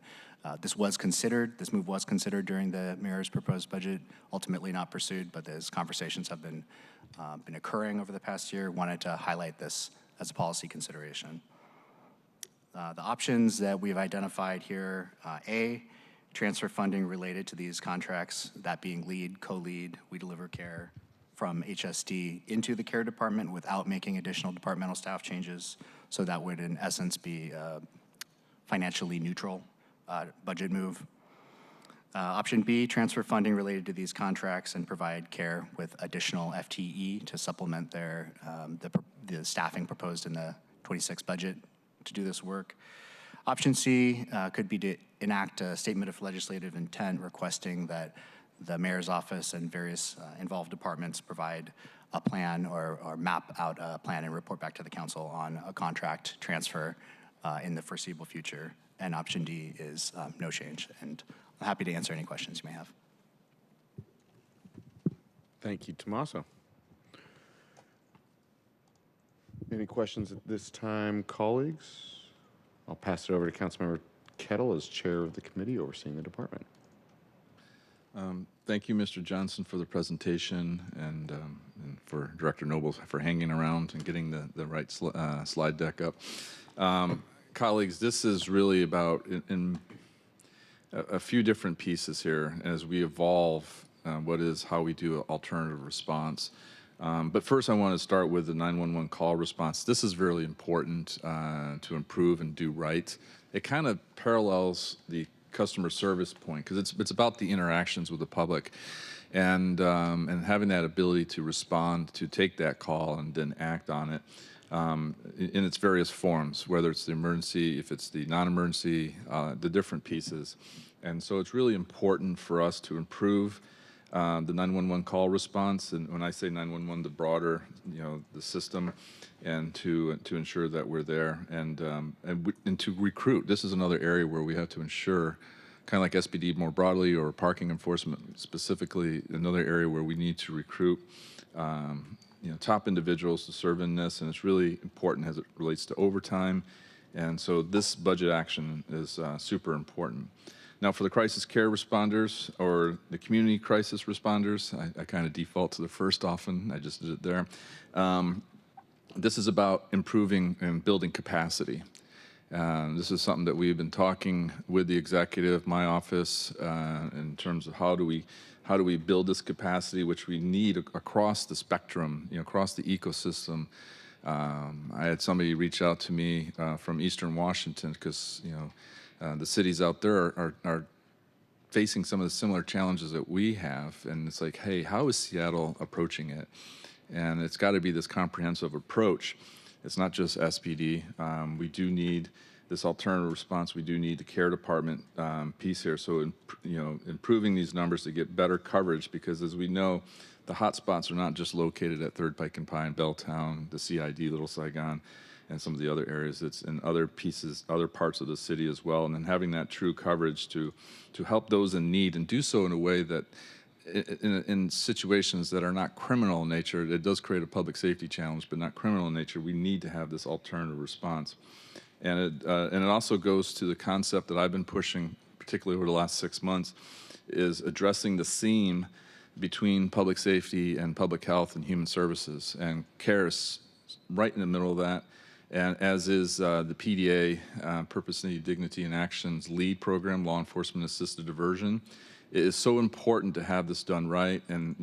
this move was considered during the mayor's proposed budget, ultimately not pursued, but as conversations have been occurring over the past year, wanted to highlight this as a policy consideration. The options that we've identified here, A, transfer funding related to these contracts, that being lead, co-lead, We Deliver Care, from HSD into the Care Department without making additional departmental staff changes. So that would in essence be a financially neutral budget move. Option B, transfer funding related to these contracts and provide Care with additional FTE to supplement their the staffing proposed in the 26 budget to do this work. Option C could be to enact a statement of legislative intent requesting that the Mayor's Office and various involved departments provide a plan or map out a plan and report back to the council on a contract transfer in the foreseeable future. And option D is no change. And I'm happy to answer any questions you may have. Thank you, Tommaso. Any questions at this time, colleagues? I'll pass it over to Councilmember Kettle as chair of the committee overseeing the department. Thank you, Mr. Johnson, for the presentation, and for Director Noble for hanging around and getting the right slide deck up. Colleagues, this is really about in a few different pieces here as we evolve how we do alternative response. But first, I want to start with the 911 call response. This is really important to improve and do right it kind of parallels the customer service point because it's about the interactions with the public, and having that ability to respond, to take that call and then act on it in its various forms, whether it's the emergency, if it's the non-emergency, the different pieces. And so it's really important for us to improve the 911 call response, and when I say 911, the broader, the system, and to ensure that we're there, and to recruit. This is another area where we have to ensure, kind of like SPD more broadly or parking enforcement specifically, another area where we need to recruit top individuals to serve in this, and it's really important as it relates to overtime. And so this budget action is super important. Now, for the crisis care responders or the community crisis responders, I kind of default to the first often. I just did it there. This is about improving and building capacity. This is something that we've been talking with the executive, my office, in terms of how do we build this capacity, which we need across the spectrum, across the ecosystem. I had somebody reach out to me from Eastern Washington because the cities out there are facing some of the similar challenges that we have, and it's like, hey, how is Seattle approaching it? And it's got to be this comprehensive approach. It's not just SPD. We do need this alternative response. We do need the care department piece here. So, improving these numbers to get better coverage, because as we know, the hot spots are not just located at Third Pike and Pine, Belltown, the CID, Little Saigon, and some of the other areas. It's in other pieces, other parts of the city as well. And then having that true coverage to help those in need, and do so in a way that in situations that are not criminal in nature. It does create a public safety challenge, but not criminal in nature. We need to have this alternative response. And it also goes to the concept that I've been pushing, particularly over the last 6 months, is addressing the seam between public safety and public health and human services. And CARE is right in the middle of that, and as is the PDA, Purpose, Need, Dignity, and Action's lead program, Law Enforcement Assisted Diversion. It is so important to have this done right and,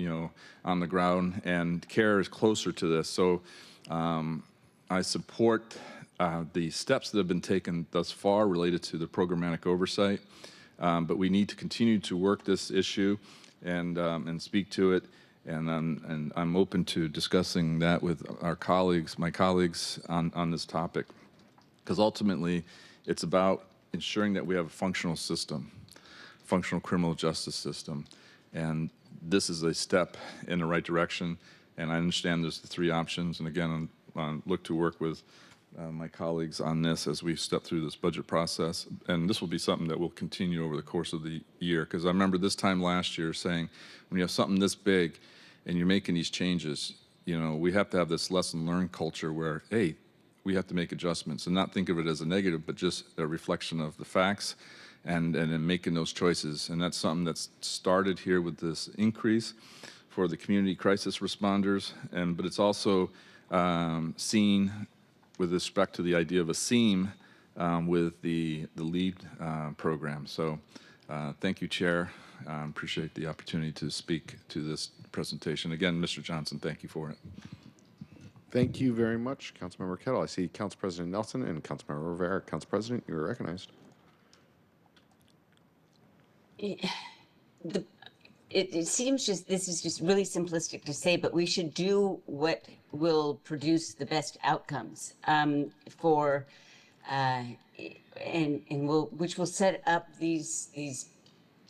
on the ground, and CARE is closer to this. So I support the steps that have been taken thus far related to the programmatic oversight, but we need to continue to work this issue and speak to it. And I'm open to discussing that with my colleagues on this topic, because ultimately it's about ensuring that we have a functional system, functional criminal justice system. And this is a step in the right direction. And I understand there's the three options. And again, I look to work with my colleagues on this as we step through this budget process. And this will be something that will continue over the course of the year. Because I remember this time last year saying, when you have something this big and you're making these changes, we have to have this lesson learned culture where, hey, we have to make adjustments and not think of it as a negative, but just a reflection of the facts and in making those choices. And that's something that's started here with this increase for the community crisis responders, but it's also seen with respect to the idea of a seam with the LEAD program. So thank you, Chair. Appreciate the opportunity to speak to this presentation. Again, Mr. Johnson, thank you for it. Thank you very much, Councilmember Kettle. I see Council President Nelson and Councilmember Rivera. Council President, you're recognized. It seems this is just really simplistic to say, but we should do what will produce the best outcomes which will set up these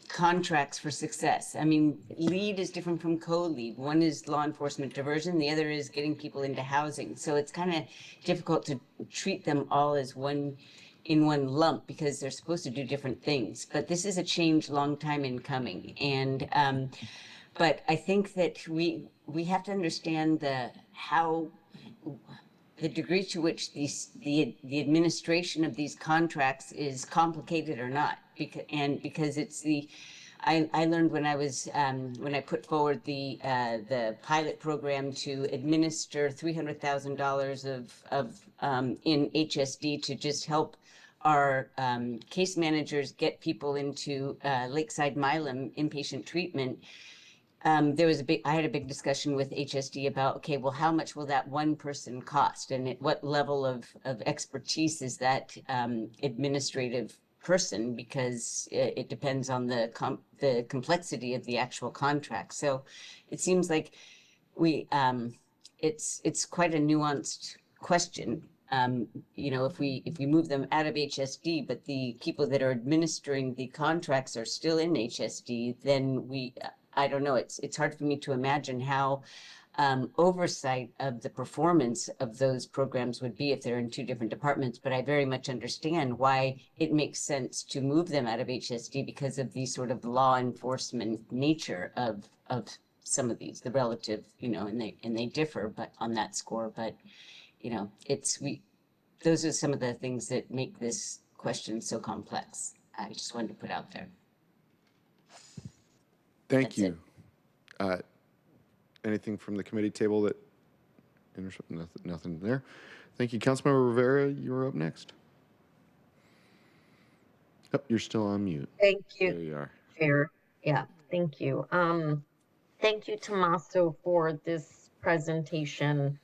contracts for success. I mean, LEAD is different from co-LEAD. One is law enforcement diversion, the other is getting people into housing. So it's kind of difficult to treat them all as one lump, because they're supposed to do different things. But this is a change long time in coming. And but I think that we have to understand the degree to which the administration of these contracts is complicated or not, because it's I learned when I put forward the pilot program to administer $300,000 of in HSD to just help our case managers get people into Lakeside Milam inpatient treatment. I had a big discussion with HSD about, okay, well, how much will that one person cost? And at what level of expertise is that administrative person? Because it depends on the complexity of the actual contract. So it seems like it's quite a nuanced question. If we move them out of HSD, but the people that are administering the contracts are still in HSD, then I don't know, it's hard for me to imagine how oversight of the performance of those programs would be if they're in two different departments. But I very much understand why it makes sense to move them out of HSD because of the sort of law enforcement nature of some of these, the relative, and they differ, but on that score. But those are some of the things that make this question so complex. I just wanted to put out there. Thank That's you. Anything from the committee table that, nothing there. Thank you. Councilmember Rivera, you're up next. Oh, you're still on mute. Thank you. There you are. Chair. Yeah, thank you. Thank you, Tommaso, for this presentation.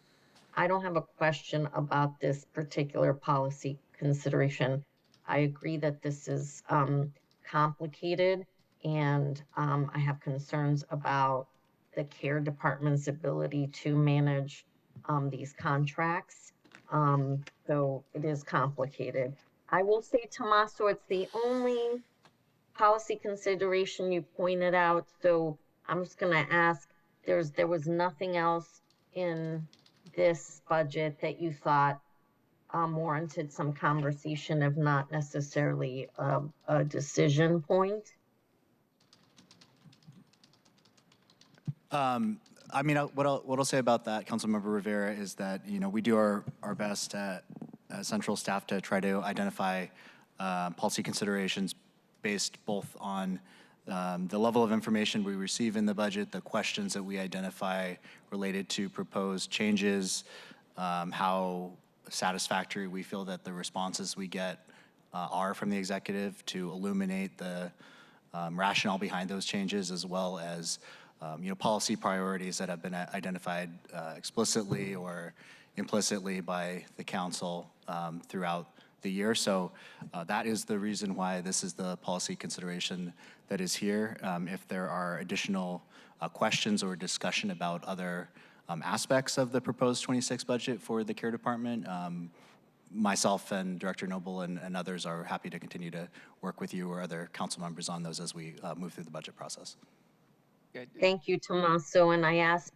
I don't have a question about this particular policy consideration. I agree that this is complicated, and I have concerns about the care department's ability to manage these contracts. So it is complicated. I will say, Tommaso, it's the only policy consideration you pointed out. So I'm just going to ask, there was nothing else in this budget that you thought warranted some conversation, if not necessarily a decision point? I mean, what I'll say about that, Councilmember Rivera, is that, we do our best at central staff to try to identify policy considerations based both on the level of information we receive in the budget, the questions that we identify related to proposed changes, how satisfactory we feel that the responses we get are from the executive to illuminate the rationale behind those changes, as well as policy priorities that have been identified explicitly or implicitly by the council throughout the year. So that is the reason why this is the policy consideration that is here. If there are additional questions or discussion about other aspects of the proposed 26 budget for the care department, myself and Director Noble and others are happy to continue to work with you or other council members on those as we move through the budget process. Thank you, Tommaso. And I asked,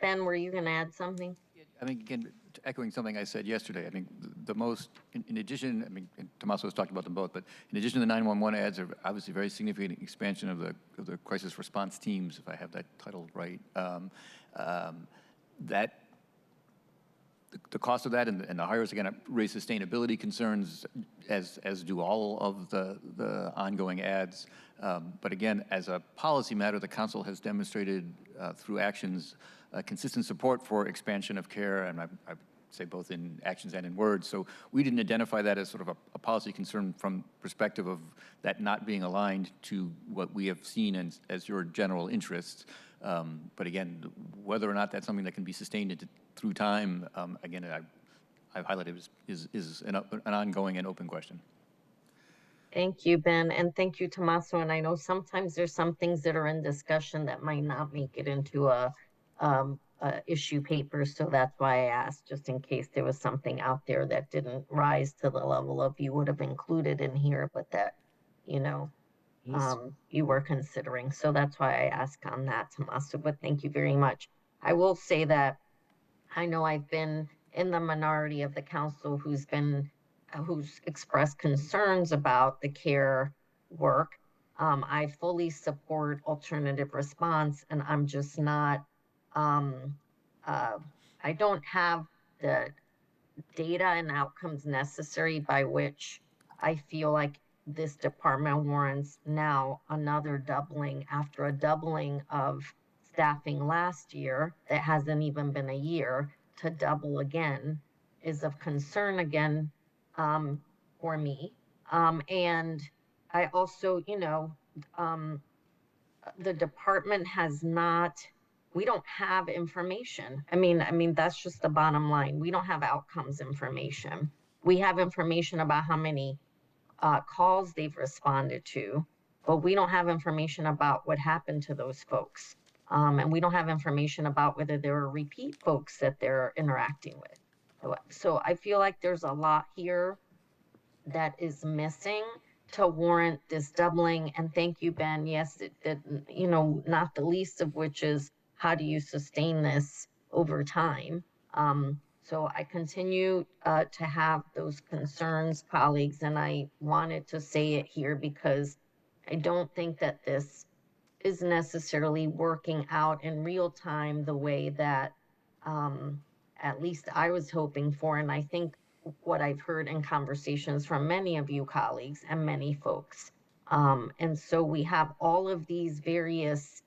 Ben, were you going to add something? I mean, again, echoing something I said yesterday, I think the most, in addition, I mean, Tommaso was talking about them both, but in addition to the 911 ads are obviously very significant expansion of the crisis response teams, if I have that title right. The cost of that and the hires are going to raise sustainability concerns, as do all of the ongoing ads. But again, as a policy matter, the council has demonstrated through actions consistent support for expansion of care, and I say both in actions and in words. So we didn't identify that as sort of a policy concern from perspective of that not being aligned to what we have seen as your general interests. But again, whether or not that's something that can be sustained through time, again, I've highlighted is an ongoing and open question. Thank you, Ben, and thank you, Tommaso. And I know sometimes there's some things that are in discussion that might not make it into a issue paper, so that's why I asked, just in case there was something out there that didn't rise to the level of you would have included in here, but that, you were considering. So that's why I asked on that, Tommaso, but thank you very much. I will say that I know I've been in the minority of the council who's expressed concerns about the care work. I fully support alternative response, and I'm just not, I don't have the data and outcomes necessary by which I feel like this department warrants now another doubling after a doubling of staffing last year that hasn't even been a year. To double again is of concern again for me. And I also, the department has not, we don't have information. I mean, that's just the bottom line. We don't have outcomes information. We have information about how many calls they've responded to, but we don't have information about what happened to those folks. And we don't have information about whether there are repeat folks that they're interacting with. So I feel like there's a lot here that is missing to warrant this doubling. And thank you, Ben. Yes, you know, not the least of which is how do you sustain this over time? So I continue to have those concerns, colleagues, and I wanted to say it here because I don't think that this is necessarily working out in real time the way that at least I was hoping for. And I think what I've heard in conversations from many of you colleagues and many folks. And so we have all of these various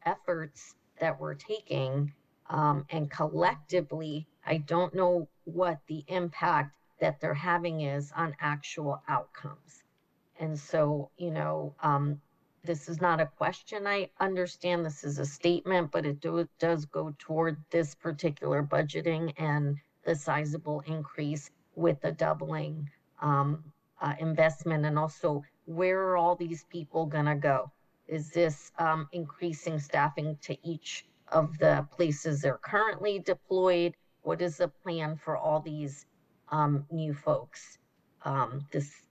efforts that we're taking, and collectively, I don't know what the impact that they're having is on actual outcomes. And so, you know, this is not a question. I understand this is a statement, but it does go toward this particular budgeting and the sizable increase with the doubling investment. And also, where are all these people going to go? Is this increasing staffing to each of the places they're currently deployed? What is the plan for all these new folks? This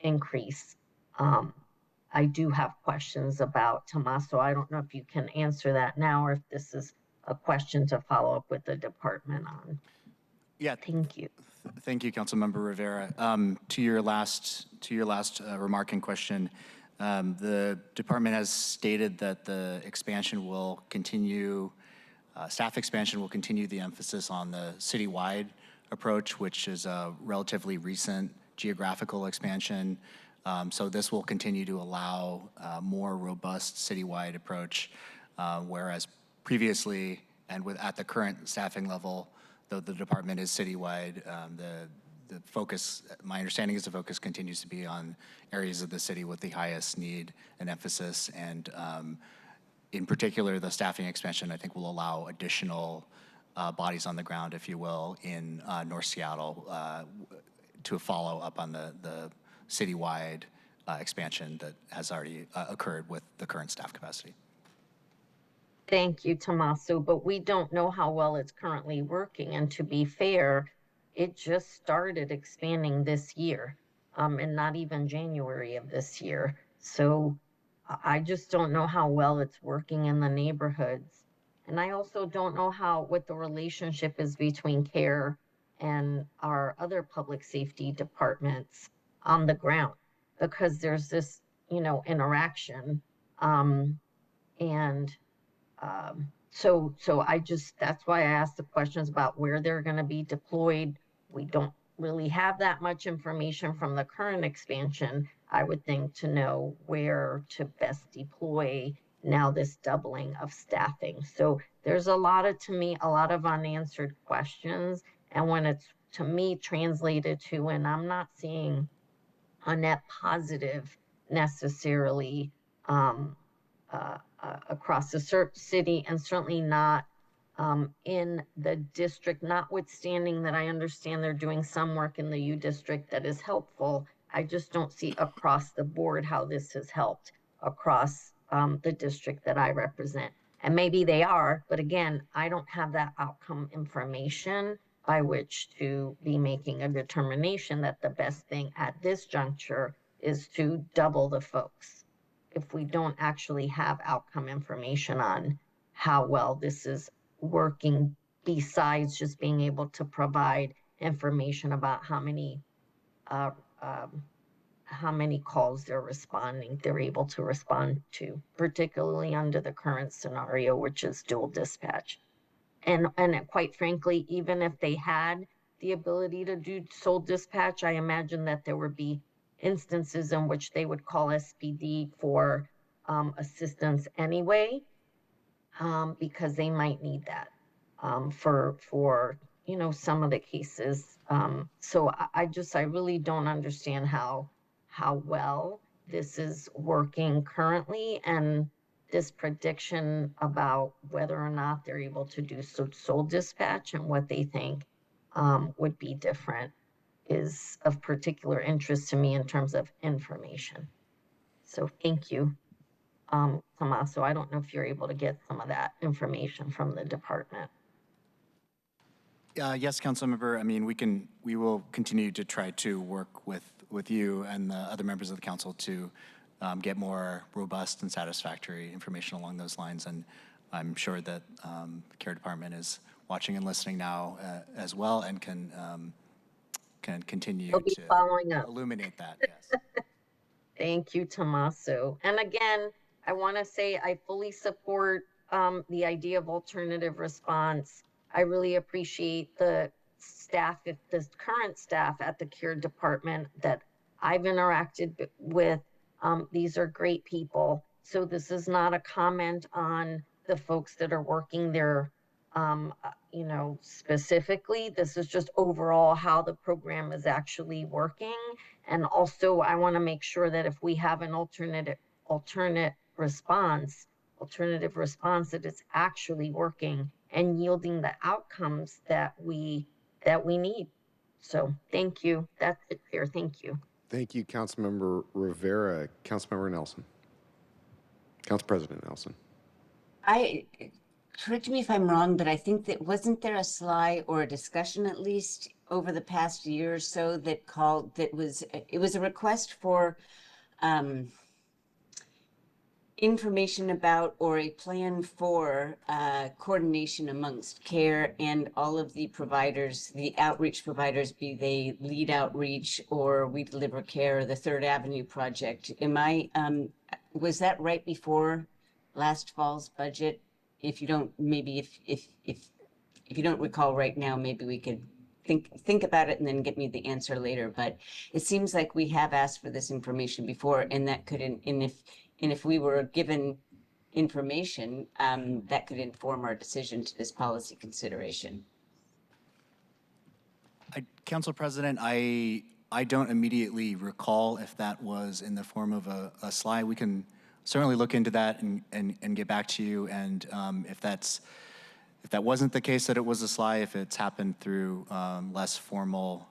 increase. I do have questions about, Tommaso. I don't know if you can answer that now or if this is a question to follow up with the department on. Yeah. Thank you. Thank you, Councilmember Rivera. To your last remark and question, the department has stated that the expansion will continue, staff expansion will continue the emphasis on the citywide approach, which is a relatively recent geographical expansion. So this will continue to allow a more robust citywide approach, whereas previously and at the current staffing level, though the department is citywide, the focus, my understanding is the focus continues to be on areas of the city with the highest need and emphasis. And in particular, the staffing expansion, I think, will allow additional bodies on the ground, if you will, in North Seattle to follow up on the citywide expansion that has already occurred with the current staff capacity. Thank you, Tommaso, but we don't know how well it's currently working. And to be fair, it just started expanding this year, and not even January of this year. So I just don't know how well it's working in the neighborhoods. And I also don't know what the relationship is between CARE and our other public safety departments on the ground, because there's this, you know, interaction. So that's why I asked the questions about where they're going to be deployed. We don't really have that much information from the current expansion, I would think, to know where to best deploy now this doubling of staffing. So there's to me, a lot of unanswered questions. And when it's, to me, translated to, and I'm not seeing a net positive necessarily across the city, and certainly not in the district, notwithstanding that I understand they're doing some work in the U district that is helpful. I just don't see across the board how this has helped across the district that I represent. And maybe they are, but again, I don't have that outcome information by which to be making a determination that the best thing at this juncture is to double the folks, if we don't actually have outcome information on how well this is working, besides just being able to provide information about how many calls they're able to respond to, particularly under the current scenario, which is dual dispatch. And quite frankly, even if they had the ability to do sole dispatch, I imagine that there would be instances in which they would call SPD for assistance anyway, because they might need that for you know, some of the cases. So I really don't understand how well this is working currently, and this prediction about whether or not they're able to do soul dispatch and what they think would be different is of particular interest to me in terms of information. So thank you, Tommaso. I don't know if you're able to get some of that information from the department. Yes, Councilmember. I mean, we will continue to try to work with you and the other members of the council to get more robust and satisfactory information along those lines. And I'm sure that the care department is watching and listening now as well, and can continue They'll be to following up. illuminate that. Yes. Thank you, Tommaso. And again, I want to say I fully support the idea of alternative response. I really appreciate the staff, if the current staff at the care department that I've interacted with. These are great people. So this is not a comment on the folks that are working there, you know, specifically. This is just overall how the program is actually working. And also, I want to make sure that if we have an alternative response, that it's actually working and yielding the outcomes that we need. So thank you. That's it there. Thank you. Thank you, Councilmember Rivera. Councilmember Nelson. Council President Nelson. Correct me if I'm wrong, but I think that wasn't there a slide or a discussion at least over the past year or so that it was a request for information about or a plan for coordination amongst care and all of the providers, the outreach providers, be they lead outreach or We Deliver Care or the Third Avenue Project. Was that right before last fall's budget? If you don't, maybe if you don't recall right now, maybe we could think about it and then get me the answer later. But it seems like we have asked for this information before, and that could, and if we were given information, that could inform our decision to this policy consideration. Council President, I don't immediately recall if that was in the form of a slide. We can certainly look into that and get back to you. And if that wasn't the case, that it was a slide, if it's happened through less formal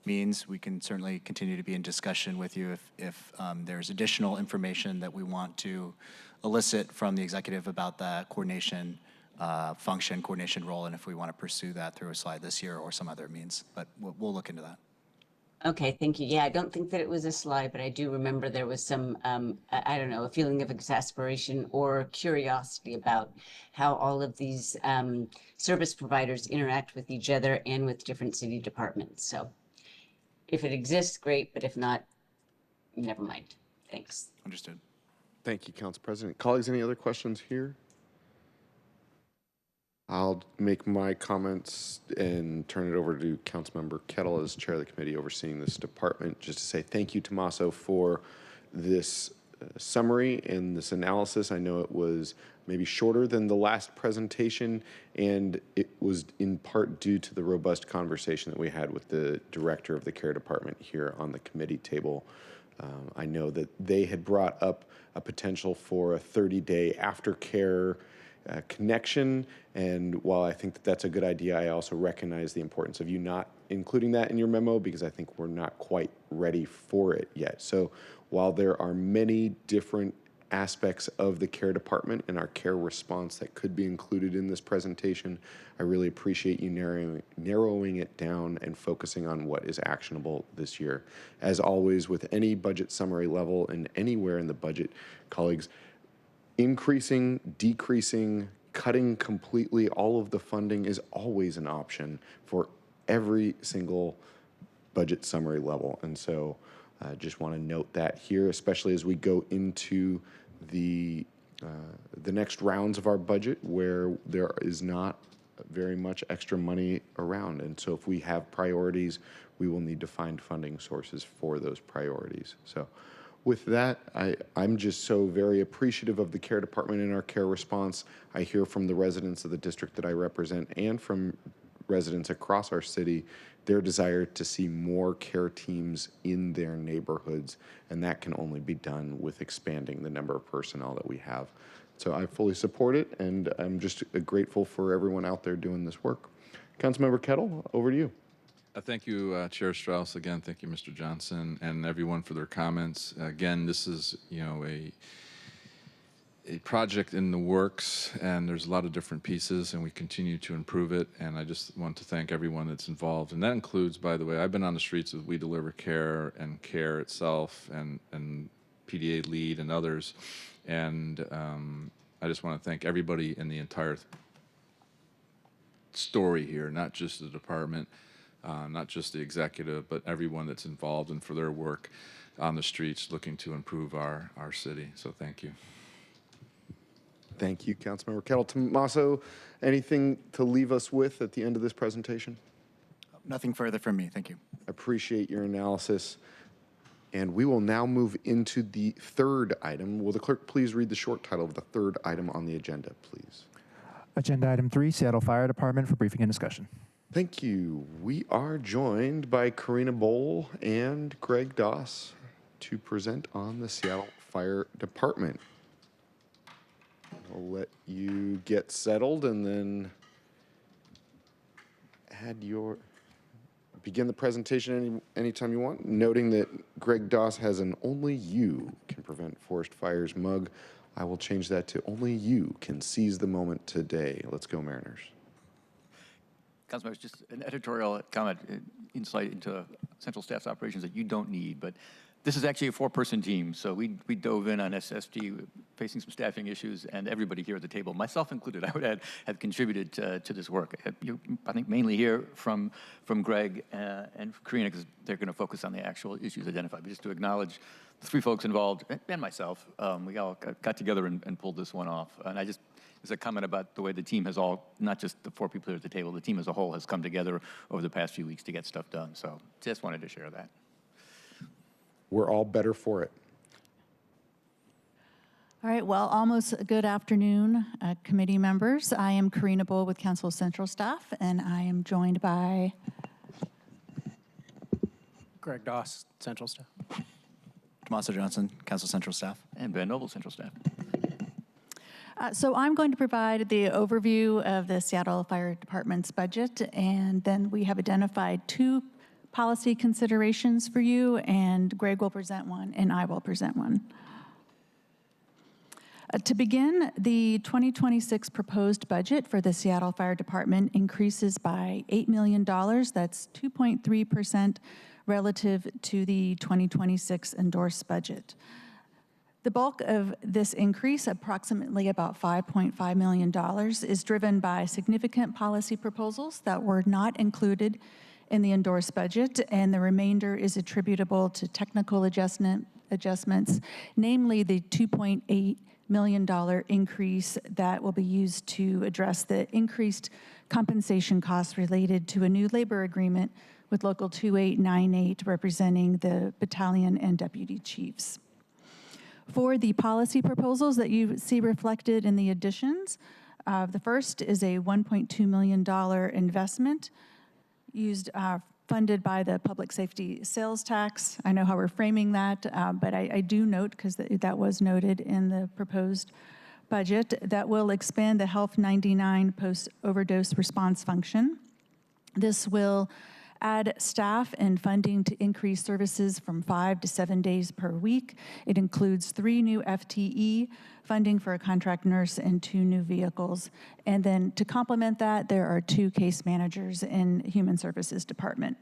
means, we can certainly continue to be in discussion with you if there's additional information that we want to elicit from the executive about that coordination function, coordination role, and if we want to pursue that through a slide this year or some other means. But we'll look into that. Okay, thank you. Yeah, I don't think that it was a slide, but I do remember there was some, I don't know, a feeling of exasperation or curiosity about how all of these service providers interact with each other and with different city departments. So if it exists, great, but if not, never mind. Thanks. Understood. Thank you, Council President. Colleagues, any other questions here? I'll make my comments and turn it over to Councilmember Kettle as chair of the committee overseeing this department, just to say thank you, Tommaso, for this summary and this analysis. I know it was maybe shorter than the last presentation, and it was in part due to the robust conversation that we had with the director of the care department here on the committee table. I know that they had brought up a potential for a 30-day aftercare connection, and while I think that that's a good idea, I also recognize the importance of you not including that in your memo, because I think we're not quite ready for it yet. So while there are many different aspects of the care department and our care response that could be included in this presentation, I really appreciate you narrowing it down and focusing on what is actionable this year. As always, with any budget summary level and anywhere in the budget, colleagues, increasing, decreasing, cutting completely all of the funding is always an option for every single budget summary level. And so I just want to note that here, especially as we go into the next rounds of our budget where there is not very much extra money around. And so if we have priorities, we will need to find funding sources for those priorities. So with that, I'm just so very appreciative of the care department and our care response. I hear from the residents of the district that I represent and from residents across our city their desire to see more care teams in their neighborhoods, and that can only be done with expanding the number of personnel that we have. So I fully support it, and I'm just grateful for everyone out there doing this work. Councilmember Kettle, over to you. Thank you, Chair Strauss. Again, thank you, Mr. Johnson, and everyone for their comments. Again, this is, a project in the works, and there's a lot of different pieces, and we continue to improve it. And I just want to thank everyone that's involved, and that includes, by the way, I've been on the streets with We Deliver Care and Care itself, and PDA Lead and others, and I just want to thank everybody in the entire story here, not just the department, not just the executive, but everyone that's involved and for their work on the streets looking to improve our city. So thank you. Thank you, Councilmember Kettle. Tommaso, anything to leave us with at the end of this presentation? Nothing further from me. Thank you. Appreciate your analysis. And we will now move into the third item. Will the clerk please read the short title of the third item on the agenda, please? Agenda item 3, Seattle Fire Department for briefing and discussion. Thank you. We are joined by Karina Bowl and Greg Doss to present on the Seattle Fire Department. I'll let you get settled and then begin the presentation anytime you want, noting that Greg Doss has an "Only You Can Prevent Forest Fires" mug. I will change that to "Only You Can Seize the Moment Today." Let's go, Mariners. Councilmembers, just an editorial comment, insight into central staff's operations that you don't need, but this is actually a 4-person team, so we dove in on SSD, facing some staffing issues, and everybody here at the table, myself included, I would add, have contributed to this work. I think mainly hear from Greg and Karina, because they're going to focus on the actual issues identified. But just to acknowledge the 3 folks involved, and myself, we all got together and pulled this one off. And I just, as a comment about the way the team has all, not just the 4 people here at the table, the team as a whole has come together over the past few weeks to get stuff done. So just wanted to share that. We're all better for it. All right, well, almost good afternoon, committee members. I am Karina Bowl with Council Central Staff, and I am joined by Greg Doss, Central Staff. Tommaso Johnson, Council Central Staff. And Ben Noble, Central Staff. So I'm going to provide the overview of the Seattle Fire Department's budget, and then we have identified 2 policy considerations for you, and Greg will present one, and I will present one. To begin, the 2026 proposed budget for the Seattle Fire Department increases by $8 million. That's 2.3% relative to the 2026 endorsed budget. The bulk of this increase, approximately about $5.5 million, is driven by significant policy proposals that were not included in the endorsed budget, and the remainder is attributable to technical adjustments, namely the $2.8 million increase that will be used to address the increased compensation costs related to a new labor agreement with Local 2898 representing the battalion and deputy chiefs. For the policy proposals that you see reflected in the additions, the first is a $1.2 million investment funded by the public safety sales tax. I know how we're framing that, but I do note, because that was noted in the proposed budget, that will expand the Health 99 post-overdose response function. This will add staff and funding to increase services from 5 to 7 days per week. It includes 3 new FTE, funding for a contract nurse, and 2 new vehicles. And then to complement that, there are 2 case managers in Human Services Department.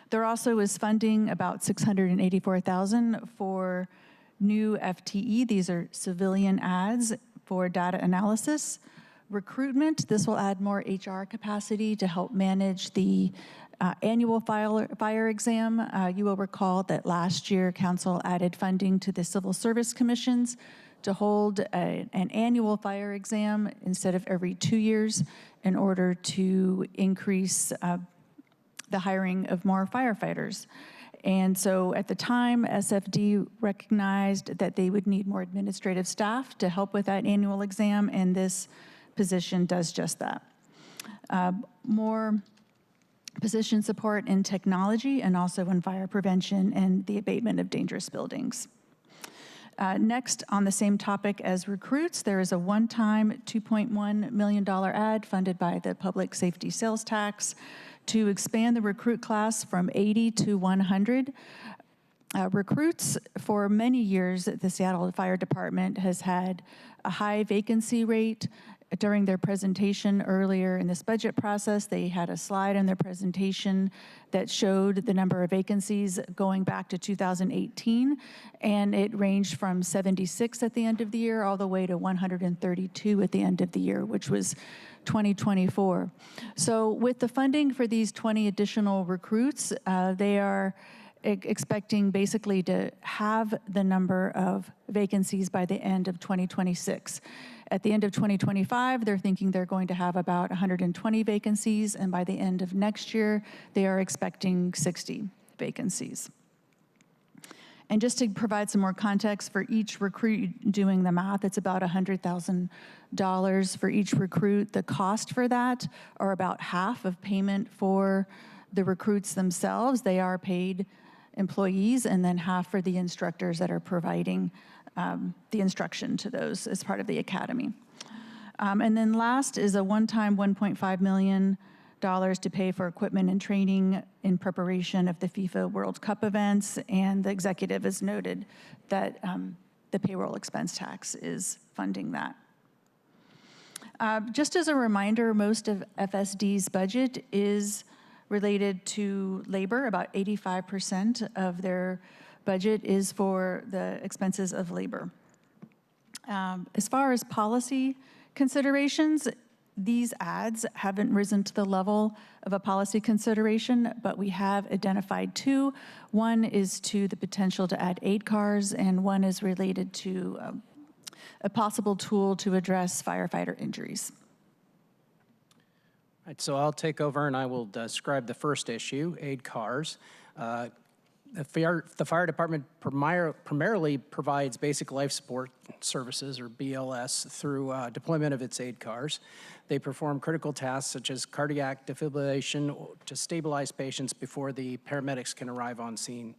There also is funding about $684,000 for new FTE. These are civilian ads for data analysis. Recruitment, this will add more HR capacity to help manage the annual fire exam. You will recall that last year, Council added funding to the Civil Service Commissions to hold an annual fire exam instead of every 2 years in order to increase the hiring of more firefighters. And so at the time, SFD recognized that they would need more administrative staff to help with that annual exam, and this position does just that. More position support in technology and also in fire prevention and the abatement of dangerous buildings. Next, on the same topic as recruits, there is a one-time $2.1 million ad funded by the public safety sales tax to expand the recruit class from 80 to 100. Recruits, for many years, the Seattle Fire Department has had a high vacancy rate. During their presentation earlier in this budget process, they had a slide in their presentation that showed the number of vacancies going back to 2018, and it ranged from 76 at the end of the year all the way to 132 at the end of the year, which was 2024. So with the funding for these 20 additional recruits, they are expecting basically to have the number of vacancies by the end of 2026. At the end of 2025, they're thinking they're going to have about 120 vacancies, and by the end of next year, they are expecting 60 vacancies. And just to provide some more context for each recruit, doing the math, it's about $100,000 for each recruit. The cost for that are about half of payment for the recruits themselves. They are paid employees, and then half for the instructors that are providing the instruction to those as part of the academy. And then last is a one-time $1.5 million to pay for equipment and training in preparation of the FIFA World Cup events, and the executive has noted that the payroll expense tax is funding that. Just as a reminder, most of FSD's budget is related to labor. About 85% of their budget is for the expenses of labor. As far as policy considerations, these ads haven't risen to the level of a policy consideration, but we have identified two. One is to the potential to add aid cars, and one is related to a possible tool to address firefighter injuries. All right, so I'll take over and I will describe the first issue, aid cars. The fire department primarily provides basic life support services, or BLS, through deployment of its aid cars. They perform critical tasks such as cardiac defibrillation to stabilize patients before the paramedics can arrive on scene.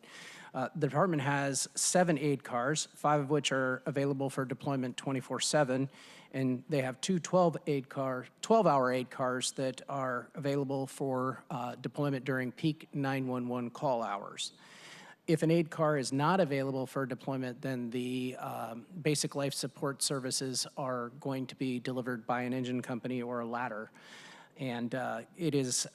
The department has 7 aid cars, 5 of which are available for deployment 24/7, and they have 2 12-hour aid cars that are available for deployment during peak 911 call hours. If an aid car is not available for deployment, then the basic life support services are going to be delivered by an engine company or a ladder. And it is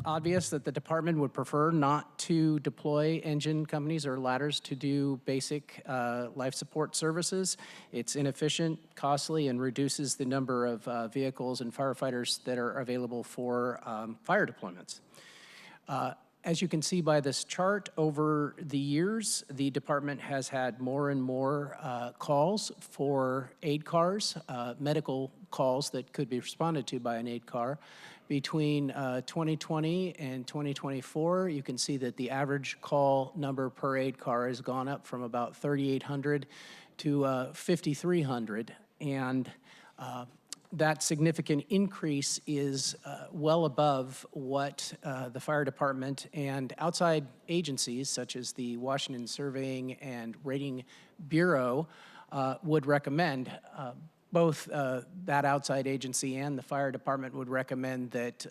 obvious that the department would prefer not to deploy engine companies or ladders to do basic life support services. It's inefficient, costly, and reduces the number of vehicles and firefighters that are available for fire deployments. As you can see by this chart, over the years, the department has had more and more calls for aid cars, medical calls that could be responded to by an aid car. Between 2020 and 2024, you can see that the average call number per aid car has gone up from about 3,800 to 5,300. And that significant increase is well above what the fire department and outside agencies such as the Washington Surveying and Rating Bureau would recommend. Both that outside agency and the fire department would recommend that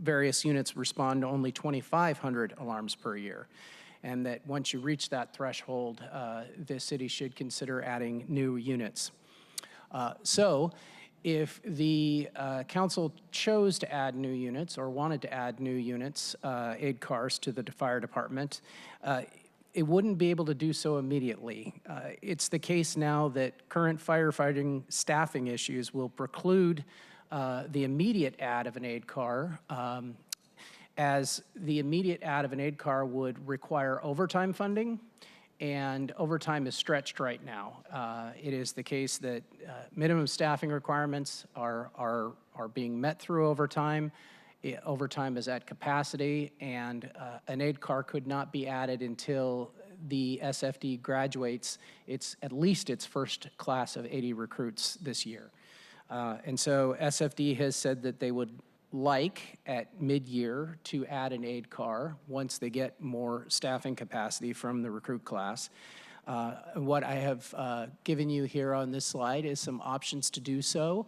various units respond to only 2,500 alarms per year, and that once you reach that threshold, the city should consider adding new units. So if the council chose to add new units or wanted to add new units, aid cars to the fire department, it wouldn't be able to do so immediately. It's the case now that current firefighting staffing issues will preclude the immediate add of an aid car, as the immediate add of an aid car would require overtime funding, and overtime is stretched right now. It is the case that minimum staffing requirements are being met through overtime. Overtime is at capacity, and an aid car could not be added until the SFD graduates at least its first class of 80 recruits this year. And so SFD has said that they would like at mid-year to add an aid car once they get more staffing capacity from the recruit class. What I have given you here on this slide is some options to do so.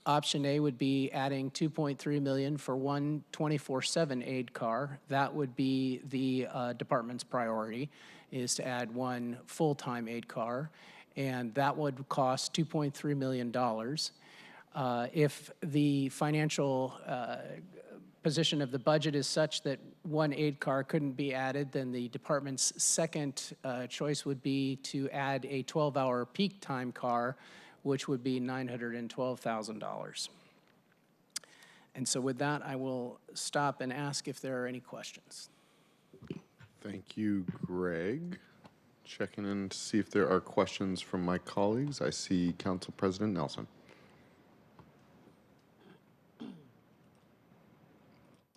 Option A would be adding $2.3 million for one 24/7 aid car. That would be the department's priority, is to add one full-time aid car, and that would cost $2.3 million. If the financial position of the budget is such that one aid car couldn't be added, then the department's second choice would be to add a 12-hour peak time car, which would be $912,000. And so with that, I will stop and ask if there are any questions. Thank you, Greg. Checking in to see if there are questions from my colleagues. I see Council President Nelson.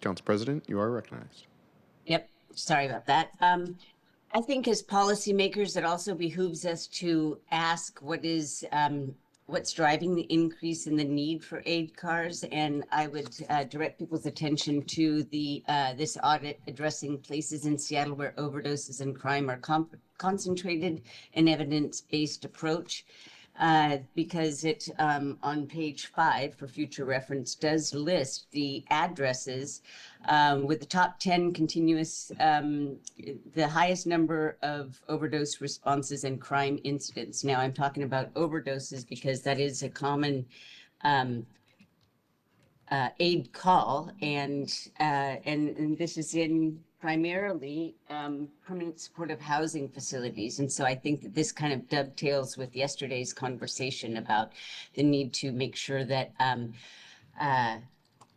Council President, you are recognized. Yep, sorry about that. I think as policymakers, it also behooves us to ask what's driving the increase in the need for aid cars. And I would direct people's attention to this audit addressing places in Seattle where overdoses and crime are concentrated, an evidence-based approach. Because it, on page 5, for future reference, does list the addresses with the top 10 continuous, the highest number of overdose responses and crime incidents. Now, I'm talking about overdoses because that is a common aid call, and this is in primarily permanent supportive housing facilities. And so I think that this kind of dovetails with yesterday's conversation about the need to make sure that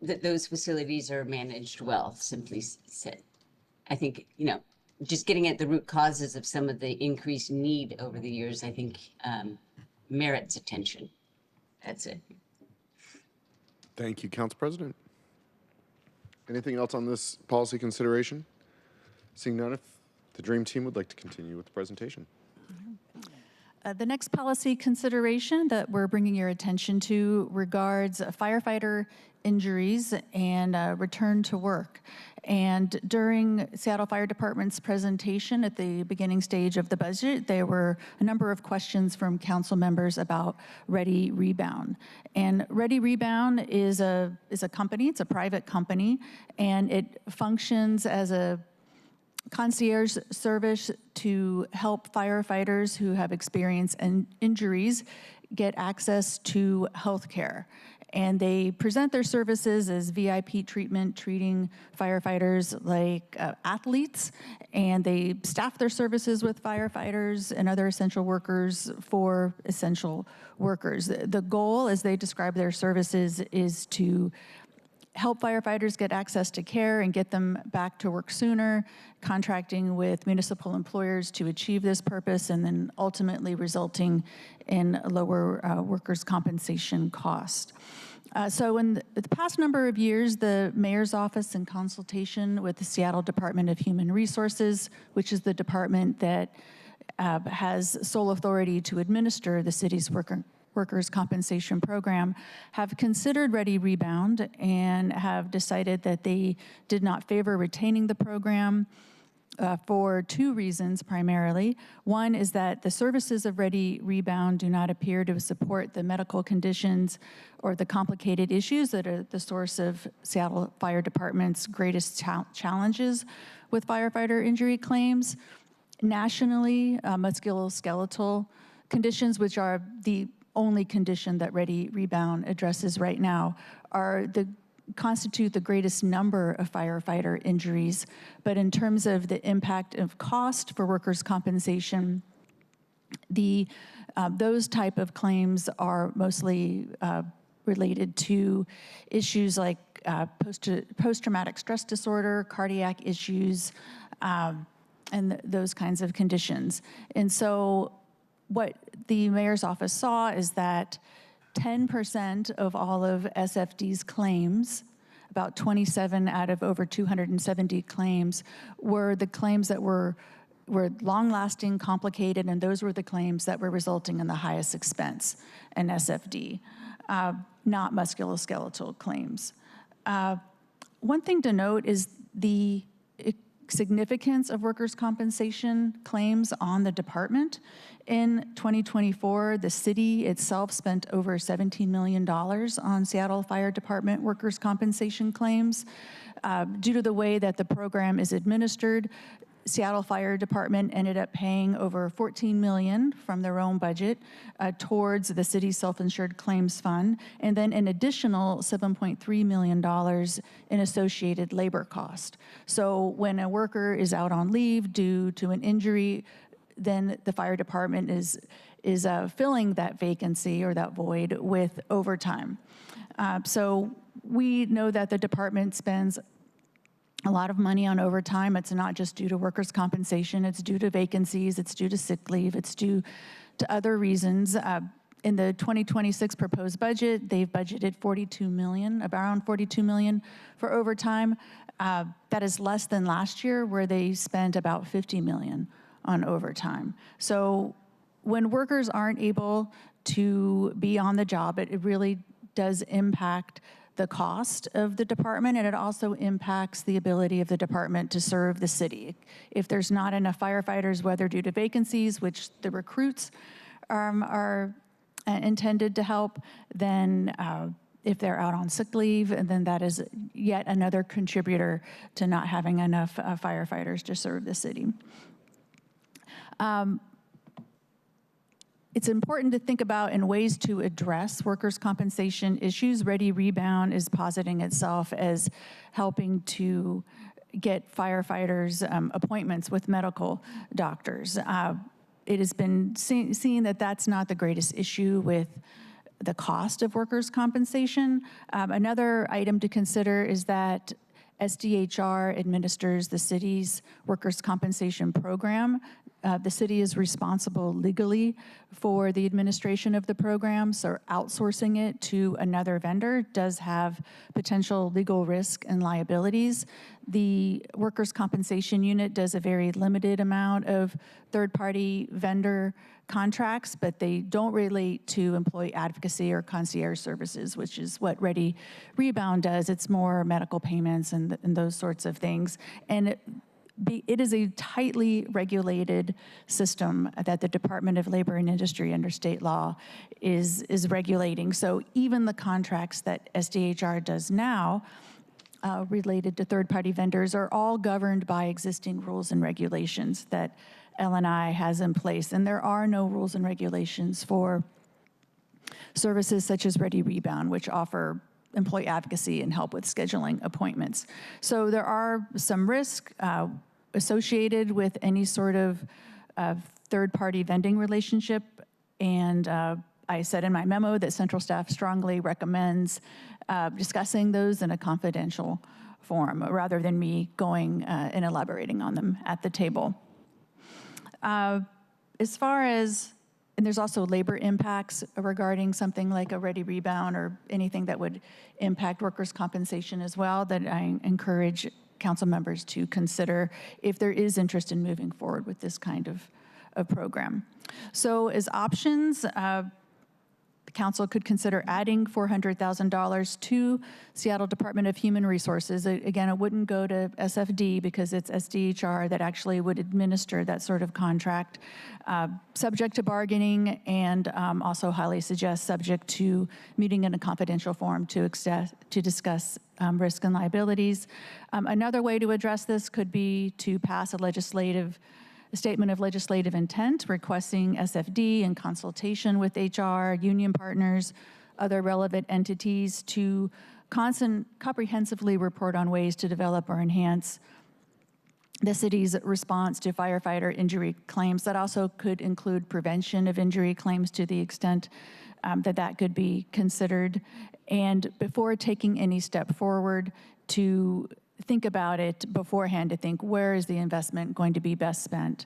that those facilities are managed well, simply said. I think, just getting at the root causes of some of the increased need over the years, I think merits attention. That's it. Thank you, Council President. Anything else on this policy consideration? Seeing none, if the Dream Team would like to continue with the presentation. The next policy consideration that we're bringing your attention to regards firefighter injuries and return to work. And during Seattle Fire Department's presentation at the beginning stage of the budget, there were a number of questions from council members about Ready Rebound. And Ready Rebound is a company, it's a private company, and it functions as a concierge service to help firefighters who have experienced injuries get access to health care. And they present their services as VIP treatment, treating firefighters like athletes, and they staff their services with firefighters and other essential workers for essential workers. The goal, as they describe their services, is to help firefighters get access to care and get them back to work sooner, contracting with municipal employers to achieve this purpose, and then ultimately resulting in lower workers' compensation cost. So in the past number of years, the mayor's office, in consultation with the Seattle Department of Human Resources, which is the department that has sole authority to administer the city's workers' compensation program, have considered Ready Rebound and have decided that they did not favor retaining the program for two reasons primarily. One is that the services of Ready Rebound do not appear to support the medical conditions or the complicated issues that are the source of Seattle Fire Department's greatest challenges with firefighter injury claims. Nationally, musculoskeletal conditions, which are the only condition that Ready Rebound addresses right now, constitute the greatest number of firefighter injuries. But in terms of the impact of cost for workers' compensation, those type of claims are mostly related to issues like post-traumatic stress disorder, cardiac issues, and those kinds of conditions. And so what the mayor's office saw is that 10% of all of SFD's claims, about 27 out of over 270 claims, were the claims that were long-lasting, complicated, and those were the claims that were resulting in the highest expense in SFD, not musculoskeletal claims. One thing to note is the significance of workers' compensation claims on the department. In 2024, the city itself spent over $17 million on Seattle Fire Department workers' compensation claims. Due to the way that the program is administered, Seattle Fire Department ended up paying over $14 million from their own budget towards the city's self-insured claims fund, and then an additional $7.3 million in associated labor cost. So when a worker is out on leave due to an injury, then the fire department is filling that vacancy or that void with overtime. So we know that the department spends a lot of money on overtime. It's not just due to workers' compensation. It's due to vacancies. It's due to sick leave. It's due to other reasons. In the 2026 proposed budget, they've budgeted $42 million, around $42 million for overtime. That is less than last year, where they spent about $50 million on overtime. So when workers aren't able to be on the job, it really does impact the cost of the department, and it also impacts the ability of the department to serve the city. If there's not enough firefighters, whether due to vacancies, which the recruits are intended to help, then if they're out on sick leave, and then that is yet another contributor to not having enough firefighters to serve the city. It's important to think about in ways to address workers' compensation issues. Ready Rebound is positing itself as helping to get firefighters appointments with medical doctors. It has been seen that that's not the greatest issue with the cost of workers' compensation. Another item to consider is that SDHR administers the city's workers' compensation program. The city is responsible legally for the administration of the program, so outsourcing it to another vendor does have potential legal risk and liabilities. The workers' compensation unit does a very limited amount of third-party vendor contracts, but they don't relate to employee advocacy or concierge services, which is what Ready Rebound does. It's more medical payments and those sorts of things. And it is a tightly regulated system that the Department of Labor and Industry under state law is regulating. So even the contracts that SDHR does now related to third-party vendors are all governed by existing rules and regulations that L&I has in place. And there are no rules and regulations for services such as Ready Rebound, which offer employee advocacy and help with scheduling appointments. So there are some risks associated with any sort of third-party vending relationship. And I said in my memo that central staff strongly recommends discussing those in a confidential forum rather than me going and elaborating on them at the table. As far as, and there's also labor impacts regarding something like a Ready Rebound or anything that would impact workers' compensation as well, that I encourage council members to consider if there is interest in moving forward with this kind of program. So as options, the council could consider adding $400,000 to Seattle Department of Human Resources. Again, it wouldn't go to SFD because it's SDHR that actually would administer that sort of contract, subject to bargaining, and also highly suggest subject to meeting in a confidential forum to discuss risk and liabilities. Another way to address this could be to pass a statement of legislative intent requesting SFD in consultation with HR, union partners, other relevant entities to comprehensively report on ways to develop or enhance the city's response to firefighter injury claims. That also could include prevention of injury claims to the extent that could be considered. And before taking any step forward, to think about it beforehand, to think, where is the investment going to be best spent?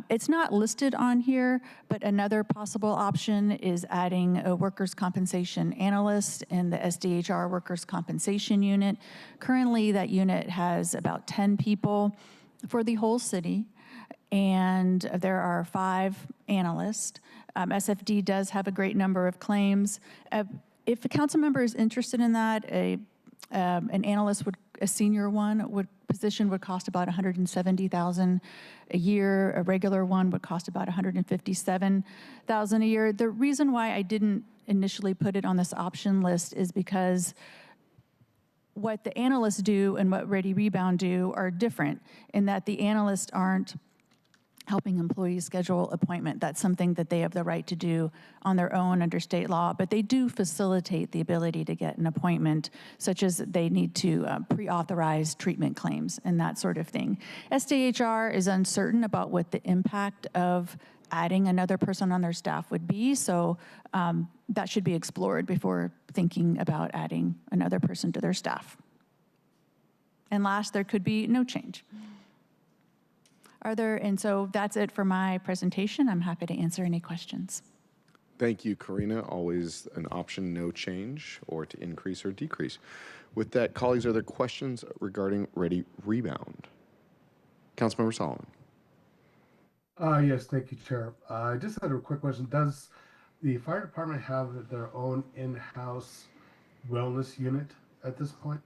It's not listed on here, but another possible option is adding a workers' compensation analyst in the SDHR workers' compensation unit. Currently, that unit has about 10 people for the whole city, and there are 5 analysts. SFD does have a great number of claims. If a council member is interested in that, An analyst a senior position would cost about $170,000 a year. A regular one would cost about $157,000 a year. The reason why I didn't initially put it on this option list is because what the analysts do and what Ready Rebound do are different in that the analysts aren't helping employees schedule appointment. That's something that they have the right to do on their own under state law, but they do facilitate the ability to get an appointment, such as they need to pre-authorize treatment claims and that sort of thing. SDHR is uncertain about what the impact of adding another person on their staff would be, so that should be explored before thinking about adding another person to their staff. And last, there could be no change. And so that's it for my presentation. I'm happy to answer any questions. Thank you, Karina. Always an option, no change, or to increase or decrease. With that, colleagues, are there questions regarding Ready Rebound? Councilmember Solomon. Yes, thank you, Chair. I just had a quick question. Does the fire department have their own in-house wellness unit at this point?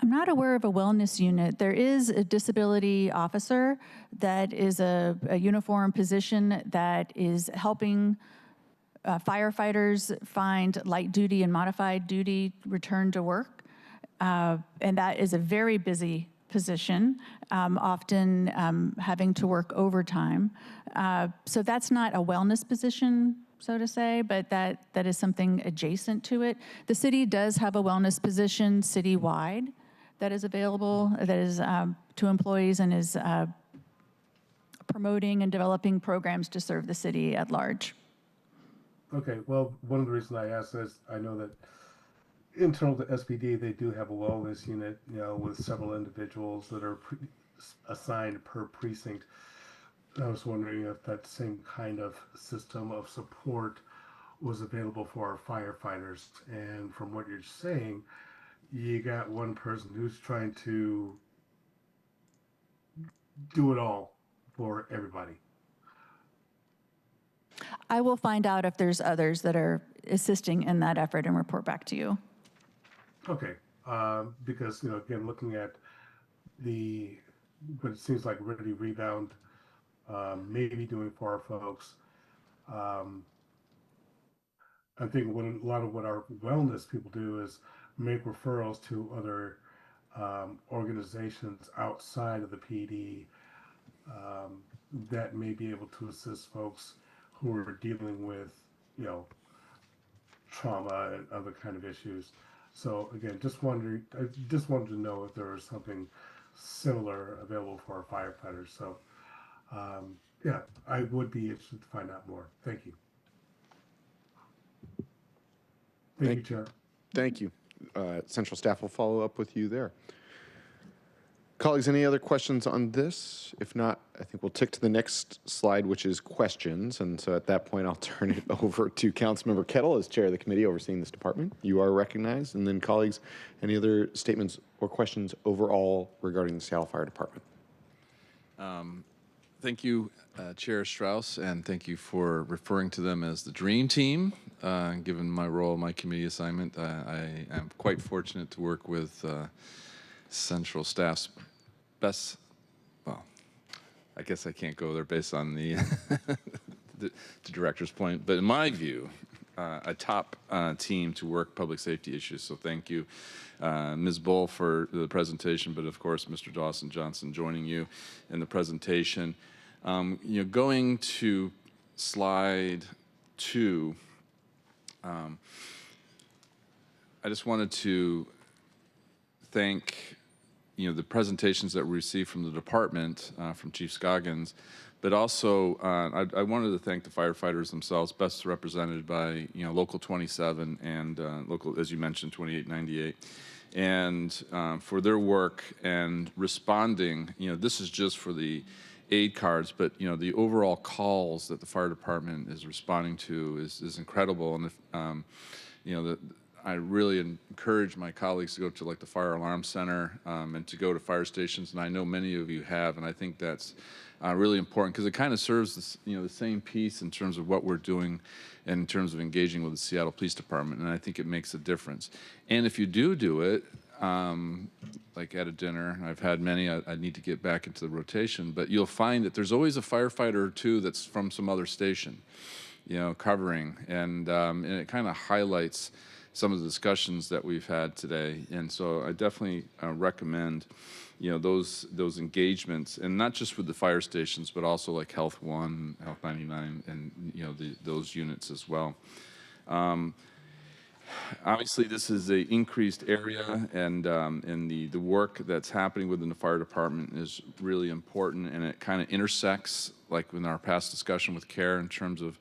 I'm not aware of a wellness unit. There is a disability officer that is a uniform position that is helping firefighters find light duty and modified duty return to work. And that is a very busy position, often having to work overtime. So that's not a wellness position, so to say, but that is something adjacent to it. The city does have a wellness position citywide that is available, that is to employees and is promoting and developing programs to serve the city at large. Okay, well, one of the reasons I asked is I know that internal to SPD, they do have a wellness unit, with several individuals that are assigned per precinct. I was wondering if that same kind of system of support was available for our firefighters. And from what you're saying, you got one person who's trying to do it all for everybody. I will find out if there's others that are assisting in that effort and report back to you. Okay, because, again, looking at what it seems like Ready Rebound may be doing for our folks, I think a lot of what our wellness people do is make referrals to other organizations outside of the PD that may be able to assist folks who are dealing with, trauma and other kind of issues. So again, I just wanted to know if there was something similar available for our firefighters. So yeah, I would be interested to find out more. Thank you. Thank you, Chair. Thank you. Central staff will follow up with you there. Colleagues, any other questions on this? If not, I think we'll tick to the next slide, which is questions. And so at that point, I'll turn it over to Councilmember Kettle as chair of the committee overseeing this department. You are recognized. And then colleagues, any other statements or questions overall regarding the Seattle Fire Department? Thank you, Chair Strauss, and thank you for referring to them as the dream team. Given my role, my committee assignment, I am quite fortunate to work with Central staff's best, well, I guess I can't go there based on the, the director's point, but in my view, a top team to work public safety issues. So thank you, Ms. Bull, for the presentation, but of course, Mr. Dawson Johnson joining you in the presentation. Going to slide 2, I just wanted to thank the presentations that we received from the department, from Chief Scoggins, but also I wanted to thank the firefighters themselves, best represented by Local 27 and Local, as you mentioned, 2898, and for their work and responding. This is just for the aid cards, but the overall calls that the fire department is responding to is incredible, and I really encourage my colleagues to go to like the Fire Alarm Center and to go to fire stations, and I know many of you have, and I think that's really important because it kind of serves this, the same piece in terms of what we're doing and in terms of engaging with the Seattle Police Department, and I think it makes a difference. And if you do it, like at a dinner, I've had many, I need to get back into the rotation, but you'll find that there's always a firefighter or two that's from some other station, covering, and it kind of highlights some of the discussions that we've had today. And so I definitely recommend, those engagements, and not just with the fire stations, but also like Health One, Health 99, and those units as well. Obviously, this is an increased area, and the work that's happening within the fire department is really important, and it kind of intersects, like in our past discussion with CARE, in terms of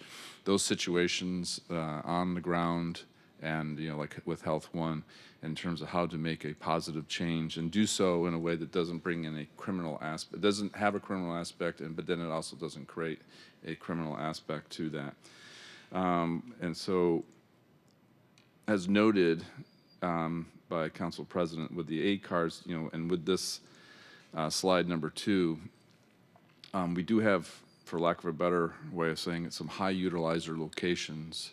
those situations on the ground, and like with Health One, in terms of how to make a positive change and do so in a way that doesn't bring in a criminal aspect, doesn't have a criminal aspect, but then it also doesn't create a criminal aspect to that. And so, as noted by Council President, with the aid cards, and with this slide number 2, we do have, for lack of a better way of saying it, some high utilizer locations,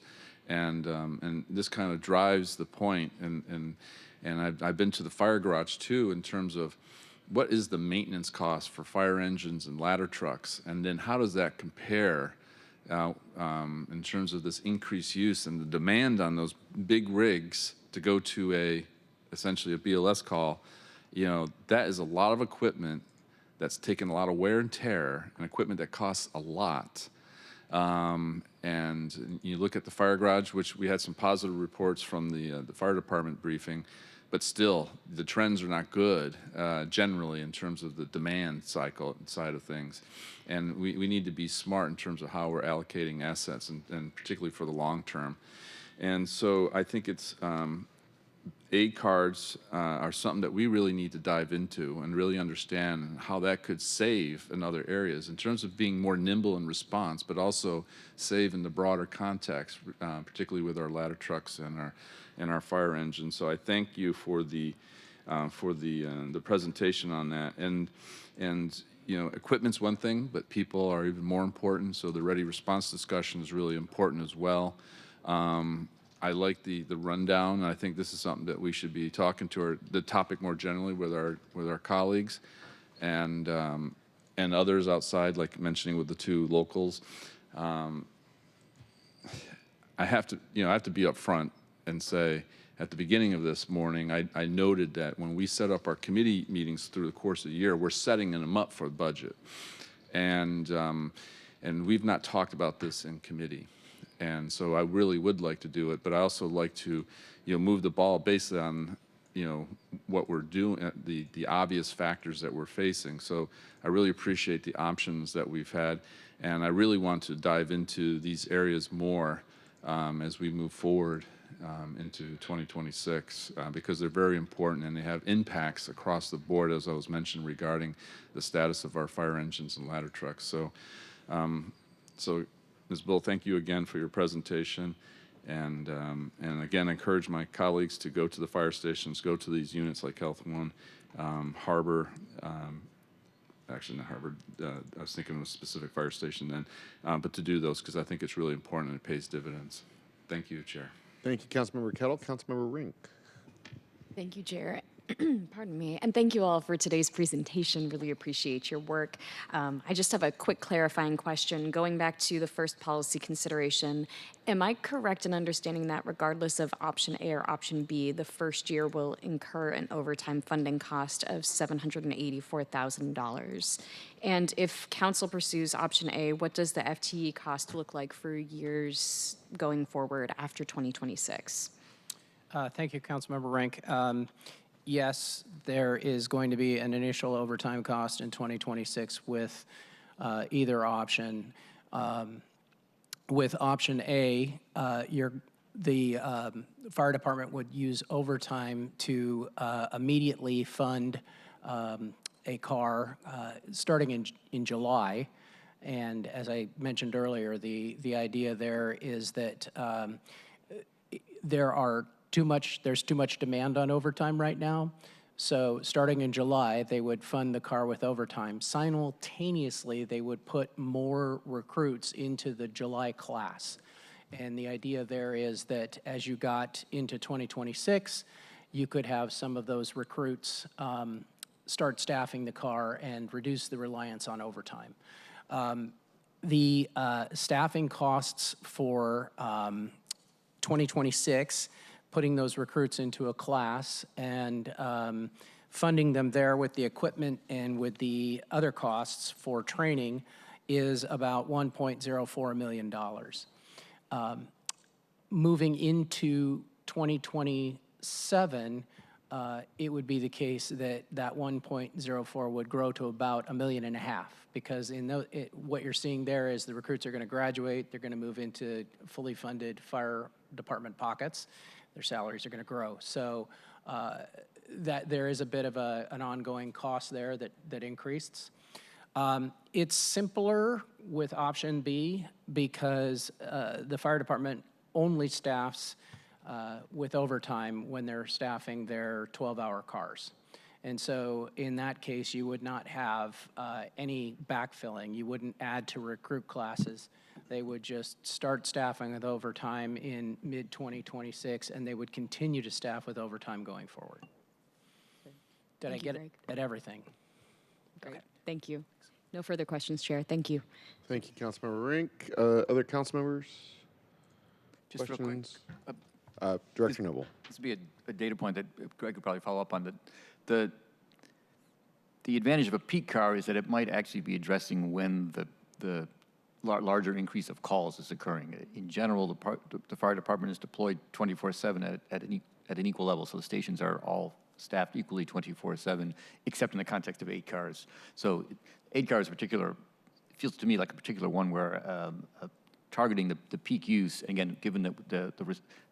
and this kind of drives the point. And I've been to the fire garage too, in terms of what is the maintenance cost for fire engines and ladder trucks, and then how does that compare in terms of this increased use and the demand on those big rigs to go to essentially a BLS call. That is a lot of equipment that's taken a lot of wear and tear, and equipment that costs a lot. And you look at the fire garage, which we had some positive reports from the fire department briefing, but still the trends are not good generally in terms of the demand cycle side of things. And we need to be smart in terms of how we're allocating assets, and particularly for the long term. And so I think it's aid cards are something that we really need to dive into and really understand how that could save in other areas in terms of being more nimble in response, but also save in the broader context, particularly with our ladder trucks and our fire engines. So I thank you for the presentation on that. And equipment's one thing, but people are even more important. So the ready response discussion is really important as well. I like the rundown. I think this is something that we should be talking to the topic more generally with our colleagues and others outside, like mentioning with the 2 locals. I have to be upfront and say, at the beginning of this morning, I noted that when we set up our committee meetings through the course of the year, we're setting them up for the budget, and we've not talked about this in committee. And so I really would like to do it, but I also like to, move the ball based on, what we're doing, the obvious factors that we're facing. So I really appreciate the options that we've had, and I really want to dive into these areas more as we move forward into 2026 because they're very important and they have impacts across the board, as I was mentioned, regarding the status of our fire engines and ladder trucks. So, Ms. Bull, thank you again for your presentation, and again, encourage my colleagues to go to the fire stations, go to these units like Health One, Harbor, actually not Harbor, I was thinking of a specific fire station then, but to do those because I think it's really important and it pays dividends. Thank you, Chair. Thank you, Councilmember Kettle. Councilmember Rink. Thank you, Chair. Pardon me. And thank you all for today's presentation. Really appreciate your work. I just have a quick clarifying question. Going back to the first policy consideration, am I correct in understanding that regardless of option A or option B, the first year will incur an overtime funding cost of $784,000? And if council pursues option A, what does the FTE cost look like for years going forward after 2026? Thank you, Councilmember Rank. Yes, there is going to be an initial overtime cost in 2026 with either option. With option A, the fire department would use overtime to immediately fund a car starting in July. And as I mentioned earlier, the idea there is that there are there's too much demand on overtime right now. So starting in July, they would fund the car with overtime. Simultaneously, they would put more recruits into the July class. And the idea there is that as you got into 2026, you could have some of those recruits start staffing the car and reduce the reliance on overtime. The staffing costs for 2026, putting those recruits into a class and funding them there with the equipment and with the other costs for training is about $1.04 million. Moving into 2027, it would be the case that that 1.04 would grow to about $1.5 million, because what you're seeing there is the recruits are going to graduate, they're going to move into fully funded fire department pockets, their salaries are going to grow. So that there is a bit of an ongoing cost there that increased. It's simpler with option B because the fire department only staffs with overtime when they're staffing their 12-hour cars. And so in that case, you would not have any backfilling. You wouldn't add to recruit classes. They would just start staffing with overtime in mid-2026, and they would continue to staff with overtime going forward. Did I get it at everything? Great, thank you. No further questions, Chair. Thank you. Thank you, Councilmember Rink. Other council members? Just Questions? real quick. Director Noble. This would be a data point that Greg could probably follow up on. The advantage of a peak car is that it might actually be addressing when the larger increase of calls is occurring. In general, the fire department is deployed 24/7 at an equal level, so the stations are all staffed equally 24/7, except in the context of 8 cars. So 8 cars in particular feels to me like a particular one where targeting the peak use, again, given that the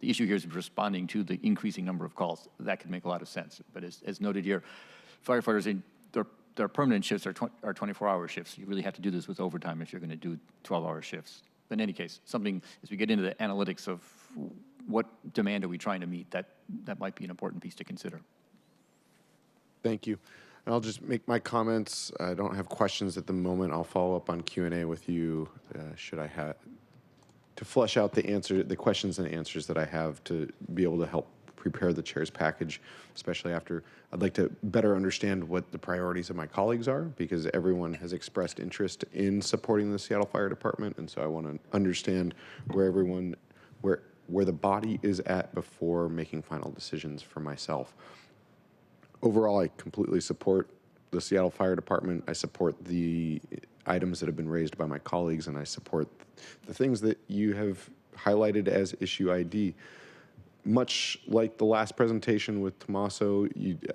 issue here is responding to the increasing number of calls, that could make a lot of sense. But as noted here, firefighters, their permanent shifts are 24-hour shifts. You really have to do this with overtime if you're going to do 12-hour shifts. But in any case, something, as we get into the analytics of what demand are we trying to meet, that might be an important piece to consider. Thank you. And I'll just make my comments. I don't have questions at the moment. I'll follow up on Q&A with you should I have to flesh out the questions and answers that I have to be able to help prepare the chair's package, especially after I'd like to better understand what the priorities of my colleagues are, because everyone has expressed interest in supporting the Seattle Fire Department, and so I want to understand where the body is at before making final decisions for myself. Overall, I completely support the Seattle Fire Department. I support the items that have been raised by my colleagues, and I support the things that you have highlighted as issue ID. Much like the last presentation with Tommaso,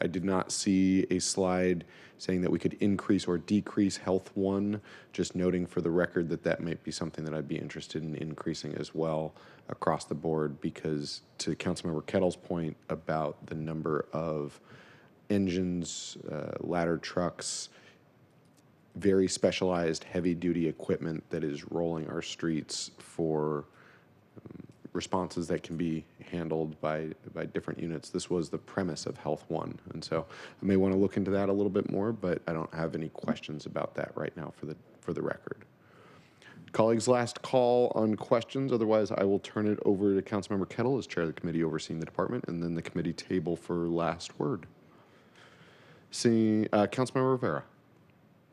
I did not see a slide saying that we could increase or decrease Health 1, just noting for the record that might be something that I'd be interested in increasing as well across the board, because to Councilmember Kettle's point about the number of engines, ladder trucks, very specialized heavy-duty equipment that is rolling our streets for responses that can be handled by different units. This was the premise of Health 1, and so I may want to look into that a little bit more, but I don't have any questions about that right now for the record. Colleagues, last call on questions. Otherwise, I will turn it over to Councilmember Kettle as chair of the committee overseeing the department, and then the committee table for last word. Councilmember Rivera.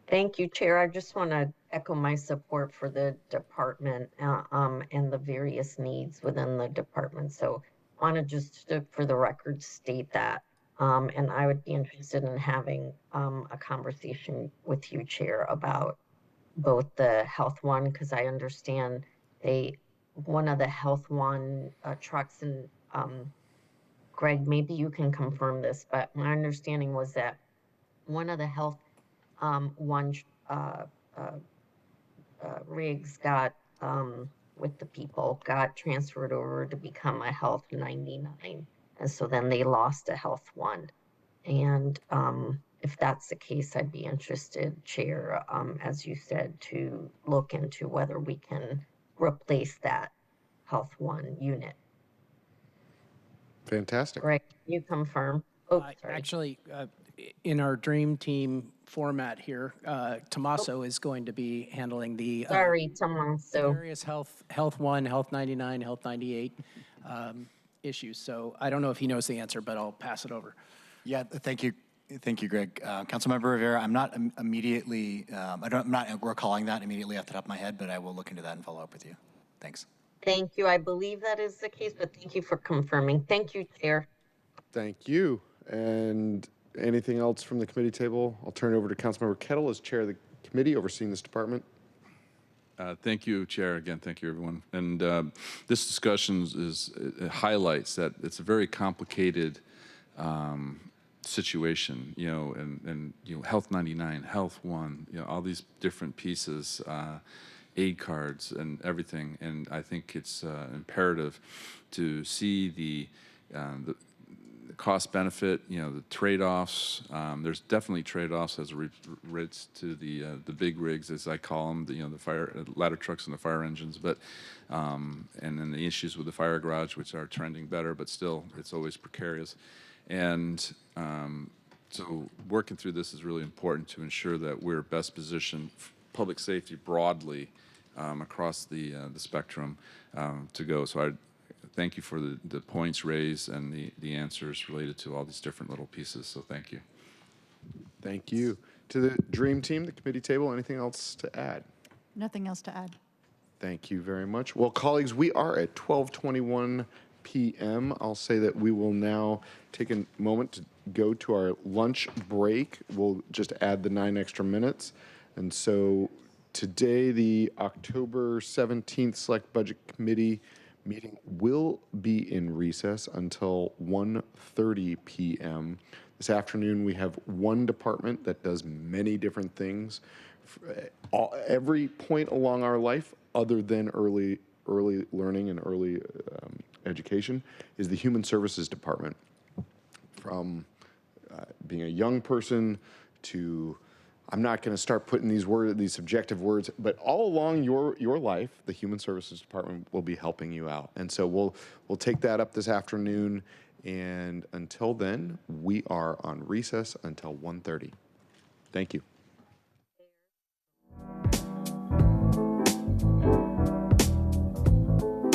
Thank you, Chair. I just want to echo my support for the department and the various needs within the department. So I want to just, for the record, state that. And I would be interested in having a conversation with you, Chair, about both the Health 1, because I understand one of the Health 1 trucks, and Greg, maybe you can confirm this, but my understanding was that one of the Health 1 rigs got, with the people, got transferred over to become a Health 99. And so then they lost a Health 1. And if that's the case, I'd be interested, Chair, as you said, to look into whether we can replace that Health 1 unit. Fantastic. Greg, you confirm? Oh, sorry. Actually, in our dream team format here, Tommaso is going to be handling the Sorry, Tommaso. various Health 1, Health 99, Health 98 issues. So I don't know if he knows the answer, but I'll pass it over. Yeah, thank you. Thank you, Greg. Councilmember Rivera, I'm not immediately, I'm not recalling that immediately off the top of my head, but I will look into that and follow up with you. Thanks. Thank you. I believe that is the case, but thank you for confirming. Thank you, Chair. Thank you. And anything else from the committee table? I'll turn it over to Councilmember Kettle as chair of the committee overseeing this department. Thank you, Chair. Again, thank you, everyone. And this discussion it highlights that it's a very complicated situation, and Health 99, Health 1, all these different pieces, aid cards and everything. And I think it's imperative to see the cost benefit, the trade-offs. There's definitely trade-offs as it relates to the big rigs, as I call them, the fire ladder trucks and the fire engines, but and then the issues with the fire garage, which are trending better, but still it's always precarious. And so working through this is really important to ensure that we're best positioned, public safety broadly across the spectrum to go. So I thank you for the points raised and the answers related to all these different little pieces. So thank you. Thank you. To the dream team, the committee table, anything else to add? Nothing else to add. Thank you very much. Well, colleagues, we are at 12:21 p.m. I'll say that we will now take a moment to go to our lunch break. We'll just add the 9 extra minutes. And so today, the October 17th Select Budget Committee meeting will be in recess until 1:30 p.m. This afternoon, we have one department that does many different things. Every point along our life, other than early learning and early education, is the Human Services Department. From being a young person to, I'm not going to start putting these subjective words, but all along your life, the Human Services Department will be helping you out. And so we'll take that up this afternoon. And until then, we are on recess until 1:30. Thank you.